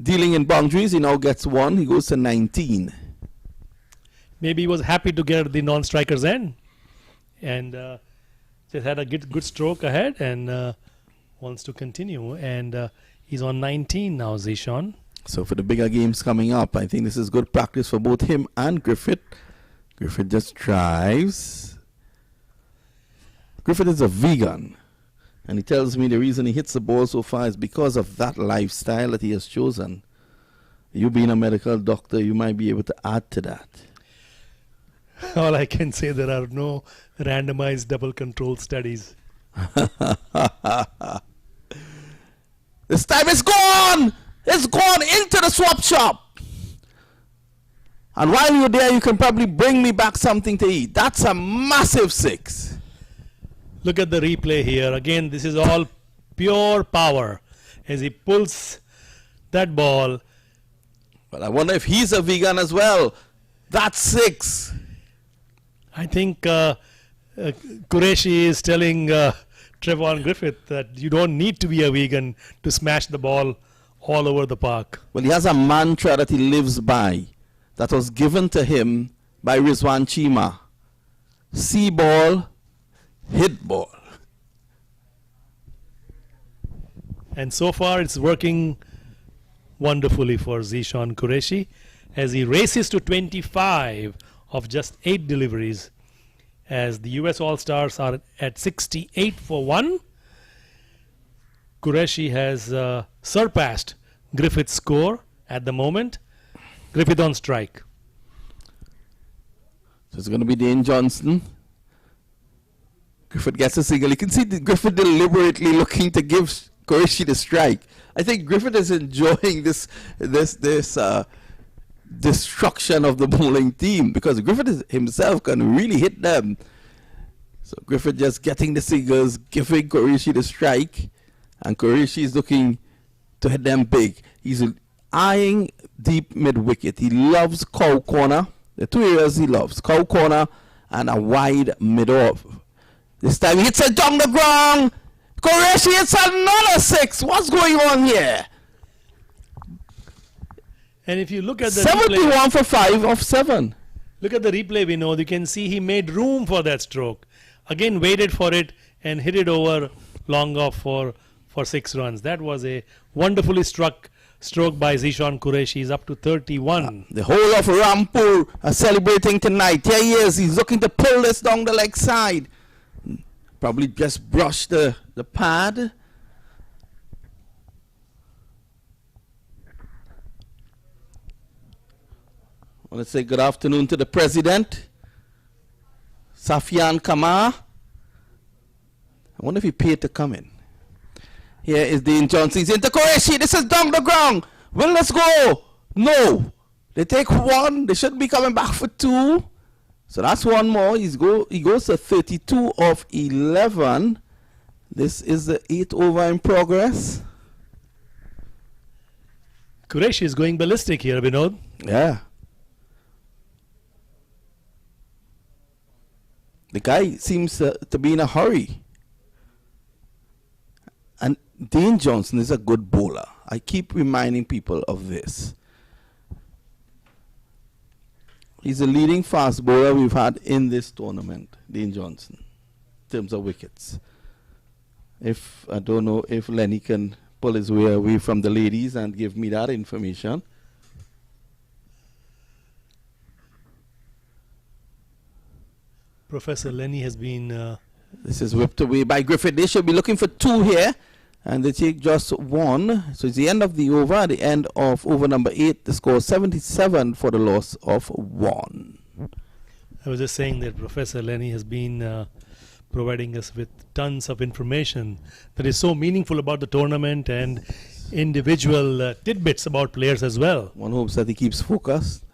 dealing in boundaries. He now gets 1. He goes to 19. Maybe he was happy to get the non-striker's end, and just had a good stroke ahead, and wants to continue. And he's on 19 now, Zishan. So for the bigger games coming up, I think this is good practice for both him and Griffith. Griffith just drives. Griffith is a vegan, and he tells me the reason he hits the ball so far is because of that lifestyle that he has chosen. You being a medical doctor, you might be able to add to that. All I can say, there are no randomized double-controlled studies. This time it's gone! It's gone into the swap shop! And while you're there, you can probably bring me back something to eat. That's a massive 6. Look at the replay here. Again, this is all pure power as he pulls that ball. But I wonder if he's a vegan as well. That's 6. I think Qureshi is telling Trevon Griffith that you don't need to be a vegan to smash the ball all over the park. Well, he has a mantra that he lives by that was given to him by Rizwan Chima. See ball, hit ball. And so far it's working wonderfully for Zishan Qureshi as he races to 25 of just 8 deliveries, as the US All-Stars are at 68 for 1. Qureshi has surpassed Griffith's score at the moment. Griffith on strike. So it's going to be Dane Johnson. Griffith gets a single. You can see Griffith deliberately looking to give Qureshi the strike. I think Griffith is enjoying this destruction of the bowling team, because Griffith himself can really hit them. So Griffith just getting the singles, giving Qureshi the strike, and Qureshi is looking to hit them big. He's eyeing deep mid-wicket. He loves cow corner. The 2 areas he loves, cow corner and a wide mid-off. This time he hits it down the ground. Qureshi hits another 6. What's going on here? And if you look at the 71 replay, for 5 of 7. Look at the replay, Vinod. You can see he made room for that stroke. Again, waited for it and hit it over long off for 6 runs. That was a wonderfully struck stroke by Zishan Qureshi. He's up to 31. The whole of Rampur are celebrating tonight. Here he is. He's looking to pull this down the leg side. Probably just brush the pad. I want to say good afternoon to the president, Safian Kamar. I wonder if he paid to come in. Here is Dean Johnson. He's into Qureshi. This is down the ground. Well, let's go. No. They take 1. They should be coming back for 2. So that's 1 more. He goes to 32 of 11. This is the 8th over in progress. Qureshi is going ballistic here, Vinod. Yeah. The guy seems to be in a hurry. And Dane Johnson is a good bowler. I keep reminding people of this. He's the leading fast bowler we've had in this tournament, Dane Johnson, in terms of wickets. I don't know if Lenny can pull his way away from the ladies and give me that information. Professor Lenny has been... This is whipped away by Griffith. They should be looking for 2 here, and they take just 1. So it's the end of the over. At the end of over number 8, the score 77 for the loss of 1. I was just saying that Professor Lenny has been providing us with tons of information that is so meaningful about the tournament and individual tidbits about players as well. One hopes that he keeps focused.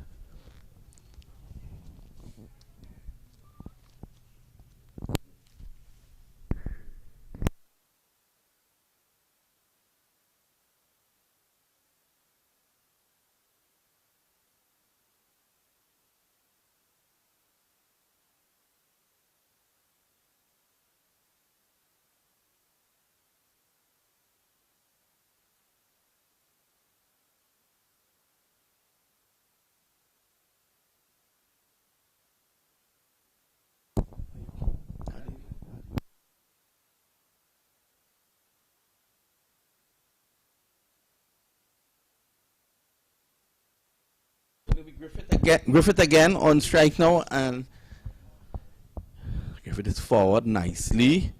Griffith again on strike now, and Griffith is forward nicely.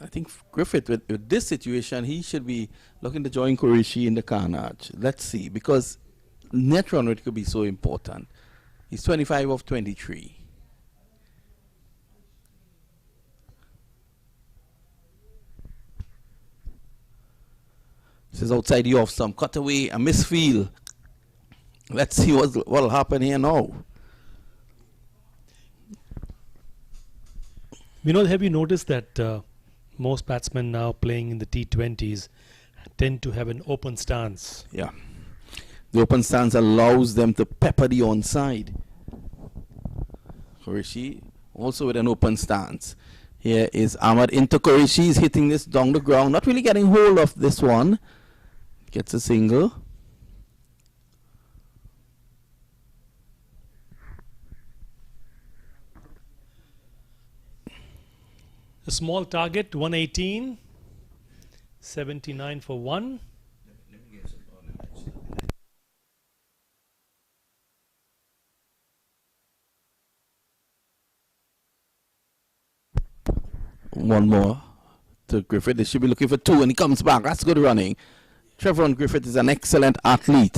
I think Griffith, with this situation, he should be looking to join Qureshi in the carnage. Let's see, because net run rate could be so important. He's 25 of 23. This is outside the off stump. Cut away, a misfield. Let's see what will happen here now. Vinod, have you noticed that most batsmen now playing in the T20s tend to have an open stance? Yeah. The open stance allows them to pepper the onside. Qureshi also with an open stance. Here is Ahmad into Qureshi. He's hitting this down the ground. Not really getting hold of this one. Gets a single. A small target, 118. 79 for 1. One more to Griffith. They should be looking for 2, and he comes back. That's good running. Trevor Griffith is an excellent athlete.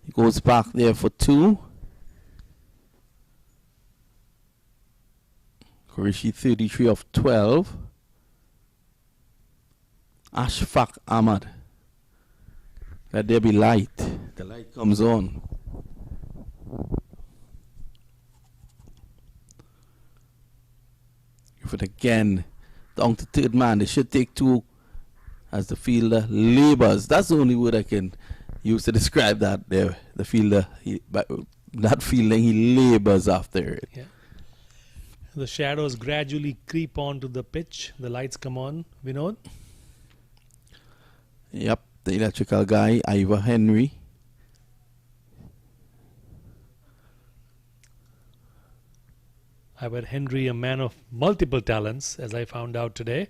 He goes back there for 2. Qureshi 33 of 12. Ashfaq Ahmad. Let there be light. The light comes on. Griffith again. Down to third man. They should take 2 as the fielder labors. That's the only word I can use to describe that there. The fielder, not fielding, he labors after it. Yeah. The shadows gradually creep onto the pitch. The lights come on. Vinod? Yep, the electrical guy, Ivor Henry. Ivor Henry, a man of multiple talents, as I found out today.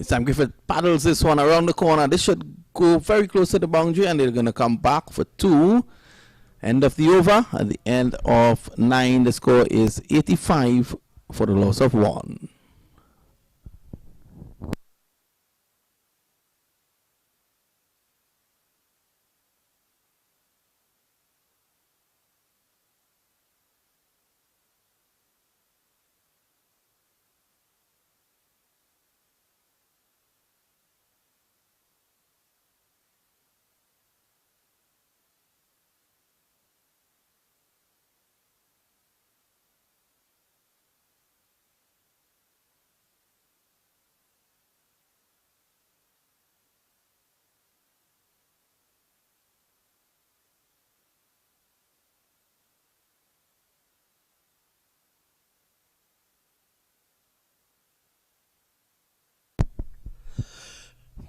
Sam Griffith paddles this one around the corner. This should go very close to the boundary, and they're going to come back for 2. End of the over. At the end of 9, the score is 85 for the loss of 1.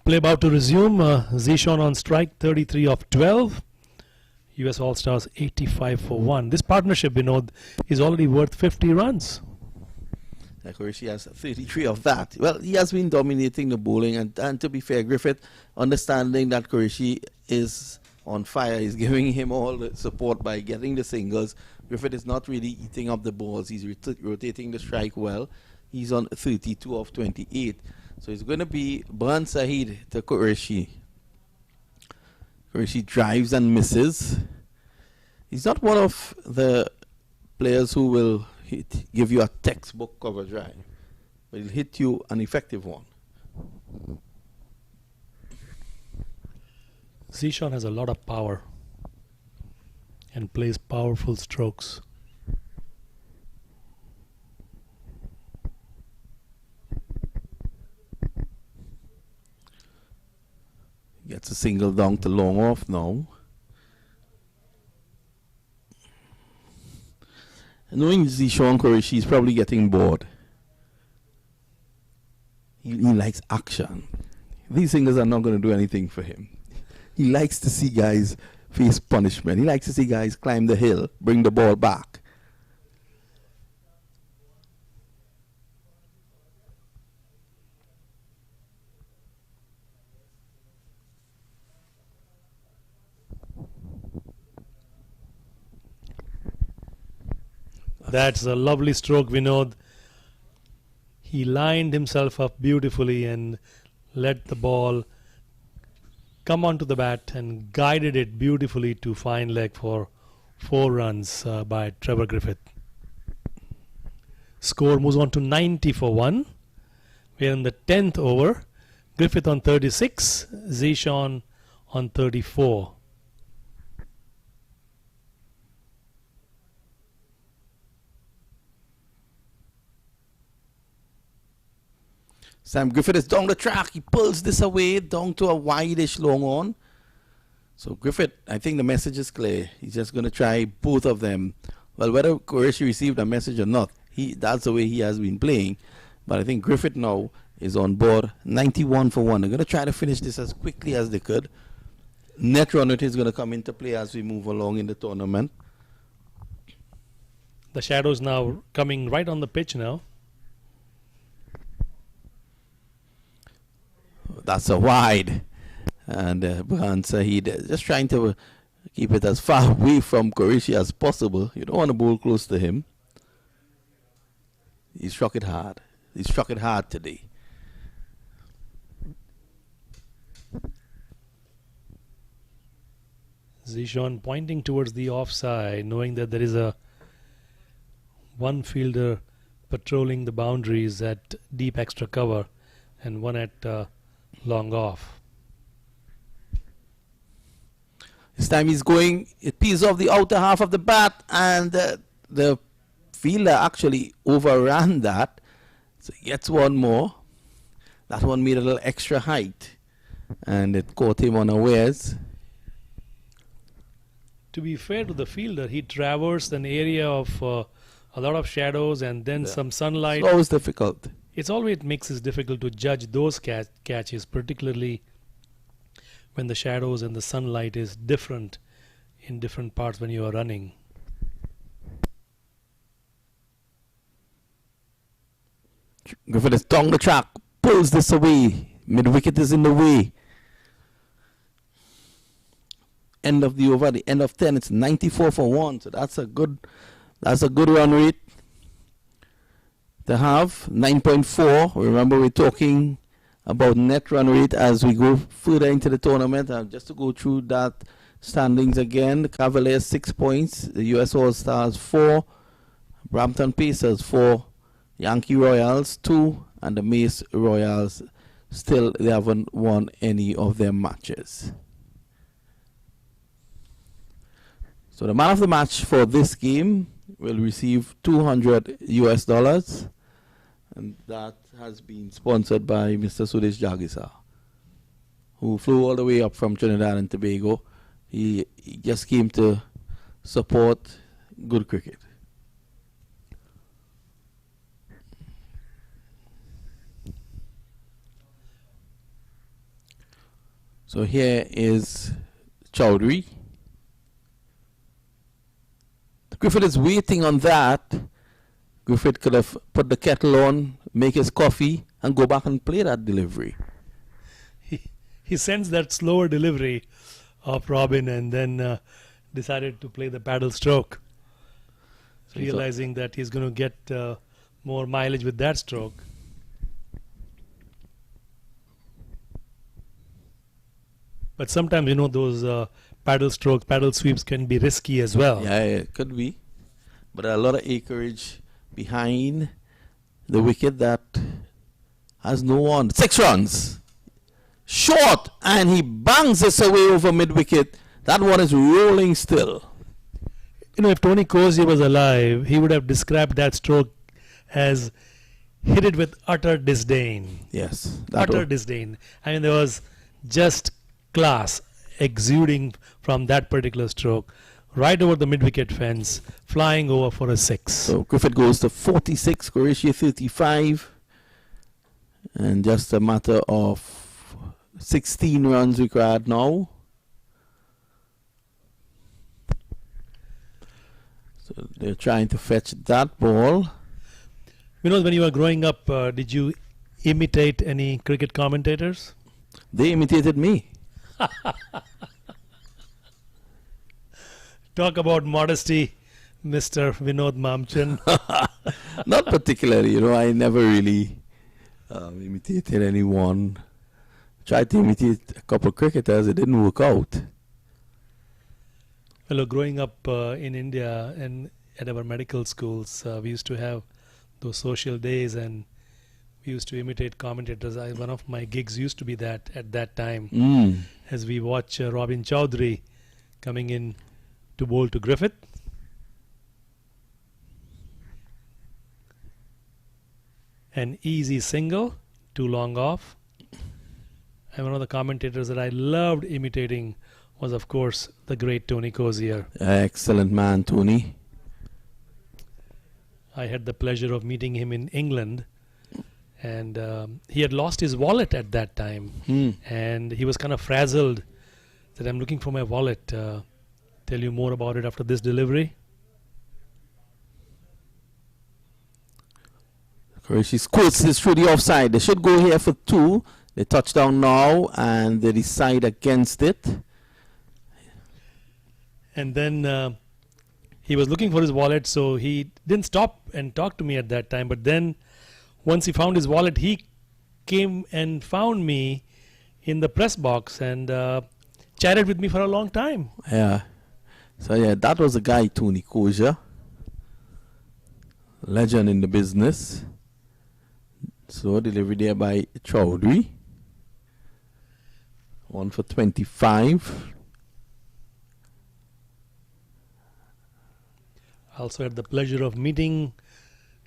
Play about to resume. Zishan on strike, 33 of 12. US All-Stars 85 for 1. This partnership, Vinod, is already worth 50 runs. Qureshi has 33 of that. Well, he has been dominating the bowling, and to be fair, Griffith, understanding that Qureshi is on fire, is giving him all the support by getting the singles. Griffith is not really eating up the balls. He's rotating the strike well. He's on 32 of 28. So it's going to be Burn Sahid to Qureshi. Qureshi drives and misses. He's not one of the players who will give you a textbook cover drive, but he'll hit you an effective one. Zishan has a lot of power and plays powerful strokes. Gets a single down to long off now. Knowing Zishan Qureshi, he's probably getting bored. He likes action. These singles are not going to do anything for him. He likes to see guys face punishment. He likes to see guys climb the hill, bring the ball back. That's a lovely stroke, Vinod. He lined himself up beautifully and let the ball come onto the bat and guided it beautifully to fine leg for 4 runs by Trevor Griffith. Score moves on to 90 for 1. We're in the 10th over. Griffith on 36, Zishan on 34. Sam Griffith is down the track. He pulls this away down to a wide-ish long on. So Griffith, I think the message is clear. He's just going to try both of them Well, whether Qureshi received a message or not, that's the way he has been playing. But I think Griffith now is on board, 91 for 1. They're going to try to finish this as quickly as they could. Net run rate is going to come into play as we move along in the tournament. The shadows now coming right on the pitch now. That's a wide. And Burhan Saeed just trying to keep it as far away from Qureshi as possible. You don't want to bowl close to him. He struck it hard. He struck it hard today. Zishan pointing towards the offside, knowing that there is one fielder patrolling the boundaries at deep extra cover and one at long off. This time he's going, it peels off the outer half of the bat, and the fielder actually overran that. So he gets one more. That one made a little extra height, and it caught him unawares. To be fair to the fielder, he traversed an area of a lot of shadows and then some sunlight. It's always difficult. It's always makes it difficult to judge those catches, particularly when the shadows and the sunlight is different in different parts when you are running. Griffith is down the track, pulls this away. Mid wicket is in the way. End of the over, the end of 10, it's 94 for 1. So that's a good run rate to have. 9.4. Remember, we're talking about net run rate as we go further into the tournament. Just to go through that standings again, the Cavaliers 6 points, the US All Stars 4, Brampton Pacers 4, Yankee Royals 2, and the Mace Royals still they haven't won any of their matches. So the man of the match for this game will receive $200 US, and that has been sponsored by Mr. Sudesh Jagisa, who flew all the way up from Trinidad and Tobago. He just came to support good cricket. So here is Chowdhury. Griffith is waiting on that. Griffith could have put the kettle on, make his coffee, and go back and play that delivery. He sends that slower delivery of Robin and then decided to play the paddle stroke, realizing that he's going to get more mileage with that stroke. But sometimes, you know, those paddle strokes, paddle sweeps can be risky as well. Yeah, it could be. But a lot of acreage behind the wicket that has no one. 6 runs. Short, and he bangs this away over mid-wicket. That one is rolling still. You know, if Tony Cozier was alive, he would have described that stroke as hit it with utter disdain. Yes. Utter disdain. I mean, there was just class exuding from that particular stroke. Right over the mid-wicket fence, flying over for a 6. So Griffith goes to 46, Qureshi 35. And just a matter of 16 runs required now. So they're trying to fetch that ball. You know, when you were growing up, did you imitate any cricket commentators? They imitated me. Talk about modesty, Mr. Vinod Mamchan. Not particularly, you know, I never really imitated anyone. Tried to imitate a couple of cricketers, it didn't work out. Well, growing up in India and at our medical schools, we used to have those social days and we used to imitate commentators. One of my gigs used to be that at that time, as we watch Robin Chowdhury coming in to bowl to Griffith. An easy single, too long off. And one of the commentators that I loved imitating was, of course, the great Tony Cozier. Excellent man, Tony. I had the pleasure of meeting him in England, and he had lost his wallet at that time, and he was kind of frazzled that I'm looking for my wallet. Tell you more about it after this delivery. Qureshi squirts this through the offside. They should go here for 2. They touch down now and they decide against it. And then he was looking for his wallet, so he didn't stop and talk to me at that time. But then once he found his wallet, he came and found me in the press box and chatted with me for a long time. Yeah. So yeah, that was the guy, Tony Koja. Legend in the business. So delivered there by Chowdhury. 1 for 25. Also had the pleasure of meeting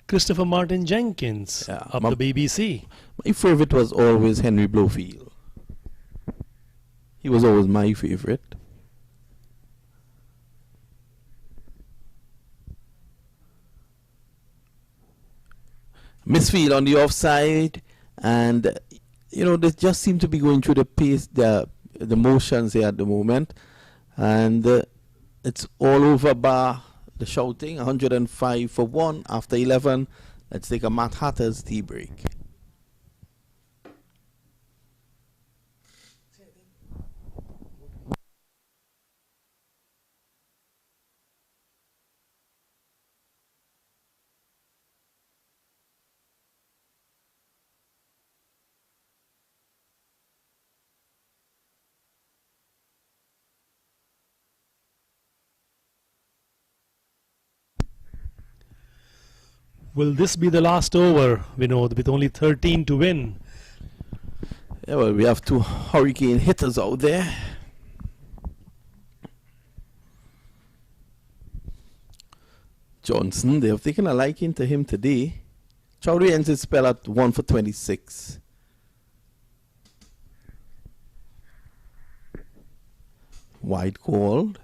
Christopher Martin Jenkins of the BBC. My favorite was always Henry Blofield. He was always my favorite. Misfield on the offside, and you know they just seem to be going through the pace, the motions here at the moment, and it's all over bar the shouting. 105 for 1 after 11. Let's take a Matt Hatter's tea break. Will this be the last over, Vinod, with only 13 to win? Yeah, well, we have 2 hurricane hitters out there. Johnson, they have taken a liking to him today. Chowdhury ends his spell at 1 for 26. Wide called.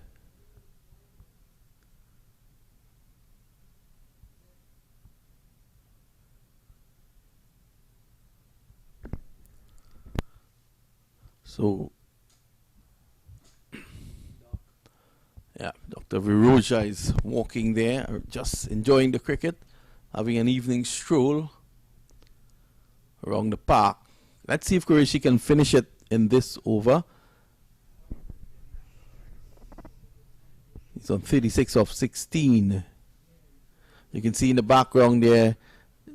So, yeah, Dr. Viroja is walking there, just enjoying the cricket, having an evening stroll around the park. Let's see if Qureshi can finish it in this over. He's on 36 of 16. You can see in the background there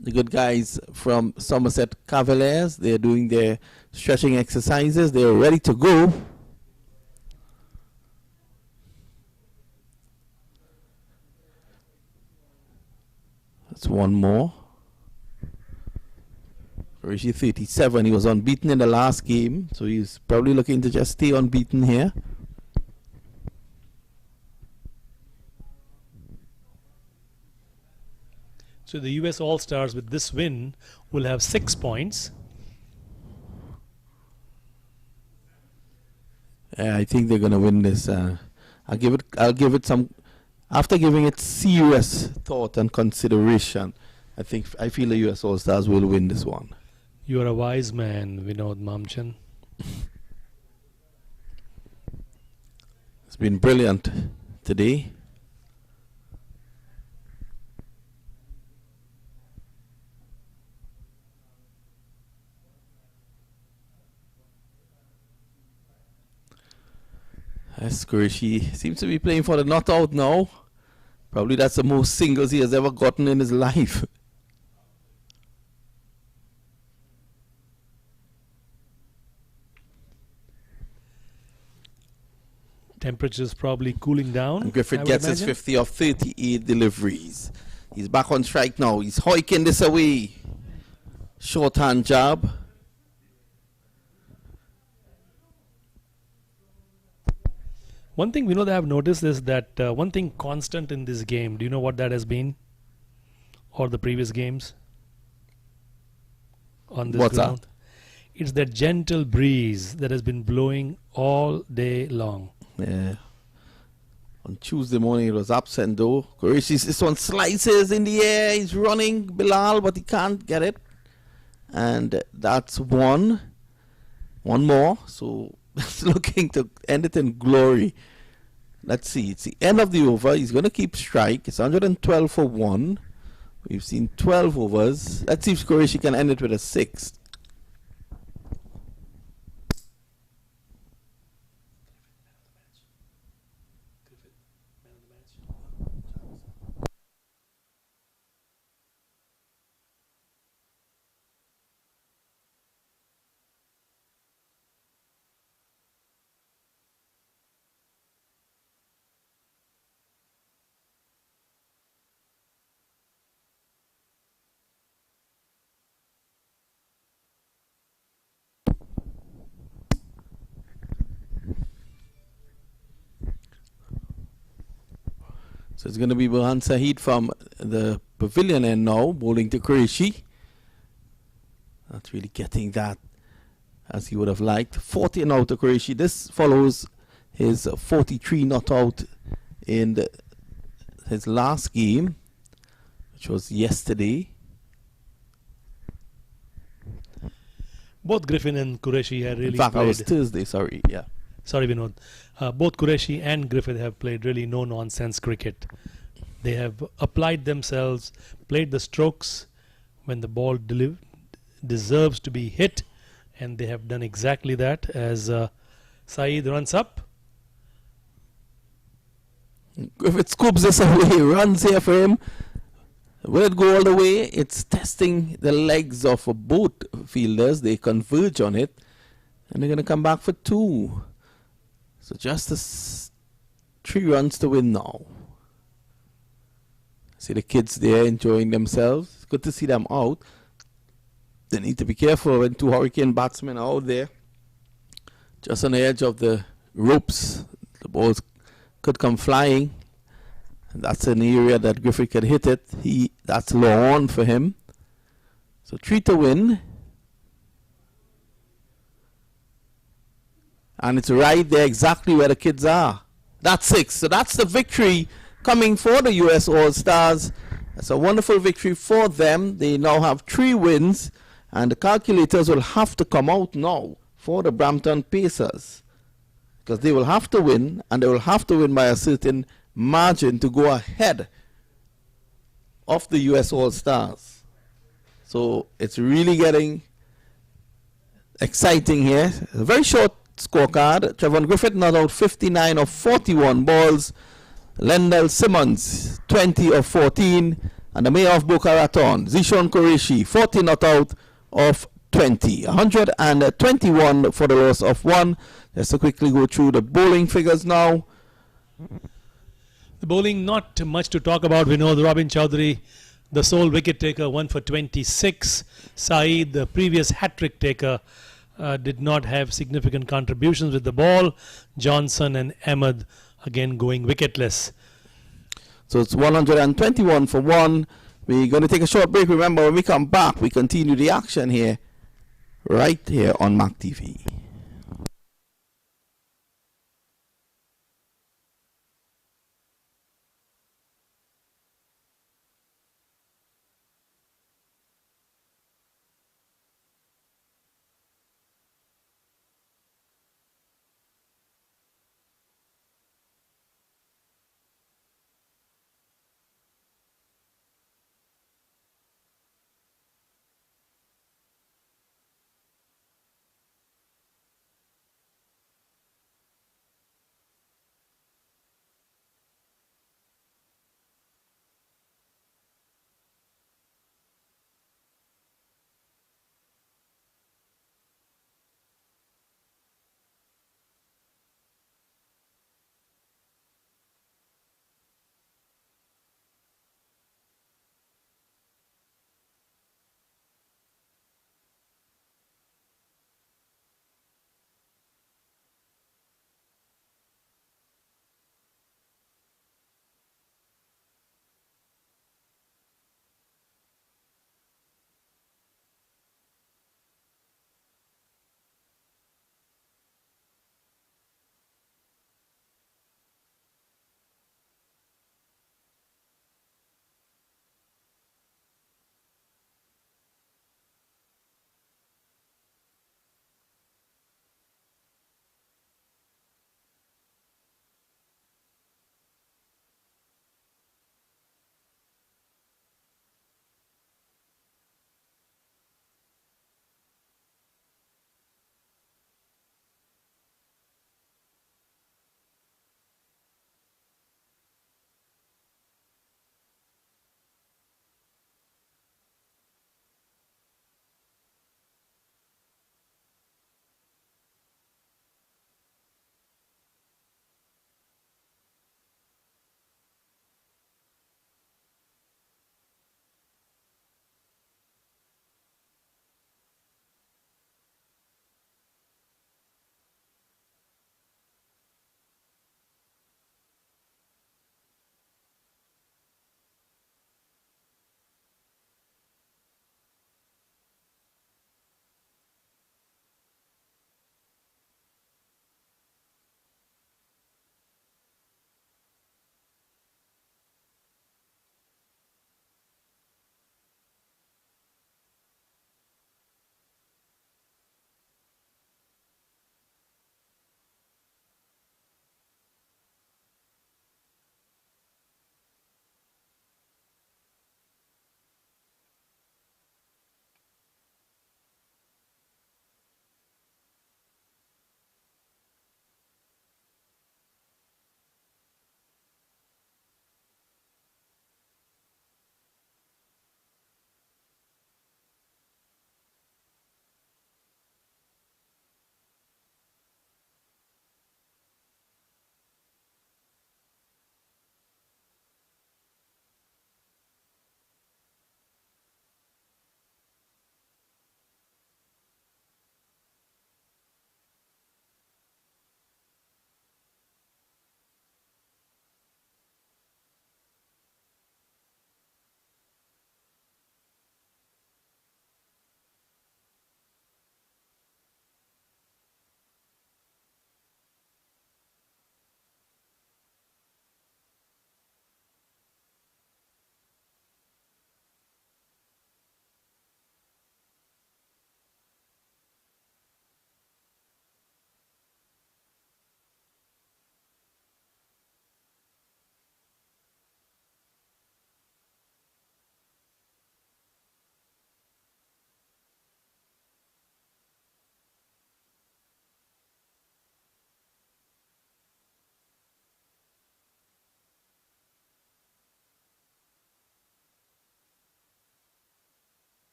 the good guys from Somerset Cavaliers. They're doing their stretching exercises. They're ready to go. That's one more. Rishi 37. He was unbeaten in the last game, so he's probably looking to just stay unbeaten here. So the US All-Stars with this win will have 6 points. Yeah, I think they're gonna win this. I'll give it some. After giving it serious thought and consideration, I feel the US All-Stars will win this one. You are a wise man, Vinod Mamchan. It's been brilliant today. Yes, Qureshi seems to be playing for the not out now. Probably that's the most singles he has ever gotten in his life. Temperatures probably cooling down. And Griffith gets his 50 of 38 deliveries. He's back on strike now. He's hoiking this away. Shorthand jab. One thing we know that I've noticed is that one thing constant in this game, do you know what that has been? Or the previous games? On this What's ground? that? It's that gentle breeze that has been blowing all day long. Yeah. On Tuesday morning, it was absent though. Qureshi, this one slices in the air. He's running Bilal, but he can't get it. And that's one. One more. So it's looking to end it in glory. Let's see. It's the end of the over. He's going to keep strike. It's 112 for 1. We've seen 12 overs. Let's see if Qureshi can end it with a 6th. So it's going to be Burhan Saeed from the pavilion end now, bowling to Qureshi. Not really getting that as he would have liked. 40 out to Qureshi. This follows his 43 not out in his last game, which was yesterday. Both Griffin and Qureshi had really In fact, played. that was Thursday, sorry, yeah. Sorry, Vinod. Both Qureshi and Griffith have played really no-nonsense cricket. They have applied themselves, played the strokes when the ball deserves to be hit, and they have done exactly that as Saeed runs up. Griffith scoops this away, runs here for him. Will it go all the way? It's testing the legs of both fielders. They converge on it, and they're going to come back for 2. So just 3 runs to win now. See the kids there enjoying themselves. Good to see them out. They need to be careful when 2 Hurricane batsmen are out there. Just on the edge of the ropes. The balls could come flying. And that's an area that Griffith could hit it. That's low on for him. So 3 to win. And it's right there exactly where the kids are. That's 6. So that's the victory coming for the US All-Stars. It's a wonderful victory for them. They now have 3 wins. And the calculators will have to come out now for the Brampton Pacers. Because they will have to win. And they will have to win by a certain margin to go ahead of the US All-Stars. So it's really getting exciting here. A very short scorecard. Trevon Griffith not out 59 of 41 balls. Lendell Simmons 20 of 14. And the mayor of Boca Raton, Zishon Qureshi, 40 not out of 20. 121 for the loss of 1. Just to quickly go through the bowling figures now. The bowling, not much to talk about. We know Robin Chowdhury, the sole wicket taker, 1 for 26. Saeed, the previous hat-trick taker, did not have significant contributions with the ball. Johnson and Ahmed again going wicketless. So it's 121 for 1. We're going to take a short break. Remember, when we come back, we continue the action here, right here on MAQ TV.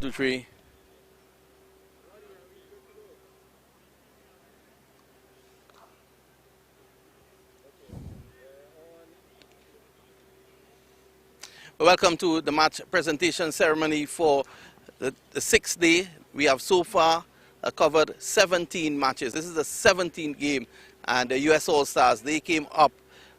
2, 3. Welcome to the match presentation ceremony for the 6th day. We have so far covered 17 matches. This is the 17th game, and the US All-Stars, they came up,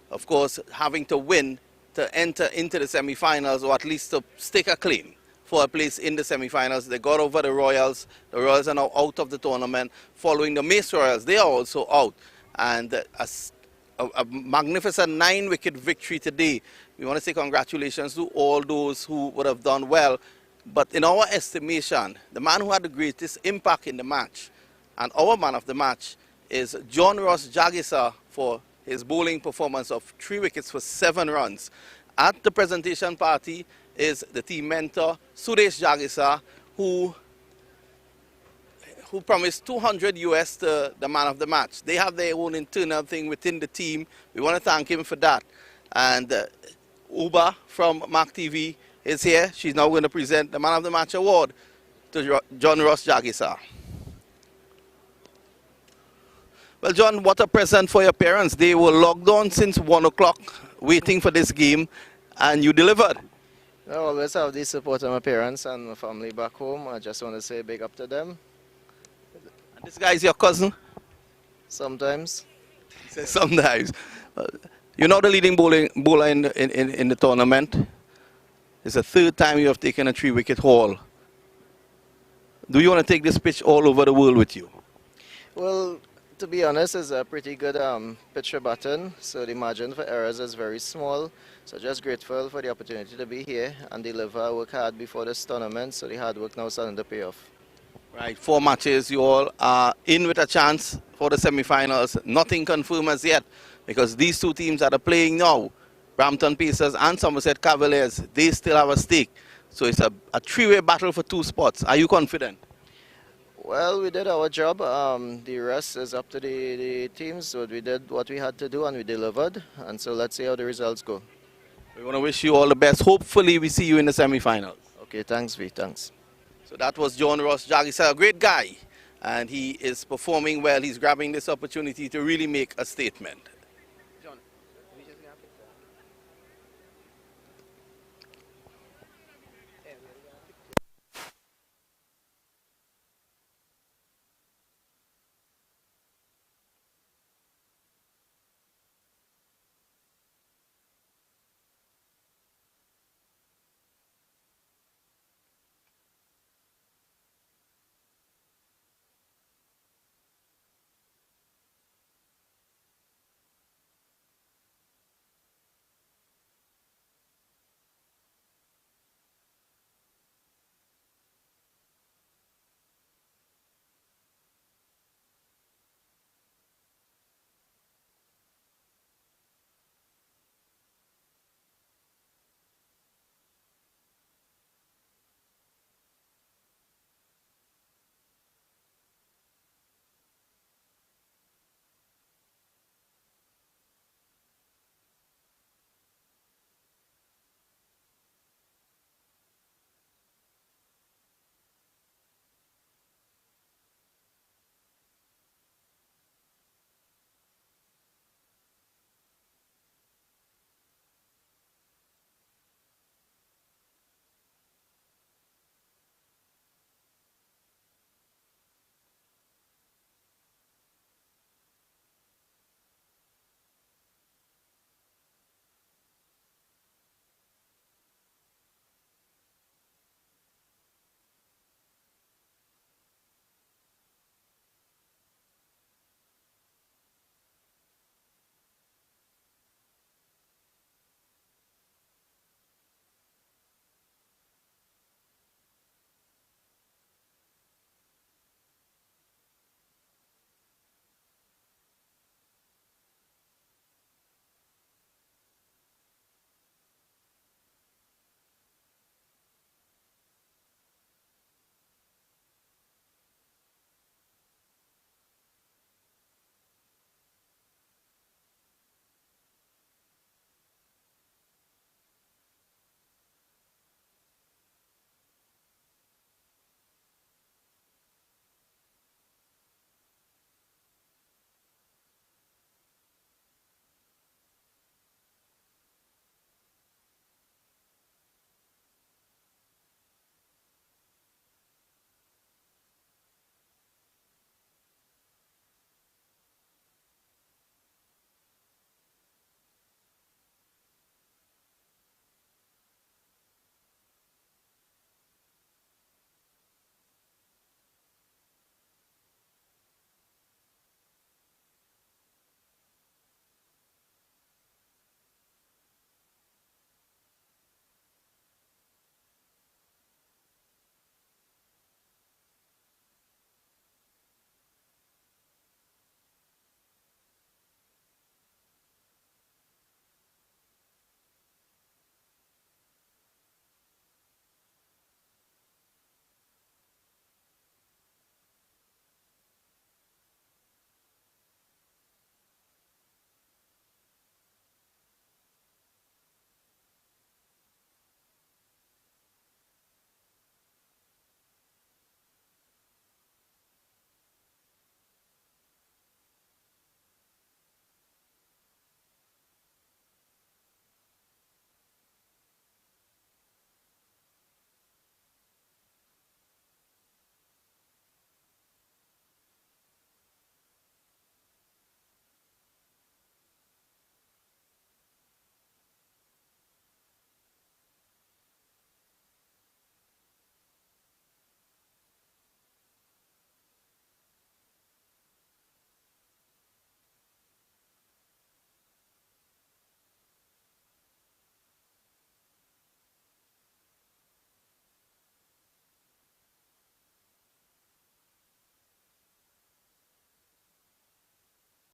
of course, having to win to enter into the semi-finals, or at least to stake a claim for a place in the semi-finals. They got over the Royals. The Royals are now out of the tournament. Following the Mace Royals, they are also out. And a magnificent 9-wicket victory today. We want to say congratulations to all those who would have done well. But in our estimation, the man who had the greatest impact in the match, and our man of the match, is John Ross Jagisa for his bowling performance of 3 wickets for 7 runs. At the presentation party is the team mentor, Suresh Jagisa, who promised 200 US to the man of the match. They have their own internal thing within the team. We want to thank him for that. And Uba from MAQ TV is here. She's now going to present the man of the match award to John Ross Jagisa. Well, John, what a present for your parents. They were logged on since 1 o'clock waiting for this game, and you delivered. I always have the support of my parents and my family back home. I just want to say big up to them. And this guy is your cousin? Sometimes. Sometimes. You're now the leading bowler in the tournament. It's the 3rd time you have taken a 3-wicket haul. Do you want to take this pitch all over the world with you? Well, to be honest, it's a pretty good pitch for batting, so the margin for errors is very small. So just grateful for the opportunity to be here and deliver. Work hard before this tournament, so the hard work now starting to pay off. Right, 4 matches, you all are in with a chance for the semi-finals. Nothing confirmed as yet, because these 2 teams that are playing now, Brampton Pacers and Somerset Cavaliers, they still have a stake. So it's a 3-way battle for 2 spots. Are you confident? Well, we did our job. The rest is up to the teams. So we did what we had to do and we delivered. And so let's see how the results go. We want to wish you all the best. Hopefully we see you in the semi-finals. Okay, thanks, V. Thanks. So that was John Ross Jagisa, a great guy. And he is performing well. He's grabbing this opportunity to really make a statement.